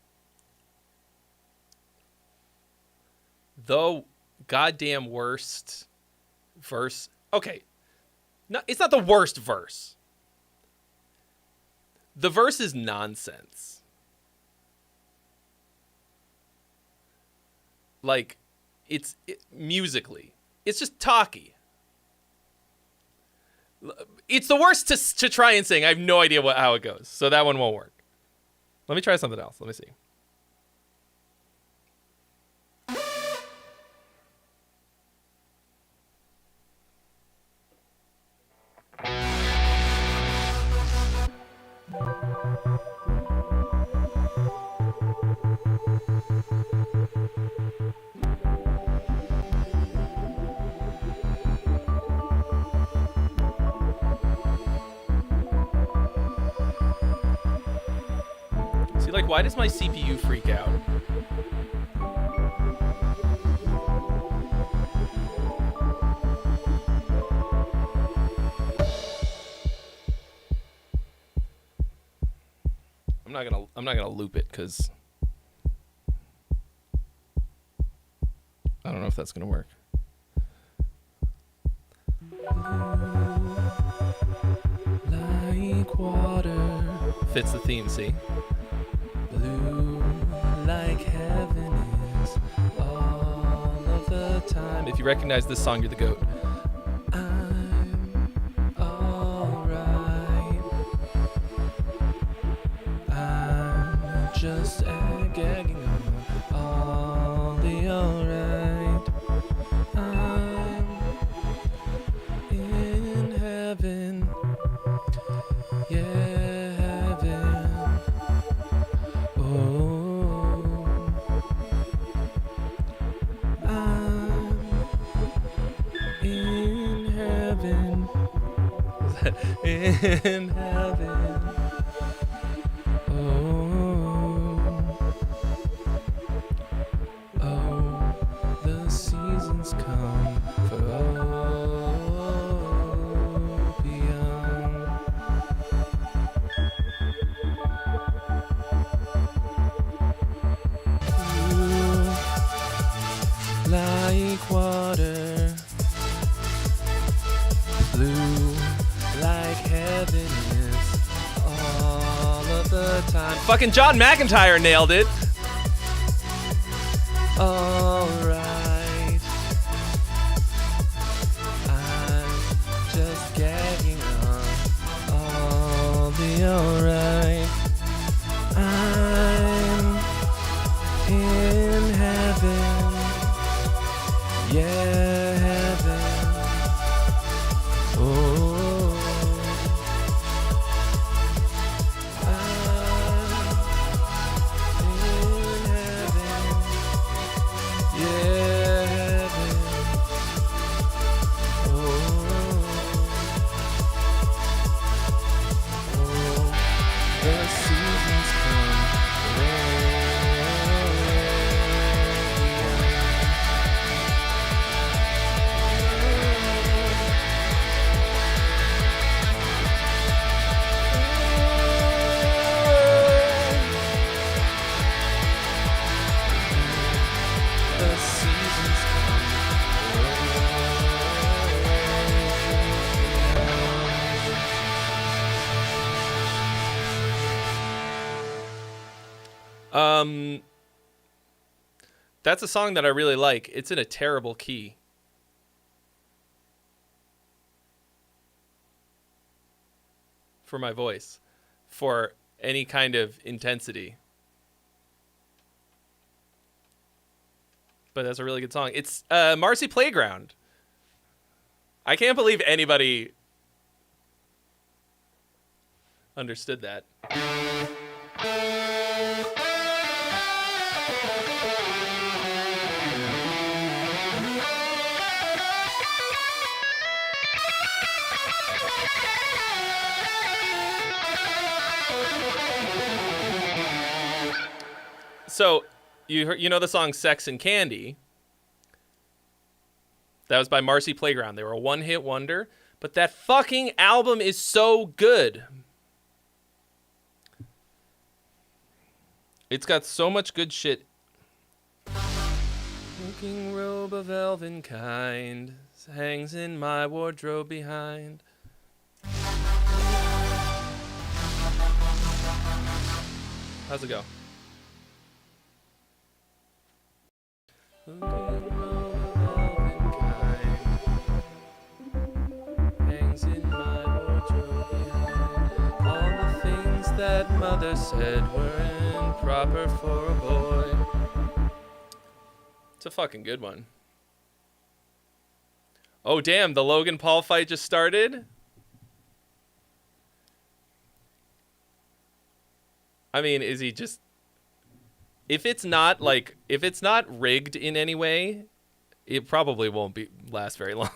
Speaker 1: the goddamn worst verse. Okay, no, it's not the worst verse. The verse is nonsense. Like, musically, it's just talky. It's the worst to try and sing. I have no idea how it goes, so that one won't work. Let me try something else. Let me see. See, like, why does my CPU freak out? I'm not gonna loop it because I don't know if that's gonna work. Like water fits the theme. See. Blue like heaven is all of the time. If you recognize this song, you're the GOAT. I'm alright. I'm just gagging on all the alright. I'm in heaven. Yeah. In heaven. Oh, the seasons come for opium. Ooh, like water, blue like heaven is all of the time. Fucking John McIntyre nailed it. Alright. I'm just gagging on all the alright. I'm in heaven. Yeah, heaven. Oh. That's a song that I really like. It's in a terrible key. For my voice. For any kind of intensity. But that's a really good song. It's Marcy Playground. I can't believe anybody understood that. So, you know the song "Sex and Candy"? That was by Marcy Playground. They were a one-hit wonder, but that fucking album is so good. It's got so much good shit. Smoking robe of elven kind hangs in my wardrobe behind. How's it go? Smoking robe of elven kind hangs in my wardrobe behind. All the things that mother said were improper for a boy. It's a fucking good one. Oh, damn, the Logan Paul fight just started? I mean, is he just... If it's not rigged in any way, it probably won't last very long.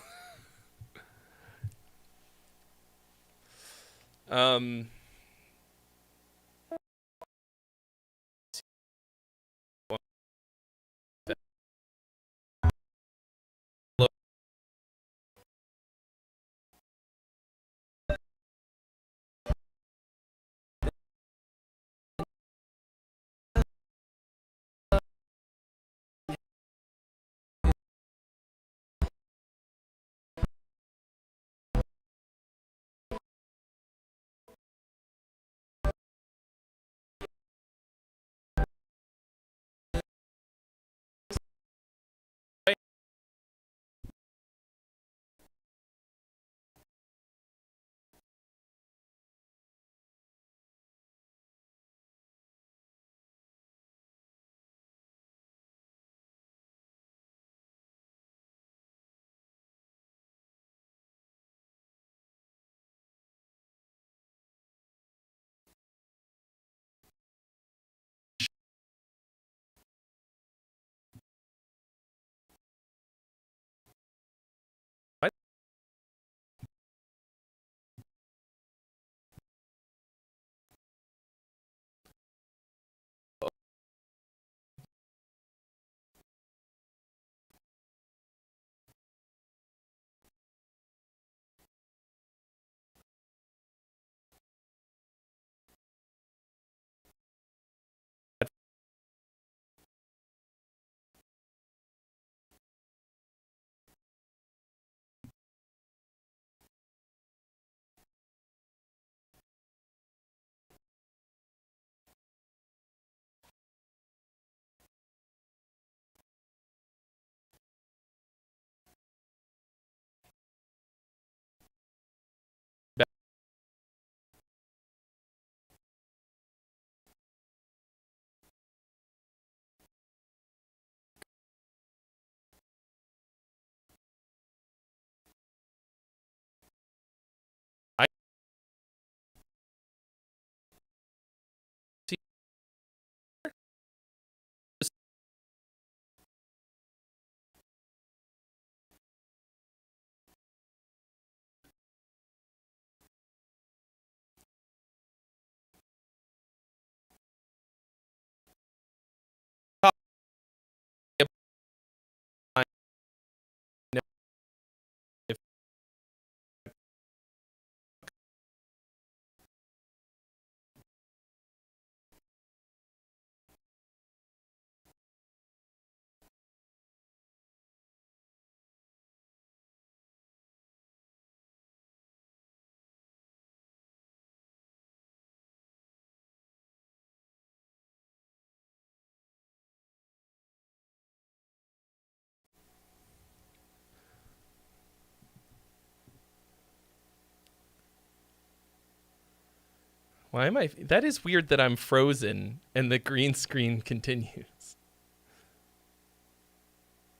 Speaker 1: Why am I... That is weird that I'm frozen and the green screen continues.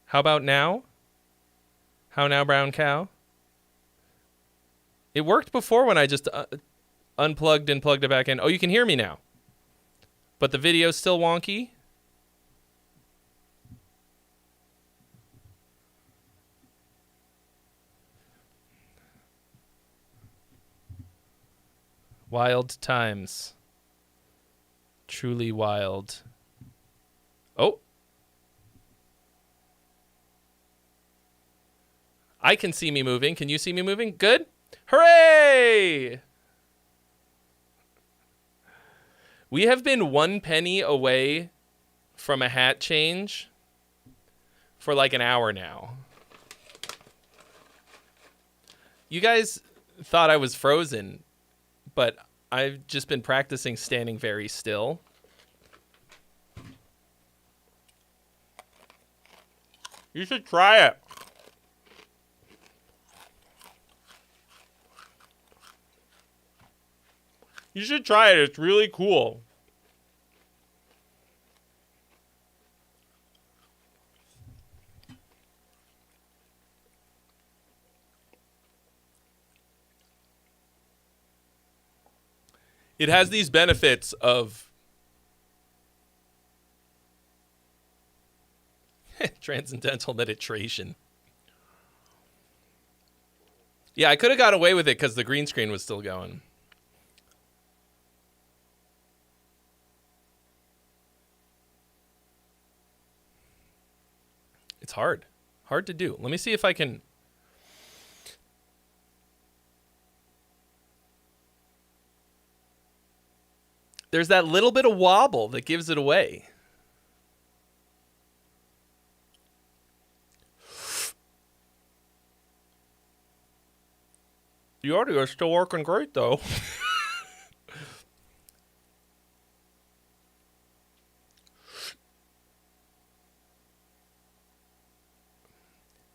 Speaker 1: How about now? How now, brown cow? It worked before when I just unplugged and plugged it back in. Oh, you can hear me now. But the video's still wonky? Wild times. Truly wild. Oh. I can see me moving. Can you see me moving? Good. Hooray! We have been 1 penny away from a hat change for like an hour now. You guys thought I was frozen, but I've just been practicing standing very still. You should try it. You should try it. It's really cool. It has these benefits of transcendental meditation. Yeah, I could have got away with it because the green screen was still going. It's hard. Hard to do. Let me see if I can... There's that little bit of wobble that gives it away. The audio is still working great, though.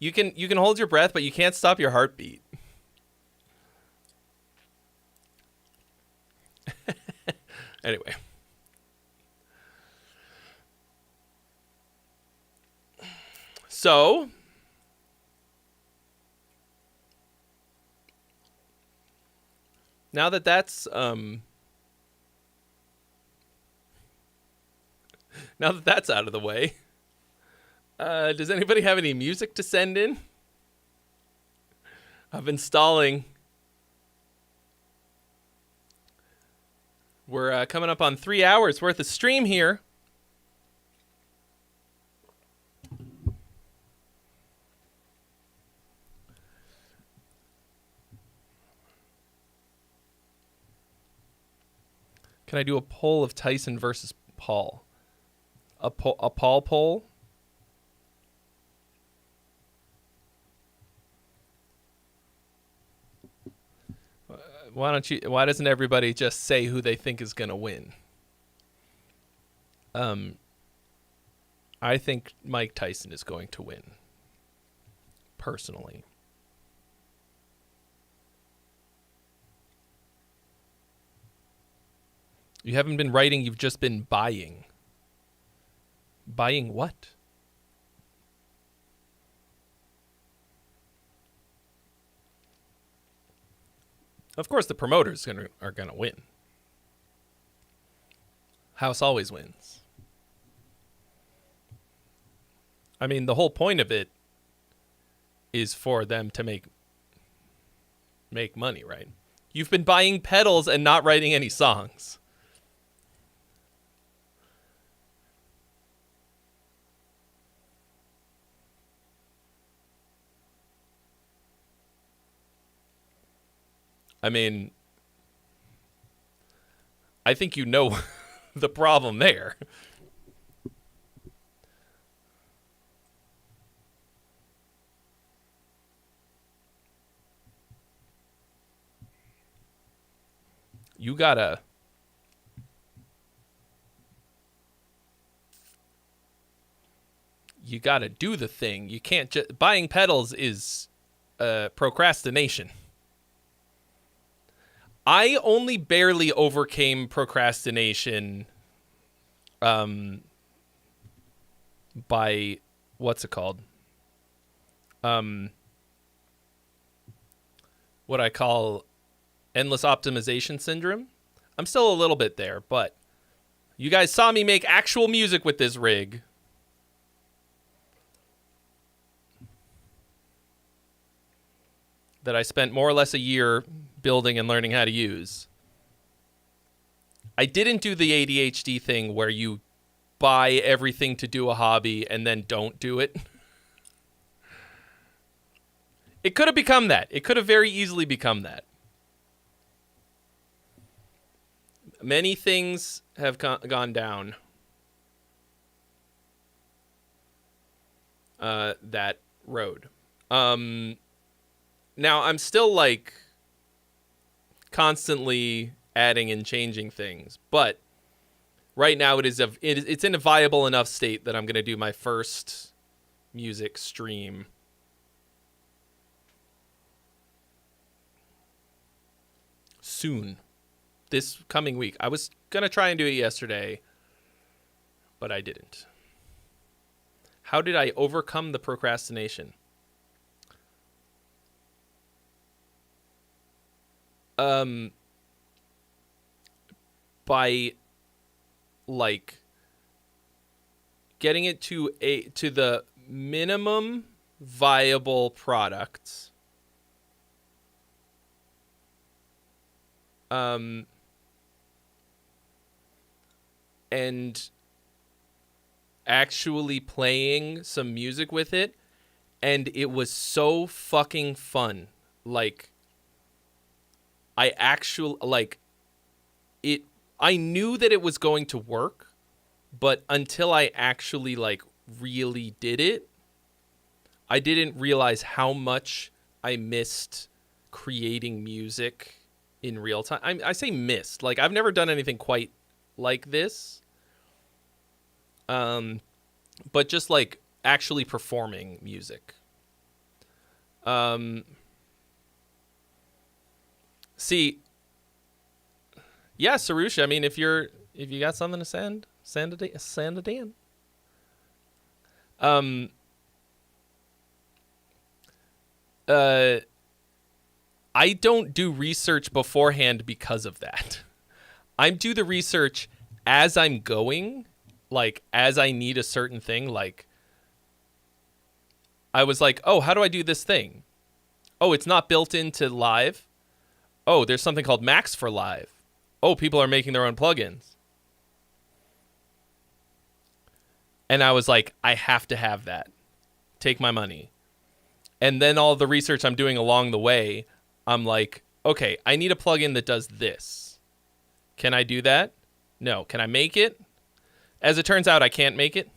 Speaker 1: You can hold your breath, but you can't stop your heartbeat. Anyway. So, now that that's out of the way, does anybody have any music to send in? I've been stalling. We're coming up on 3 hours worth of stream here. Can I do a poll of Tyson versus Paul? A Paul poll? Why doesn't everybody just say who they think is going to win? I think Mike Tyson is going to win. Personally. You haven't been writing, you've just been buying. Buying what? Of course, the promoters are going to win. House always wins. I mean, the whole point of it is for them to make money, right? You've been buying pedals and not writing any songs. I mean, I think you know the problem there. You gotta do the thing. You can't just... Buying pedals is procrastination. I only barely overcame procrastination by, what's it called? What I call endless optimization syndrome. I'm still a little bit there, but you guys saw me make actual music with this rig. That I spent more or less a year building and learning how to use. I didn't do the ADHD thing where you buy everything to do a hobby and then don't do it. It could have become that. It could have very easily become that. Many things have gone down that road. Now I'm still like constantly adding and changing things, but right now it's in a viable enough state that I'm going to do my first music stream soon. This coming week. I was going to try and do it yesterday, but I didn't. How did I overcome the procrastination? By like getting it to the minimum viable products. And actually playing some music with it, and it was so fucking fun. Like, I knew that it was going to work, but until I actually like really did it, I didn't realize how much I missed creating music in real time. I say missed, like I've never done anything quite like this. But just like actually performing music. See, yeah, Sarusha, I mean, if you got something to send it in. I don't do research beforehand because of that. I do the research as I'm going, like as I need a certain thing. Like I was like, oh, how do I do this thing? Oh, it's not built into Live. Oh, there's something called Max for Live. Oh, people are making their own plugins. And I was like, I have to have that. Take my money. And then all the research I'm doing along the way, I'm like, okay, I need a plugin that does this. Can I do that? No. Can I make it? As it turns out, I can't make it.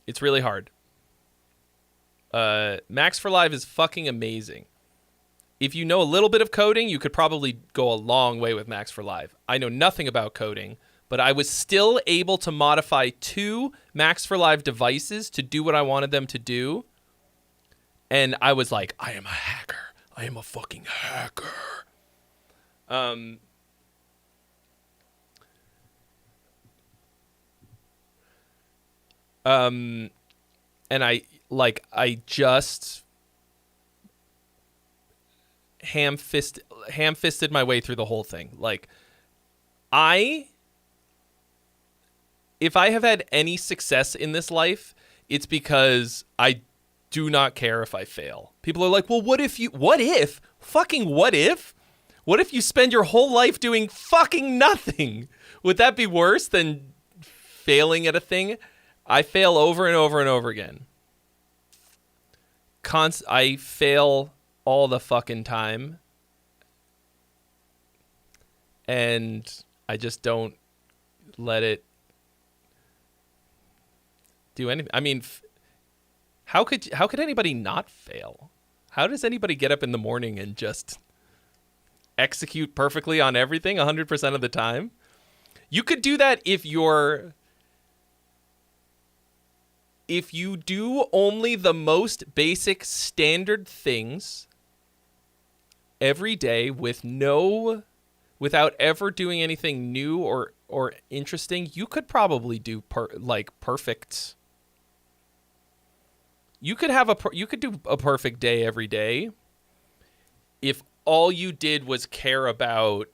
Speaker 1: It's really hard. Max for Live is fucking amazing. If you know a little bit of coding, you could probably go a long way with Max for Live. I know nothing about coding, but I was still able to modify 2 Max for Live devices to do what I wanted them to do. And I was like, I am a hacker. I am a fucking hacker. And I just ham-fisted my way through the whole thing. Like, if I have had any success in this life, it's because I do not care if I fail. People are like, well, what if? What if you spend your whole life doing fucking nothing? Would that be worse than failing at a thing? I fail over and over and over again. I fail all the fucking time. And I just don't let it do anything. I mean, how could anybody not fail? How does anybody get up in the morning and just execute perfectly on everything 100% of the time? You could do that if you do only the most basic standard things every day without ever doing anything new or interesting. You could probably do perfect. You could do a perfect day every day if all you did was care about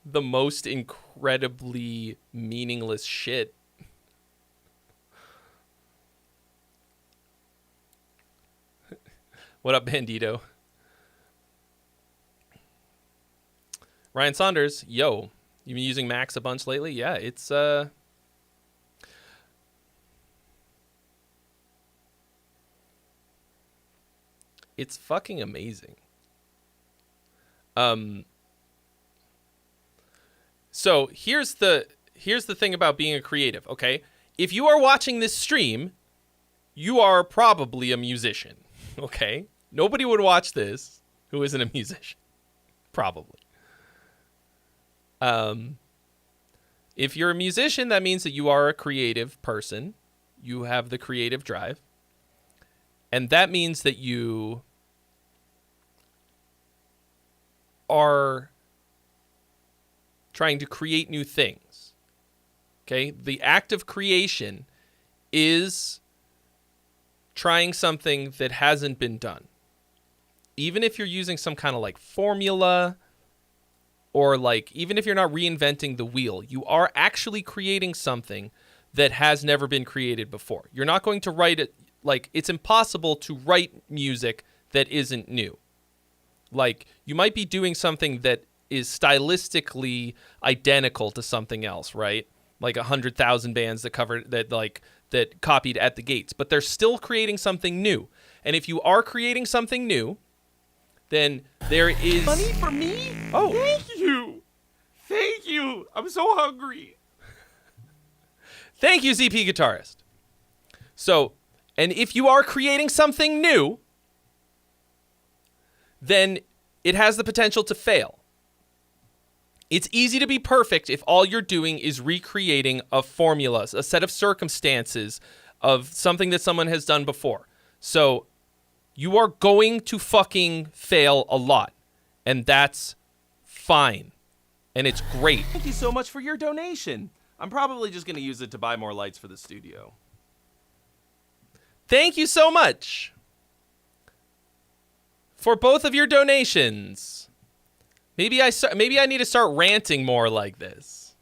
Speaker 1: the most incredibly meaningless shit. What up, Bandito? Ryan Saunders, yo, you been using Max a bunch lately? Yeah, it's fucking amazing. So here's the thing about being a creative, okay? If you are watching this stream, you are probably a musician, okay? Nobody would watch this who isn't a musician, probably. If you're a musician, that means that you are a creative person. You have the creative drive. And that means that you are trying to create new things. Okay? The act of creation is trying something that hasn't been done. Even if you're using some kind of like formula, or like even if you're not reinventing the wheel, you are actually creating something that has never been created before. You're not going to write it, like it's impossible to write music that isn't new. Like you might be doing something that is stylistically identical to something else, right? Like 100,000 bands that copied At the Gates, but they're still creating something new. And if you are creating something new, then there is
Speaker 5: Money for me?
Speaker 1: Oh,
Speaker 5: Thank you. I'm so hungry.
Speaker 1: thank you, ZP Guitarist. So, and if you are creating something new, then it has the potential to fail. It's easy to be perfect if all you're doing is recreating a formula, a set of circumstances of something that someone has done before. So you are going to fucking fail a lot, and that's fine. And it's great.
Speaker 5: Thank you so much for your donation. I'm probably just going to use it to buy more lights for the studio.
Speaker 1: Thank you so much for both of your donations. Maybe I need to start ranting more like this.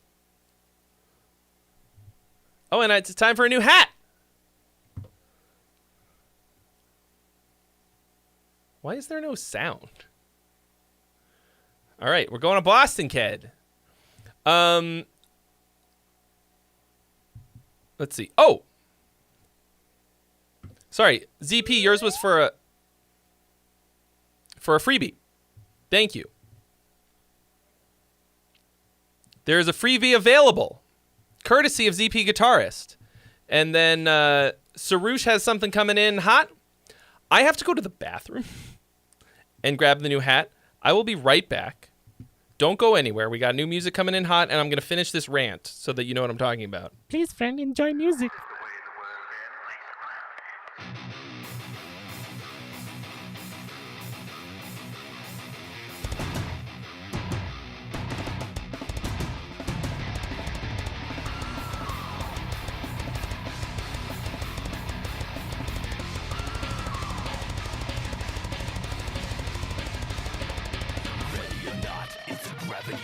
Speaker 1: Oh, and it's time for a new hat. Why is there no sound? All right, we're going to Boston, kid. Let's see. Oh, sorry, ZP. Yours was for a freebie. Thank you. There's a freebie available, courtesy of ZP Guitarist. And then Sarush has something coming in hot. I have to go to the bathroom and grab the new hat. I will be right back. Don't go anywhere. We got new music coming in hot, and I'm going to finish this rant so that you know what I'm talking about.
Speaker 6: Please, friend, enjoy music.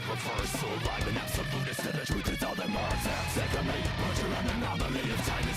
Speaker 3: Reversal, I'm an absolutist, and the truth is all that matters. Secondly, but you're an anomaly of time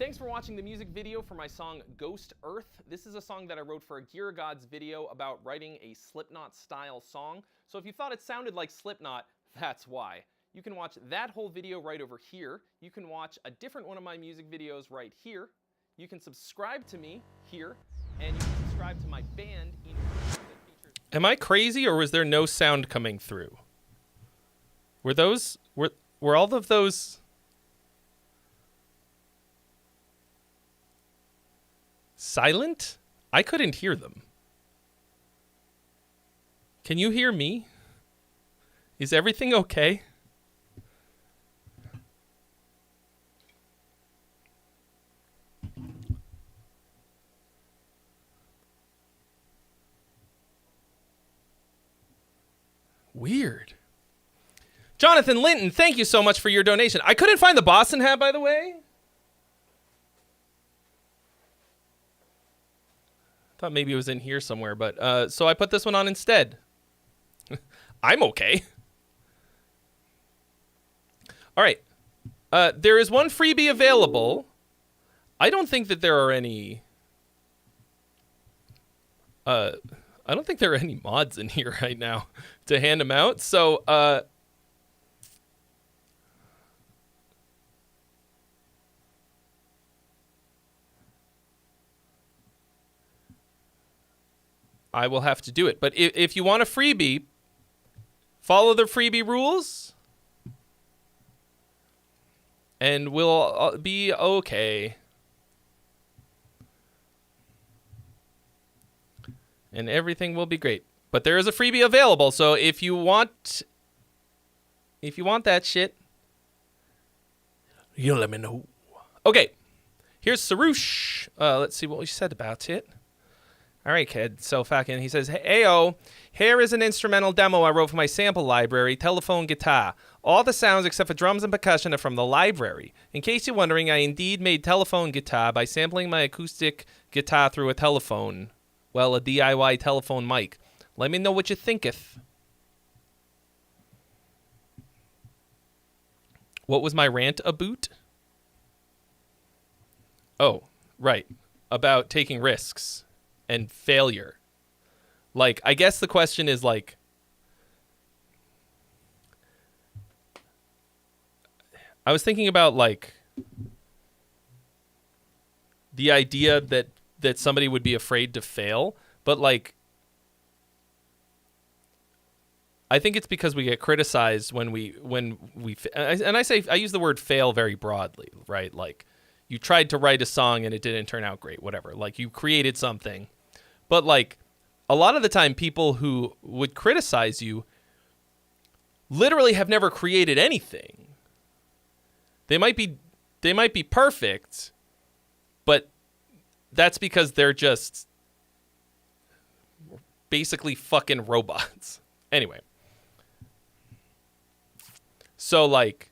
Speaker 1: Thanks for watching the music video for my song Ghost Earth. This is a song that I wrote for a Gear Gods video about writing a Slipknot-style song. So if you thought it sounded like Slipknot, that's why. You can watch that whole video right over here. You can watch a different one of my music videos right here. You can subscribe to me here, and you can subscribe to my band in that features. Am I crazy, or was there no sound coming through? Were all of those silent? I couldn't hear them. Can you hear me? Is everything okay? Weird. Jonathan Linton, thank you so much for your donation. I couldn't find the Boston hat, by the way. Thought maybe it was in here somewhere, but so I put this one on instead. I'm okay. All right. There is one freebie available. I don't think that there are any... I don't think there are any mods in here right now to hand them out. So, I will have to do it. But if you want a freebie, follow the freebie rules, and we'll be okay. And everything will be great. But there is a freebie available, so if you want that shit, you let me know. Okay, here's Sarush. Let's see what we said about it. All right, kid. So fucking, he says, "Heyo, here is an instrumental demo I wrote for my sample library, telephone guitar. All the sounds except for drums and percussion are from the library. In case you're wondering, I indeed made telephone guitar by sampling my acoustic guitar through a telephone. Well, a DIY telephone mic. Let me know what you thinketh." What was my rant about? Oh, right. About taking risks and failure. Like, I guess the question is, like, I was thinking about, like, the idea that somebody would be afraid to fail, but, like, I think it's because we get criticized when we and I use the word fail very broadly, right? Like, you tried to write a song and it didn't turn out great, whatever. Like, you created something, but, like, a lot of the time people who would criticize you literally have never created anything. They might be perfect, but that's because they're just basically fucking robots. Anyway. So, like,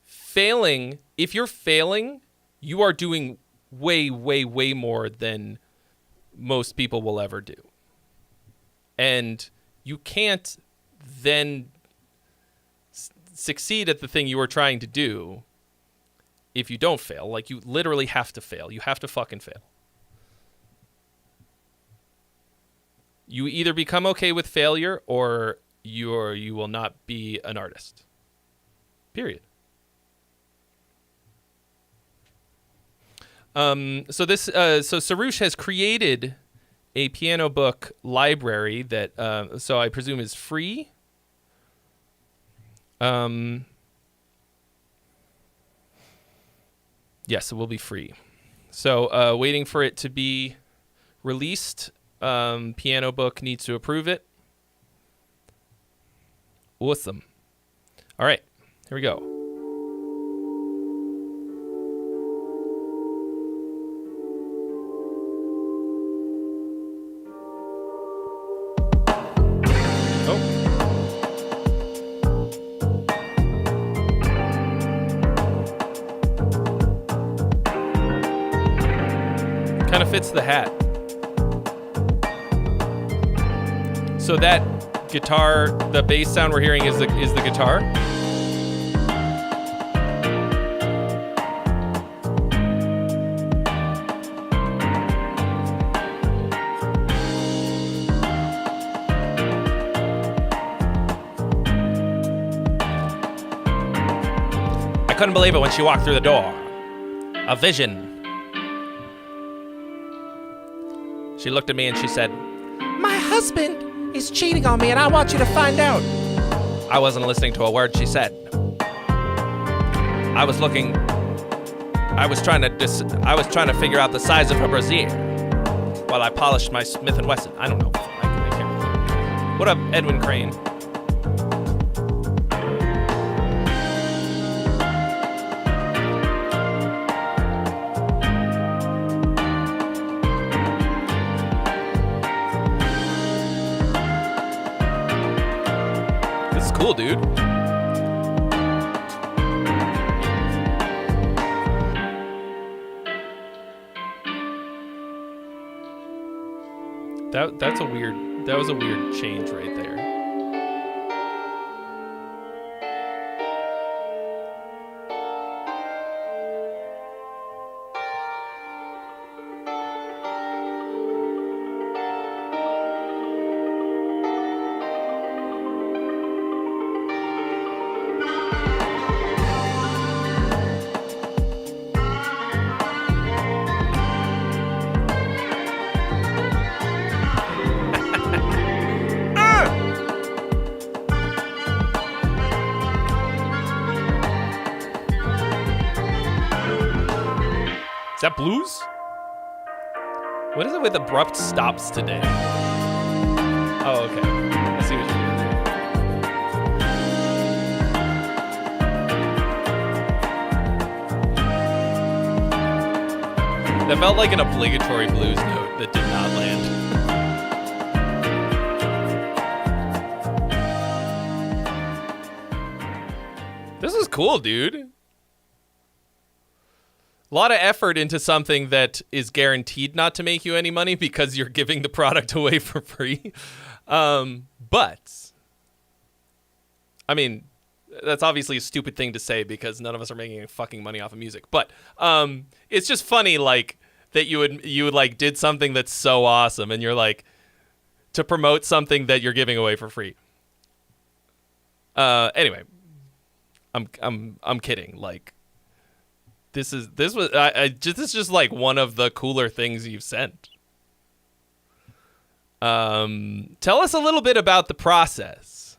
Speaker 1: failing, if you're failing, you are doing way, way, way more than most people will ever do. And you can't then succeed at the thing you were trying to do if you don't fail. Like, you literally have to fail. You have to fucking fail. You either become okay with failure or you will not be an artist. Period. So Sarush has created a piano book library that so I presume is free. Yes, it will be free. So waiting for it to be released. Piano book needs to approve it. Awesome. All right, here we go. Kind of fits the hat. So that guitar, the bass sound we're hearing is the guitar. couldn't believe it when she walked through the door. A vision. She looked at me and she said, "My husband is cheating on me and I want you to find out." I wasn't listening to a word she said. I was trying to figure out the size of her brassiere while I polished my Smith & Wesson. I don't know. I can't remember. What up, Edwin Crane? This is cool, dude. That was a weird change right there. Is that blues? What is it with abrupt stops today? Oh, okay. I see what you're doing there. That felt like an obligatory blues note that did not land. This is cool, dude. A lot of effort into something that is guaranteed not to make you any money because you're giving the product away for free. But, I mean, that's obviously a stupid thing to say because none of us are making any fucking money off of music. But it's just funny, like, that you would like did something that's so awesome and you're like to promote something that you're giving away for free. Anyway, I'm kidding. Like, this is just like one of the cooler things you've sent. Tell us a little bit about the process.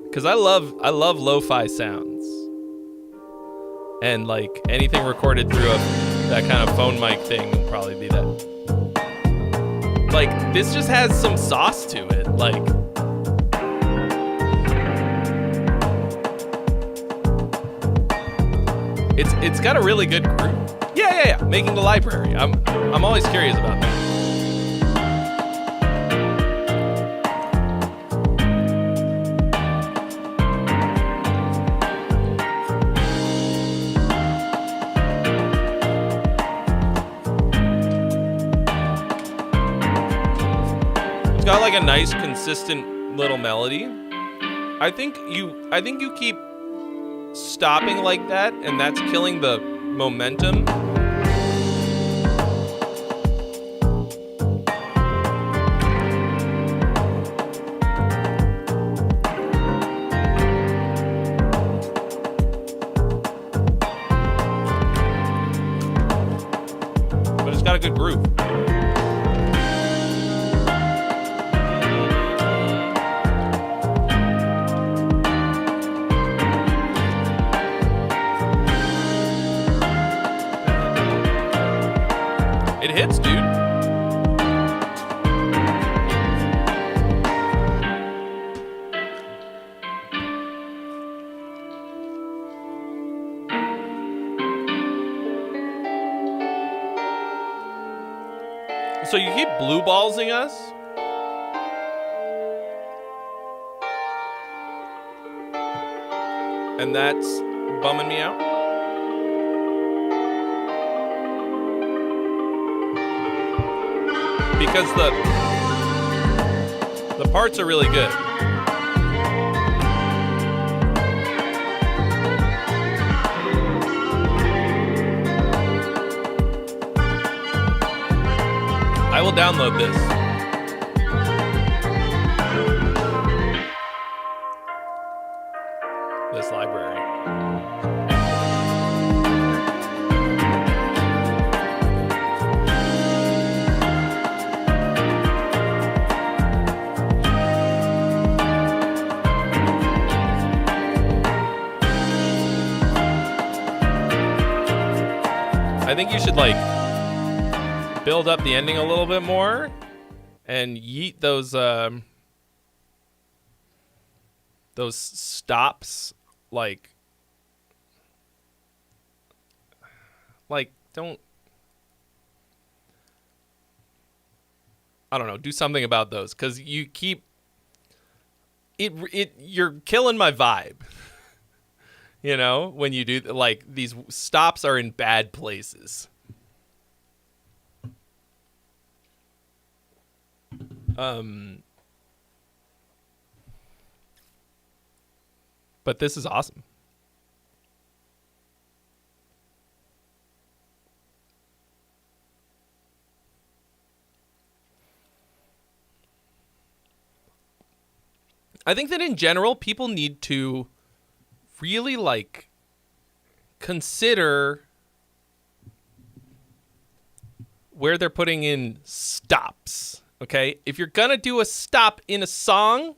Speaker 1: Because I love lo-fi sounds. And like anything recorded through that kind of phone mic thing will probably be that. Like, this just has some sauce to it. Like, it's got a really good groove. Yeah. Making the library. I'm always curious about that. It's got like a nice, consistent little melody. I think you keep stopping like that, and that's killing the momentum. But it's got a good groove. It hits, dude. So you keep blue ballsing us? And that's bumming me out? Because the parts are really good. I will download this. this library. I think you should like build up the ending a little bit more and yeet those stops like don't, I don't know, do something about those, cuz you keep you're killing my vibe. You know, when you do, like, these stops are in bad places. But this is awesome. I think that in general, people need to really like consider where they're putting in stops. Okay, if you're gonna do a stop in a song,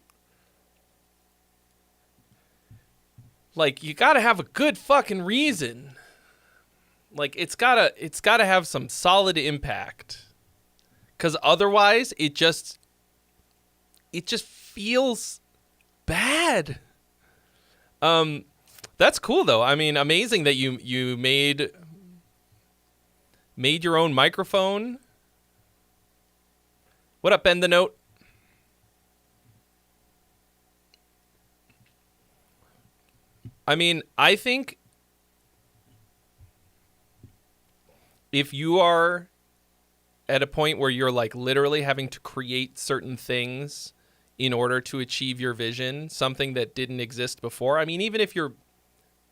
Speaker 1: like, you gotta have a good fucking reason. Like, it's gotta have some solid impact, because otherwise it just feels bad. That's cool though. I mean, amazing that you made your own microphone. What up, Bend the Note? I mean, I think if you are at a point where you're like literally having to create certain things in order to achieve your vision, something that didn't exist before. I mean, even if you're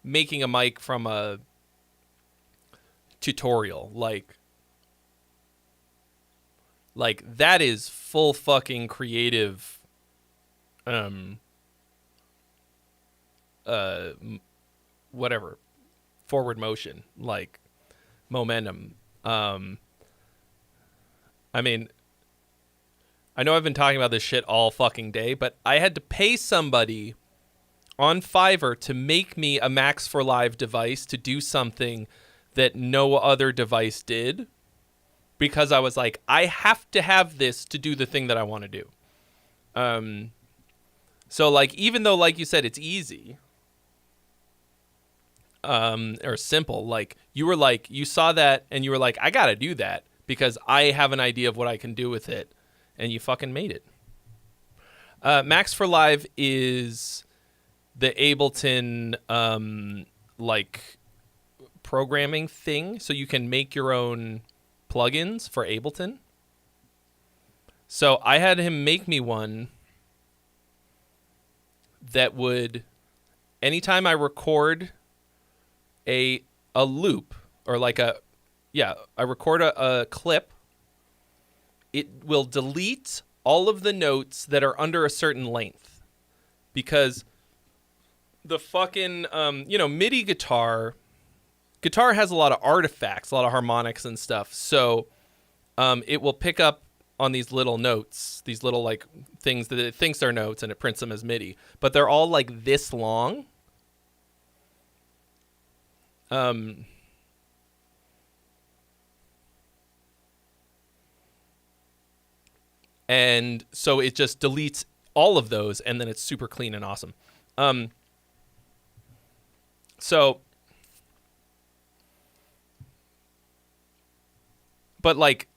Speaker 1: making a mic from a tutorial, like that is full fucking creative whatever, forward motion, like momentum. I mean, I know I've been talking about this shit all fucking day, but I had to pay somebody on Fiverr to make me a Max for Live device to do something that no other device did, because I was like, I have to have this to do the thing that I want to do. So like, even though, like you said, it's easy, or simple, like you saw that and you were like, I got to do that because I have an idea of what I can do with it. And you fucking made it. Max for Live is the Ableton like programming thing, so you can make your own plugins for Ableton. So I had him make me one that would, anytime I record a loop, or like I record a clip, it will delete all of the notes that are under a certain length, because the fucking MIDI guitar has a lot of artifacts, a lot of harmonics and stuff. So it will pick up on these little notes, these little like things that it thinks are notes, and it prints them as MIDI, but they're all like this long. And so it just deletes all of those, and then it's super clean and awesome. But like,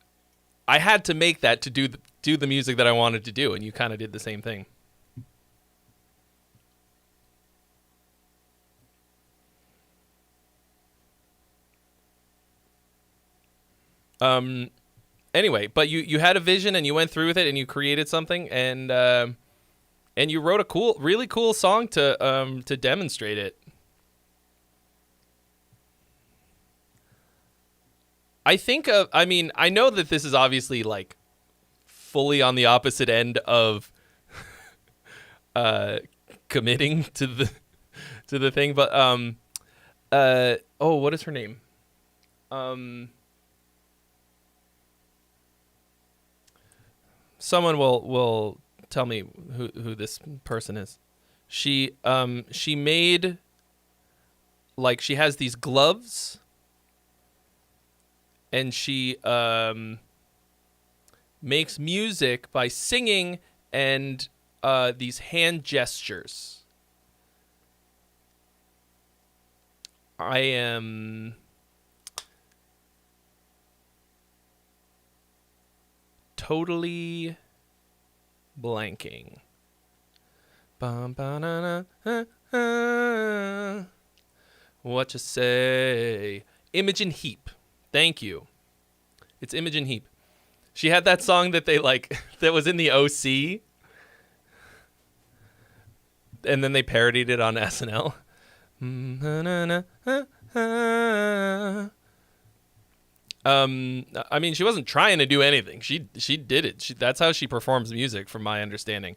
Speaker 1: I had to make that to do the music that I wanted to do, and you kind of did the same thing. Anyway, but you had a vision and you went through with it and you created something, and you wrote a really cool song to demonstrate it. I know that this is obviously like fully on the opposite end of committing to to the thing. But what is her name? Someone will tell me who this person is. She made, like, she has these gloves, and she makes music by singing and these hand gestures. I am totally blanking. What you say? Imogen Heap. Thank you. It's Imogen Heap. She had that song that they like that was in the OC, and then they parodied it on SNL. I mean, she wasn't trying to do anything. She did it. That's how she performs music, from my understanding.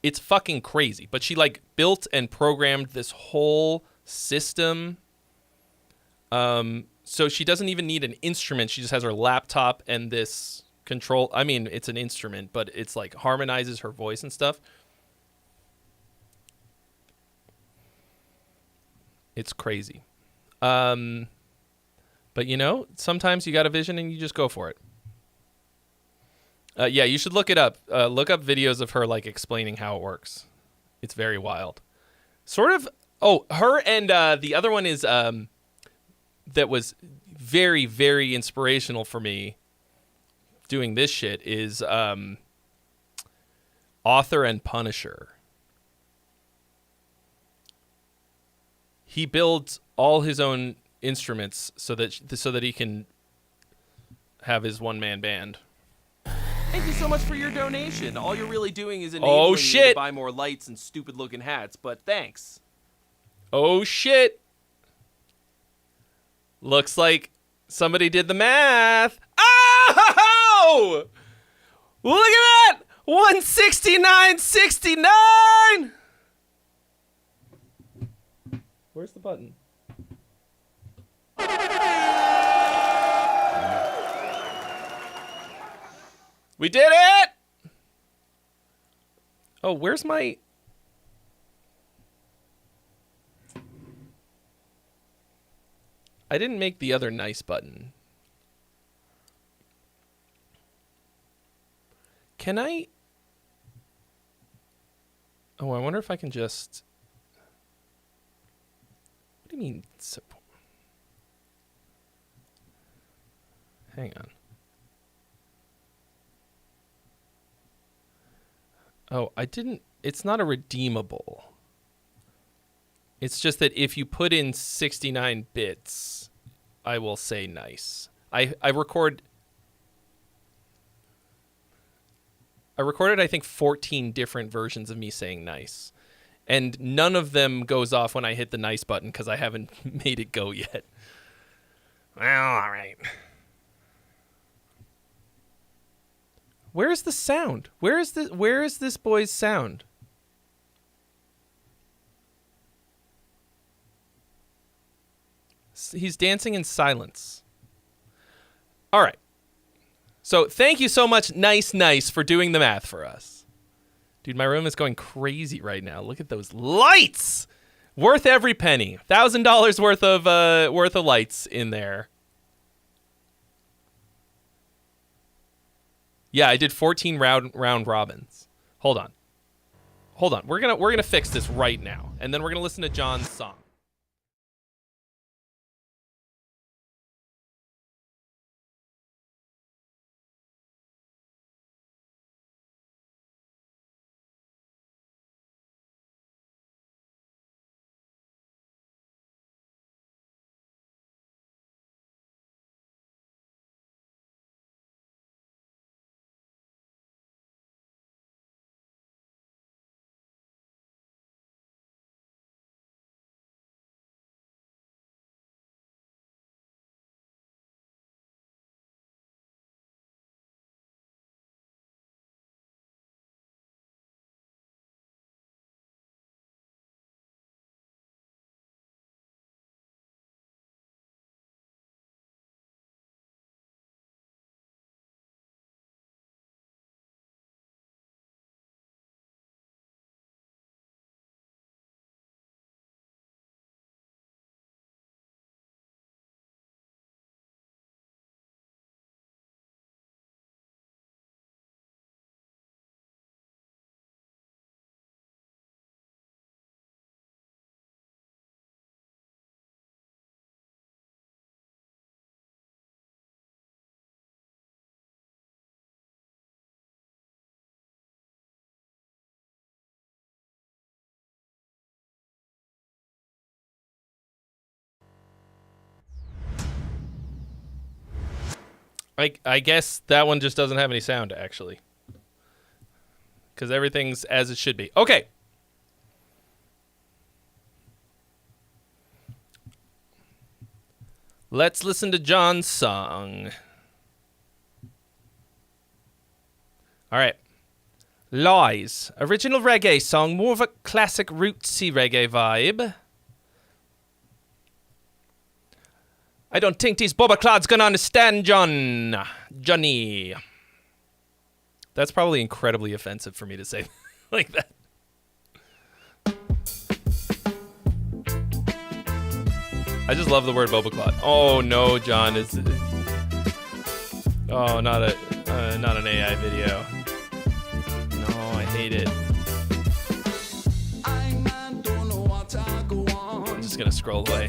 Speaker 1: It's fucking crazy. But she like built and programmed this whole system. So she doesn't even need an instrument. She just has her laptop and this control. I mean, it's an instrument, but it's like harmonizes her voice and stuff. It's crazy. But you know, sometimes you got a vision and you just go for it. Yeah, you should look it up. Look up videos of her like explaining how it works. It's very wild. Sort of. Oh, her and the other one is that was very, very inspirational for me doing this shit is Author and Punisher. He builds all his own instruments so that he can have his one-man band.
Speaker 5: Thank you so much for your donation. All you're really doing is enabling me to buy more lights and stupid-looking hats, but thanks.
Speaker 1: Oh, shit. Looks like somebody did the math. Oh! Look at that! 169.69! Where's the button? We did it! Oh, where's my... I didn't make the other nice button. Can I... Oh, I wonder if I can just... What do you mean? Hang on. Oh, I didn't... It's not a redeemable. It's just that if you put in 69 bits, I will say nice. I recorded, I think, 14 different versions of me saying nice. And none of them goes off when I hit the nice button because I haven't made it go yet. Well, all right. Where's the sound? Where is this boy's sound? He's dancing in silence. All right. So thank you so much, Nice, for doing the math for us. Dude, my room is going crazy right now. Look at those lights. Worth every penny. $1,000 worth of lights in there. Yeah, I did 14 round robins. Hold on. We're gonna fix this right now, and then we're gonna listen to John's song. I guess that one just doesn't have any sound, actually. Because everything's as it should be. Okay. Let's listen to John's song. All right. Lies. Original reggae song. More of a classic rootsy reggae vibe. I don't think these Boba Clods gonna understand, Johnny. That's probably incredibly offensive for me to say like that. I just love the word Boba Clod. Oh no, John, oh, not an AI video. No, I hate it. I'm just gonna scroll away.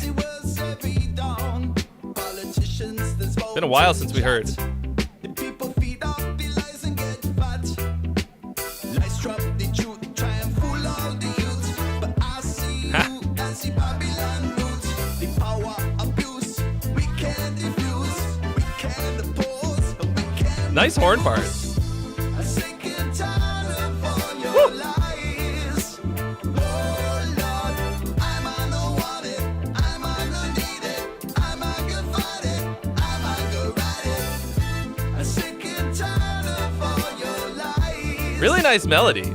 Speaker 1: It's been a while since we heard. Nice horn parts. Really nice melody.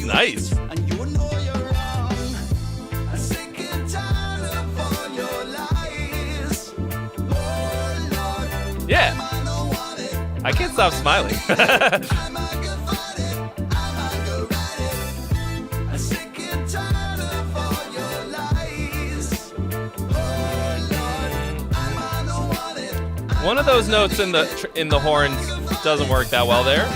Speaker 1: Nice.
Speaker 4: And you know you're wrong. I'm sick and tired of all your lies. Oh Lord.
Speaker 1: Yeah. I can't stop smiling. One of those notes in the horns doesn't work that well there.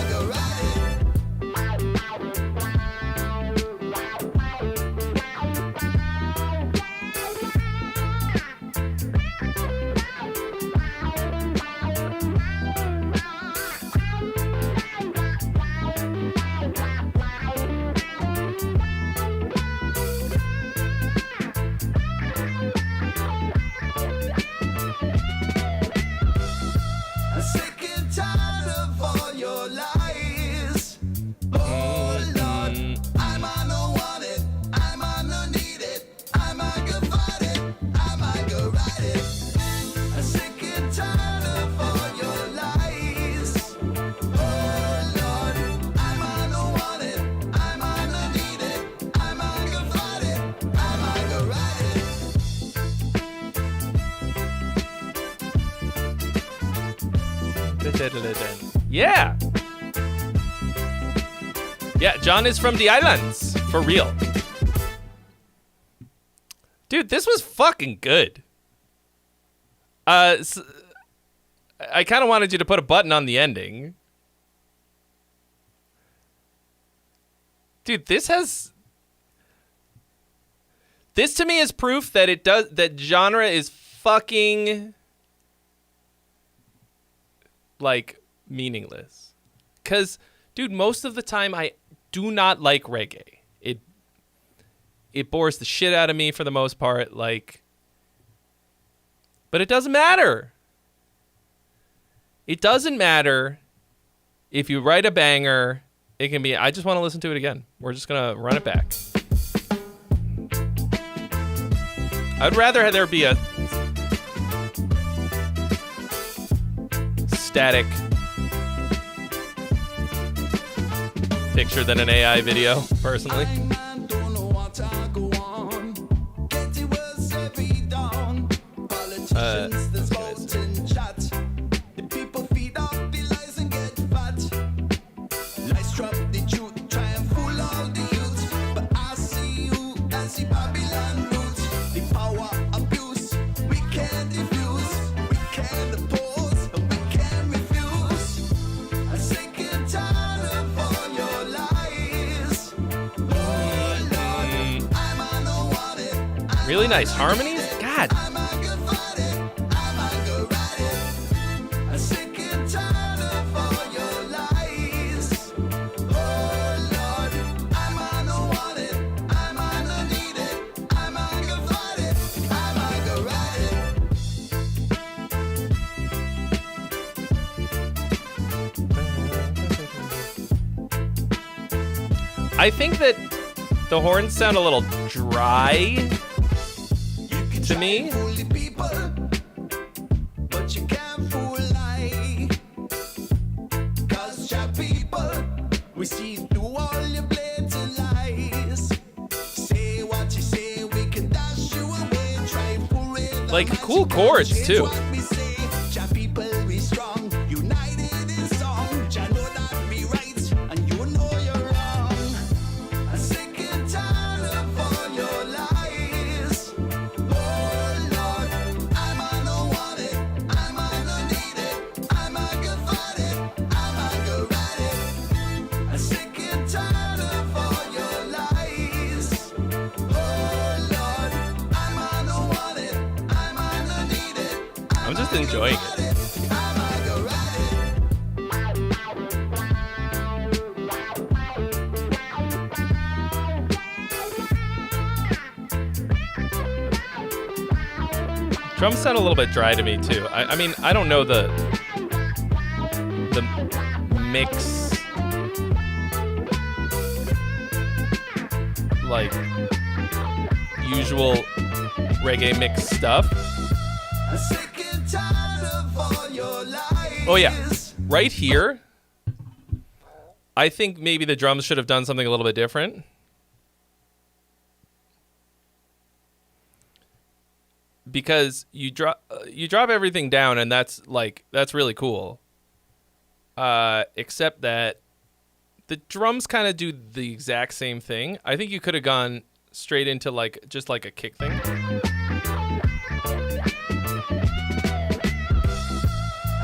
Speaker 1: Yeah. Yeah, John is from the islands. For real. Dude, this was fucking good. I kind of wanted you to put a button on the ending. Dude, this to me is proof that that genre is fucking like meaningless. Cause dude, most of the time I do not like reggae. It bores the shit out of me for the most part, like, but it doesn't matter. It doesn't matter if you write a banger. It can be, I just want to listen to it again. We're just gonna run it back. I'd rather there be a static picture than an AI video, personally. Really nice harmonies. God. I think that the horns sound a little dry to me.
Speaker 4: But you can't fool I. 'Cause your people, we see through all your blatant lies. Say what you say, we can dash you away. Try pull it.
Speaker 1: Like cool chords too.
Speaker 4: What we say, your people, we strong. United in song. You know that we right, and you know you're wrong. I'm sick and tired of all your lies. Oh Lord, I'm a no want it, I'm a no need it, I'm a go fight it, I'm a go ride it. I'm sick and tired of all your lies. Oh Lord, I'm a no want it, I'm a no need it,
Speaker 1: I'm just enjoying it.
Speaker 4: I'm a go ride it.
Speaker 1: Drums sound a little bit dry to me too. I mean, I don't know the mix, like usual reggae mix stuff.
Speaker 4: I'm sick and tired of all your lies.
Speaker 1: Oh yeah, right here. I think maybe the drums should have done something a little bit different. Because you drop everything down, and that's really cool. Except that the drums kind of do the exact same thing. I think you could have gone straight into just like a kick thing.
Speaker 4: I'm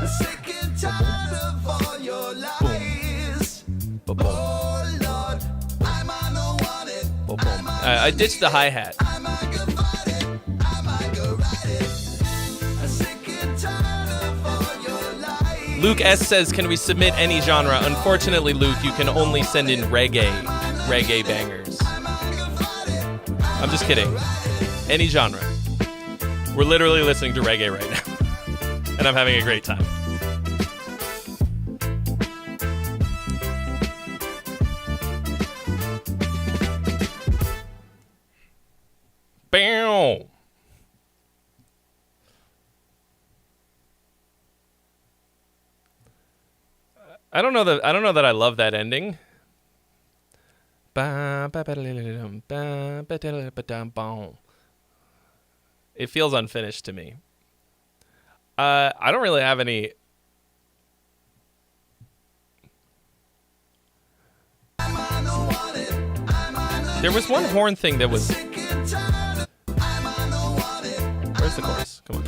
Speaker 4: sick and tired of all your lies.
Speaker 1: Boom, boom,
Speaker 4: Oh Lord, I'm a no want it.
Speaker 1: boom, boom. I ditched the hi-hat.
Speaker 4: I'm a go fight it. I'm a go ride it. I'm sick and tired of all your lies.
Speaker 1: Luke S says, "Can we submit any genre?" Unfortunately, Luke, you can only send in reggae bangers. I'm just kidding. Any genre. We're literally listening to reggae right now, and I'm having a great time. Bow. I don't know that I love that ending. It feels unfinished to me. I don't really have any. There was one horn thing that was. Where's the chorus? Come on.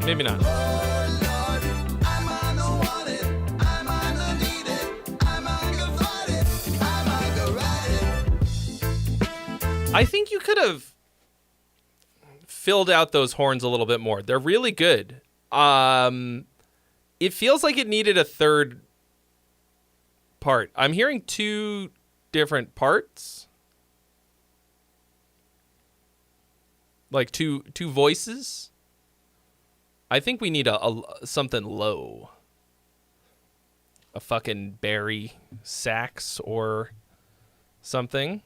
Speaker 1: Maybe not. I think you could have filled out those horns a little bit more. They're really good. It feels like it needed a third part. I'm hearing two different parts. Like two voices. I think we need a something low. A fucking Barry sax or something.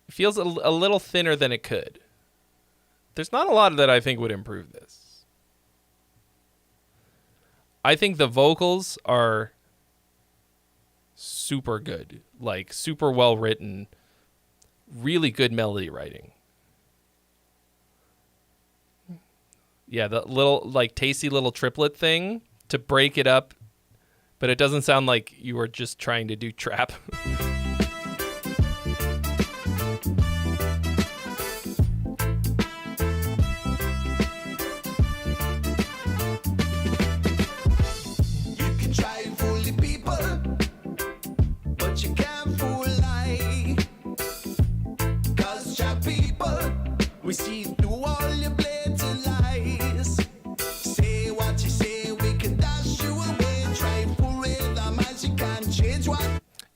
Speaker 1: It feels a little thinner than it could. There's not a lot that I think would improve this. I think the vocals are super good. Like, super well written. Really good melody writing. Yeah, the little, like, tasty little triplet thing to break it up. But it doesn't sound like you were just trying to do trap.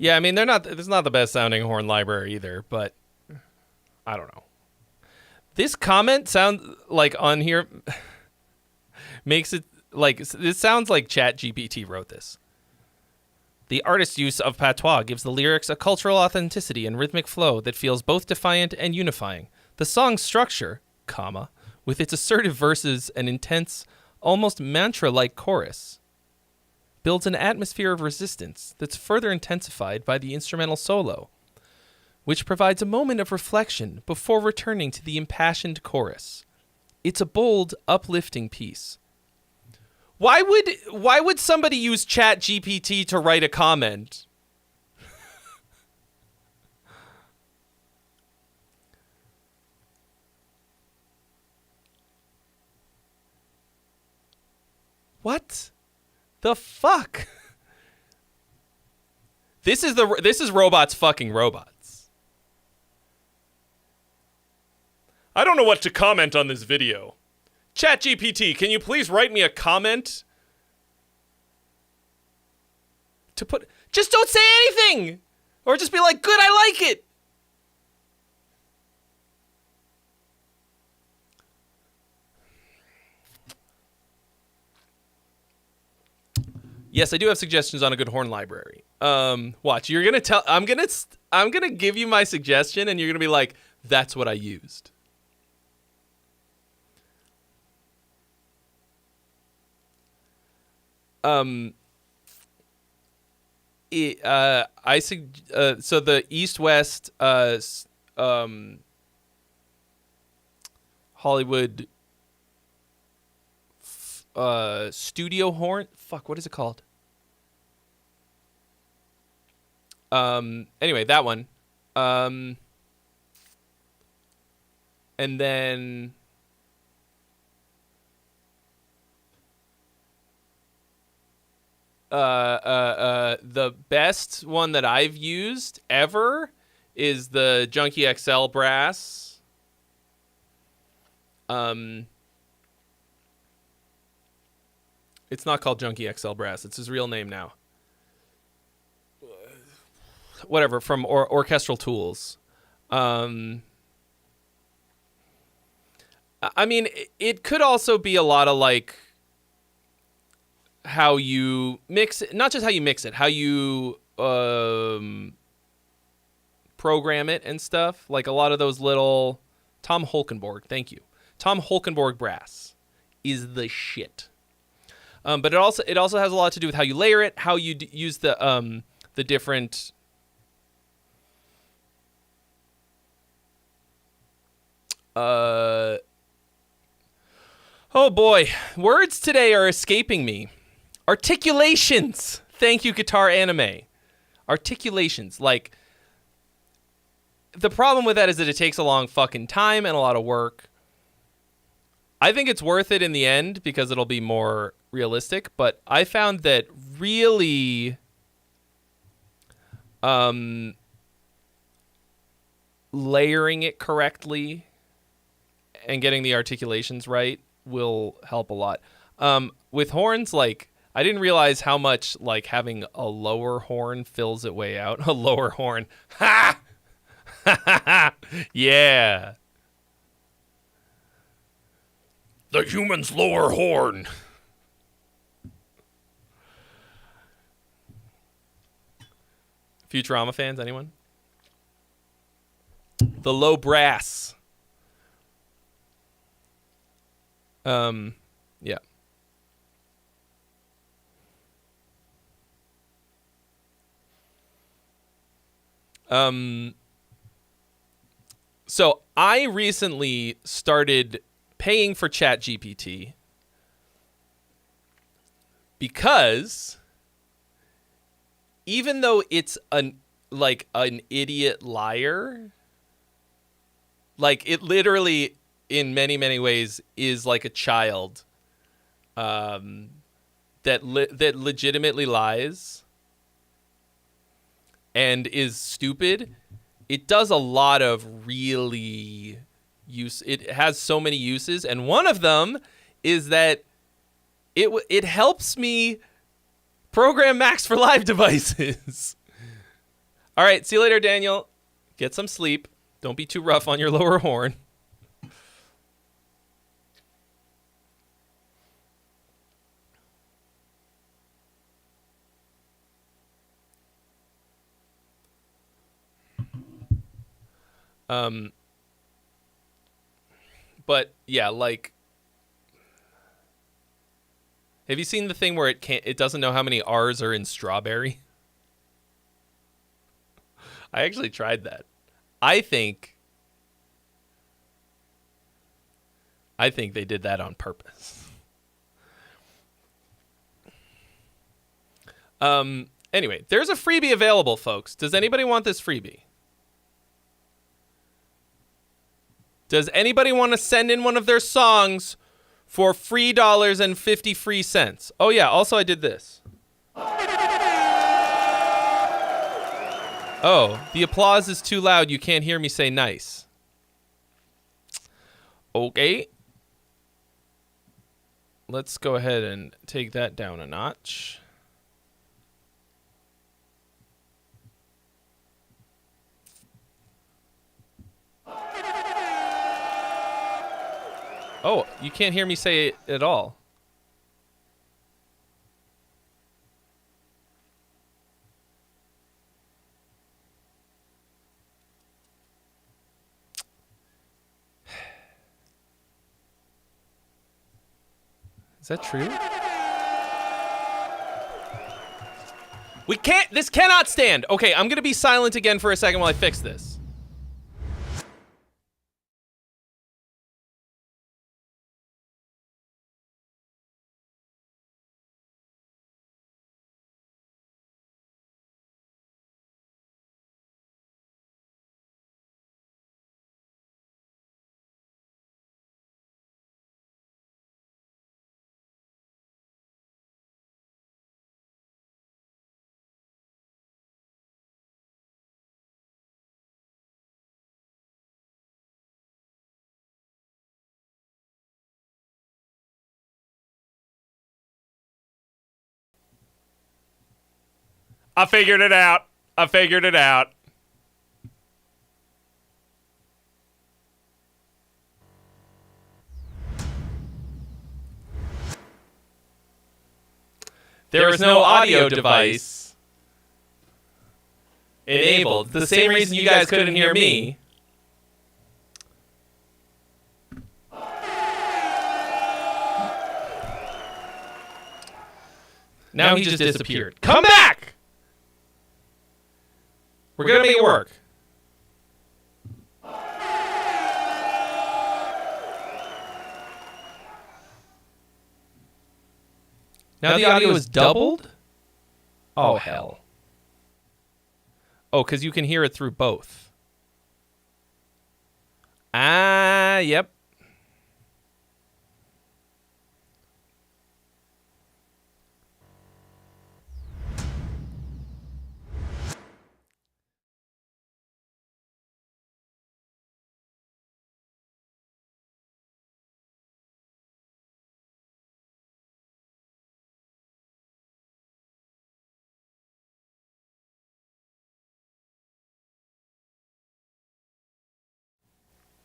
Speaker 1: Yeah, I mean, it's not the best sounding horn library either, but I don't know. This comment sounds like on here makes it like this sounds like ChatGPT wrote this. The artist's use of patois gives the lyrics a cultural authenticity and rhythmic flow that feels both defiant and unifying. The song's structure, comma, with its assertive verses and intense, almost mantra-like chorus, builds an atmosphere of resistance that's further intensified by the instrumental solo, which provides a moment of reflection before returning to the impassioned chorus. It's a bold, uplifting piece. Why would somebody use ChatGPT to write a comment? What the fuck? This is robots fucking robots. I don't know what to comment on this video. ChatGPT, can you please write me a comment? Just don't say anything! Or just be like, good, I like it! Yes, I do have suggestions on a good horn library. Watch, you're gonna tell. I'm gonna give you my suggestion, and you're gonna be like, "That's what I used." So the East-West Hollywood studio horn. Fuck, what is it called? Anyway, that one. And then the best one that I've used ever is the Junkie XL brass. It's not called Junkie XL brass. It's his real name now. Whatever, from Orchestral Tools. I mean, it could also be a lot of like how you mix it, not just how you mix it, how you program it and stuff. Like a lot of those little Tom Holkenborg, thank you. Tom Holkenborg brass is the shit. But it also has a lot to do with how you layer it, how you use the different oh boy, words today are escaping me. Articulations. Thank you, Guitar Anime. Articulations. Like, the problem with that is that it takes a long fucking time and a lot of work. I think it's worth it in the end because it'll be more realistic, but I found that really layering it correctly and getting the articulations right will help a lot. With horns, like, I didn't realize how much like having a lower horn fills it way out. A lower horn. Ha! Yeah.
Speaker 3: The human's lower horn.
Speaker 1: Futurama fans, anyone? The low brass. Yeah. So I recently started paying for ChatGPT because even though it's an idiot liar, like it literally in many, many ways is like a child that legitimately lies and is stupid. It does a lot of really use. It has so many uses, and one of them is that it helps me program Macs for live devices. All right, see you later, Daniel. Get some sleep. Don't be too rough on your lower horn. But yeah, like, have you seen the thing where it doesn't know how many R's are in strawberry? I actually tried that. I think they did that on purpose. Anyway, there's a freebie available, folks. Does anybody want this freebie? Does anybody want to send in one of their songs for $3.50 free cents? Oh yeah, also I did this. Oh, the applause is too loud. You can't hear me say nice. Okay. Let's go ahead and take that down a notch. Oh, you can't hear me say it at all. Is that true? This cannot stand. Okay, I'm going to be silent again for a second while I fix this. I figured it out. There is no audio device enabled. The same reason you guys couldn't hear me. Now he just disappeared. Come back! We're gonna make it work. Now the audio is doubled? Oh, hell. Oh, because you can hear it through both. Ah, yep.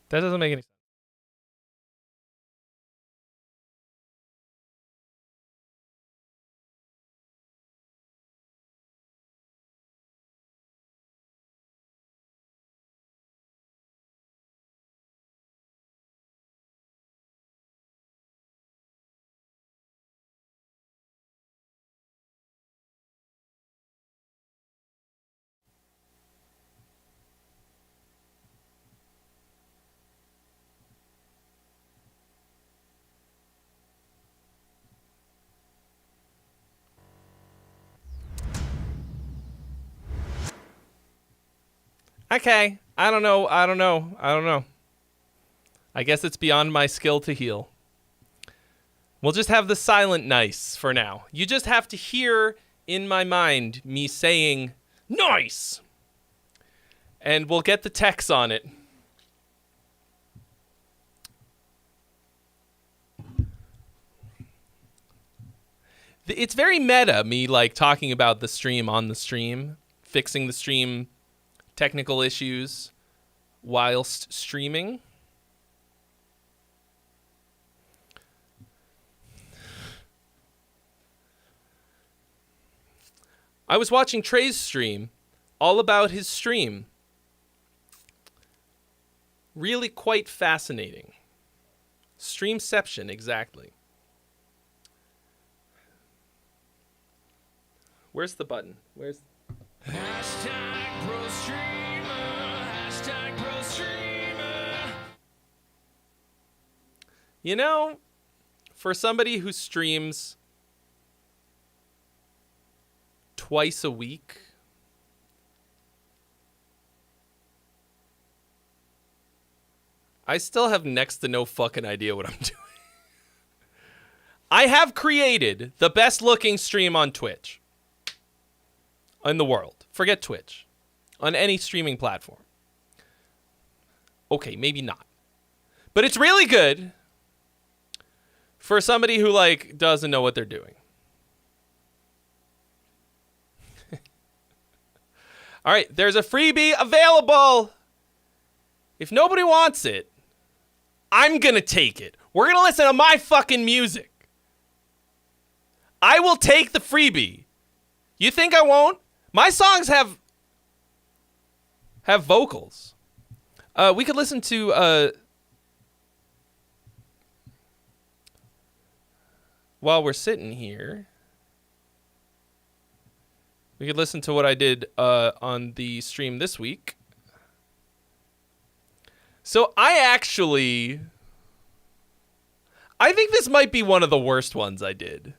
Speaker 1: That doesn't make any sense. Okay. I don't know. I guess it's beyond my skill to heal. We'll just have the silent nice for now. You just have to hear in my mind me saying nice. And we'll get the text on it. It's very meta, me like talking about the stream on the stream, fixing the stream technical issues whilst streaming. I was watching Trey's stream, all about his stream. Really quite fascinating. Streamception, exactly. Where's the button? Where's... #ProStreamer. You know, for somebody who streams twice a week, I still have next to no fucking idea what I'm doing. I have created the best looking stream on Twitch in the world. Forget Twitch. On any streaming platform. Okay, maybe not. But it's really good for somebody who, like, doesn't know what they're doing. All right, there's a freebie available. If nobody wants it, I'm going to take it. We're going to listen to my fucking music. I will take the freebie. You think I won't? My songs have vocals. We could listen to while we're sitting here. We could listen to what I did on the stream this week. So I think this might be one of the worst ones I did.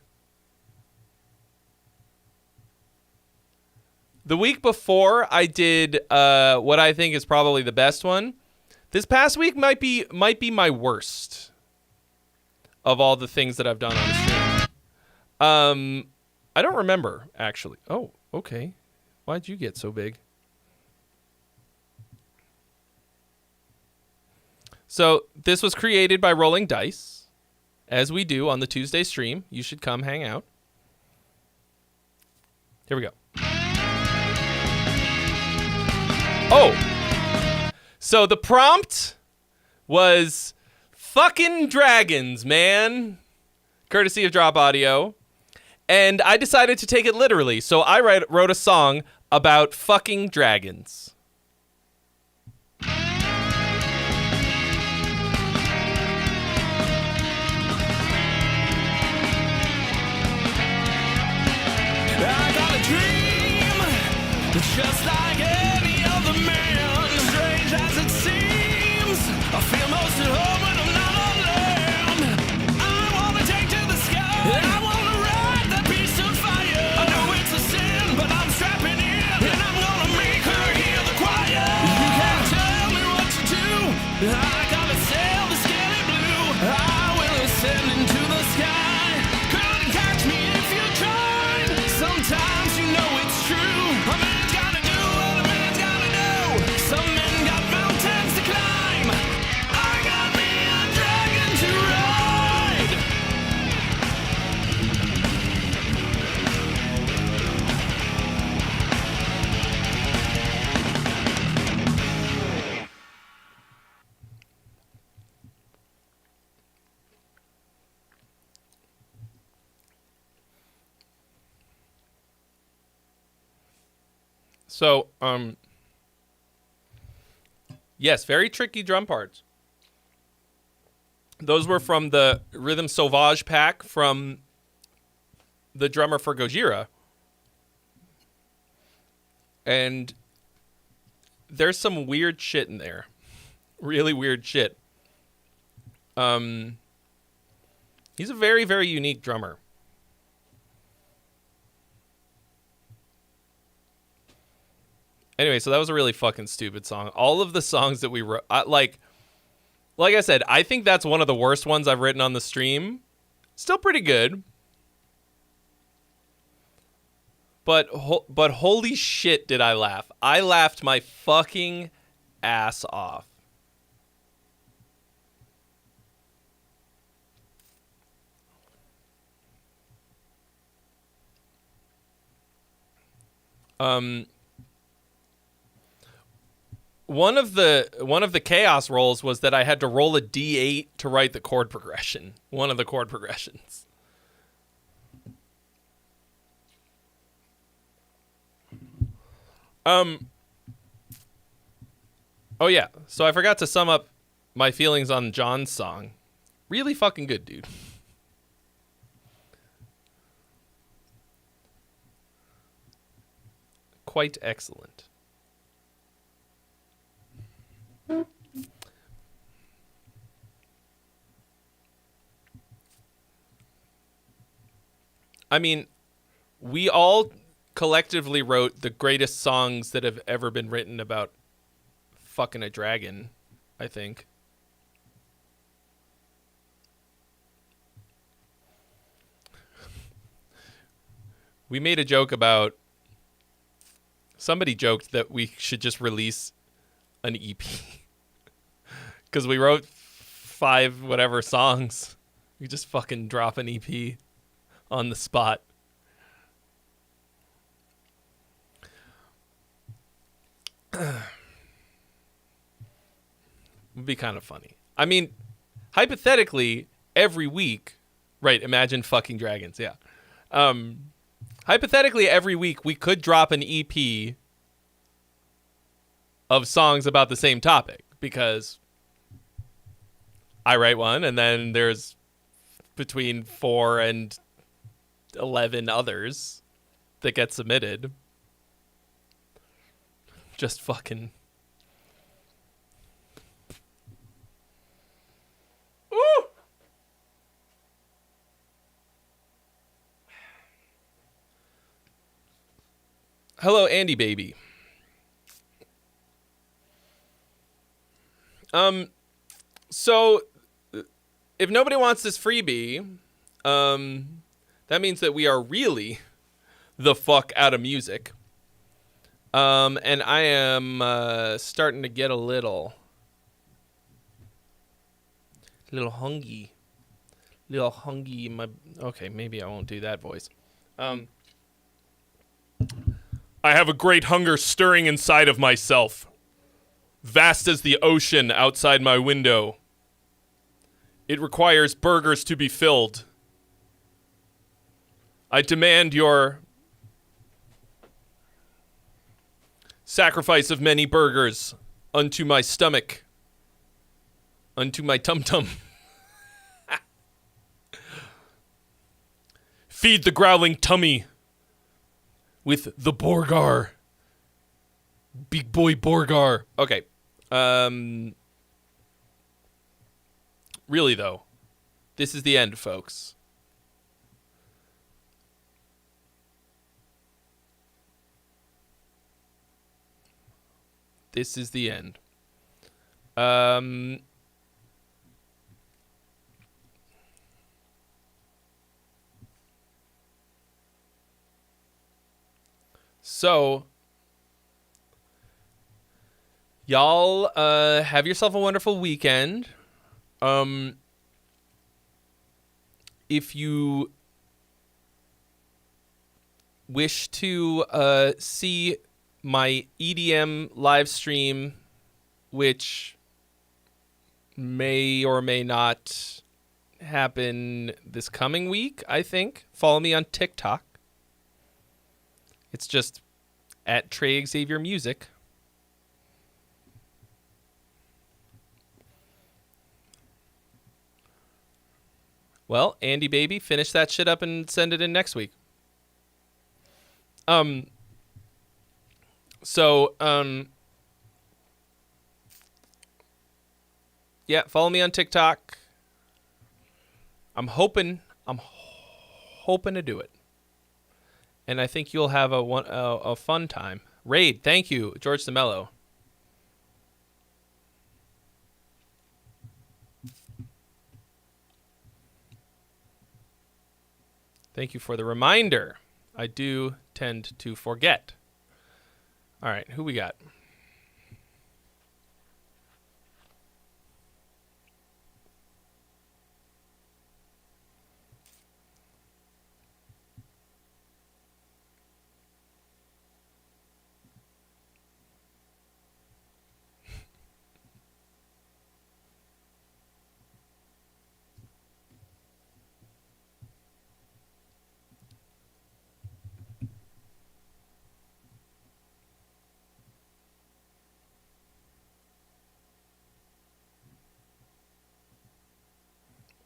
Speaker 1: The week before, I did what I think is probably the best one. This past week might be my worst of all the things that I've done on the stream. I don't remember, actually. Oh, okay. Why'd you get so big? So this was created by Rolling Dice, as we do on the Tuesday stream. You should come hang out. Here we go. Oh, so the prompt was fucking dragons, man. Courtesy of Drop Audio. And I decided to take it literally. So I wrote a song about fucking dragons.
Speaker 4: I got a dream, just like any other man. Strange as it seems, I feel most at home when I'm not on land. I wanna take to the sky, I wanna ride that beast of fire. I know it's a sin, but I'm strapping in, and I'm gonna make her hear the choir. You can't tell me what to do, I gotta sail the scaly blue. I will ascend into the sky. Couldn't catch me if you tried. Sometimes you know it's true. A man's gotta do what a man's gotta do. Some men got mountains to climb. I got me a dragon to ride.
Speaker 1: So, yes, very tricky drum parts. Those were from the Rhythm Sauvage pack from the drummer for Gojira. And there's some weird shit in there. Really weird shit. He's a very, very unique drummer. Anyway, so that was a really fucking stupid song. All of the songs that we wrote, like I said, I think that's one of the worst ones I've written on the stream. Still pretty good. But holy shit did I laugh. I laughed my fucking ass off. one of the chaos rolls was that I had to roll a D8 to write the chord progression. One of the chord progressions. Oh yeah, so I forgot to sum up my feelings on John's song. Really fucking good, dude. Quite excellent. I mean, we all collectively wrote the greatest songs that have ever been written about fucking a dragon, I think. We made a joke about... Somebody joked that we should just release an EP. Because we wrote 5 whatever songs. We just fucking drop an EP on the spot. Would be kind of funny. I mean, hypothetically, every week, right? Imagine fucking dragons, yeah. Hypothetically, every week we could drop an EP of songs about the same topic because I write one, and then there's between 4 and 11 others that get submitted. Just fucking. Woo! Hello, Andy baby. So if nobody wants this freebie, that means that we are really the fuck out of music. And I am starting to get a little hungry. Little hungry in my... Okay, maybe I won't do that voice. I have a great hunger stirring inside of myself. Vast as the ocean outside my window. It requires burgers to be filled. I demand your sacrifice of many burgers unto my stomach, unto my tum-tum. Feed the growling tummy with the Borgar. Big boy Borgar. Okay. Really, though, this is the end, folks. This is the end. So, y'all have yourself a wonderful weekend. If you wish to see my EDM live stream, which may or may not happen this coming week, I think, follow me on TikTok. It's just at Trey Xavier Music. Well, Andy baby, finish that shit up and send it in next week. Yeah, follow me on TikTok. I'm hoping to do it. And I think you'll have a fun time. Raid, thank you, George DeMello. Thank you for the reminder. I do tend to forget. All right, who we got?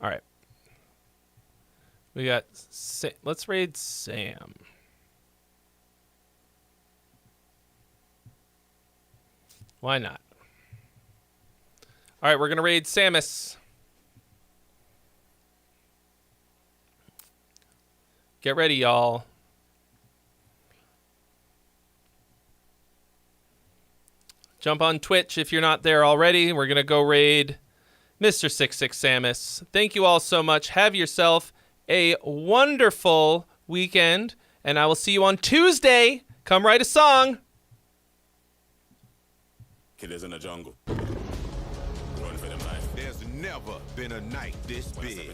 Speaker 1: All right. We got. Let's raid Sam. Why not? All right, we're gonna raid Samus. Get ready, y'all. Jump on Twitch if you're not there already. We're gonna go raid Mr. 66 Samus. Thank you all so much. Have yourself a wonderful weekend, and I will see you on Tuesday. Come write a song.
Speaker 8: Killers in the jungle. Run for them life.
Speaker 9: There's never been a night this big.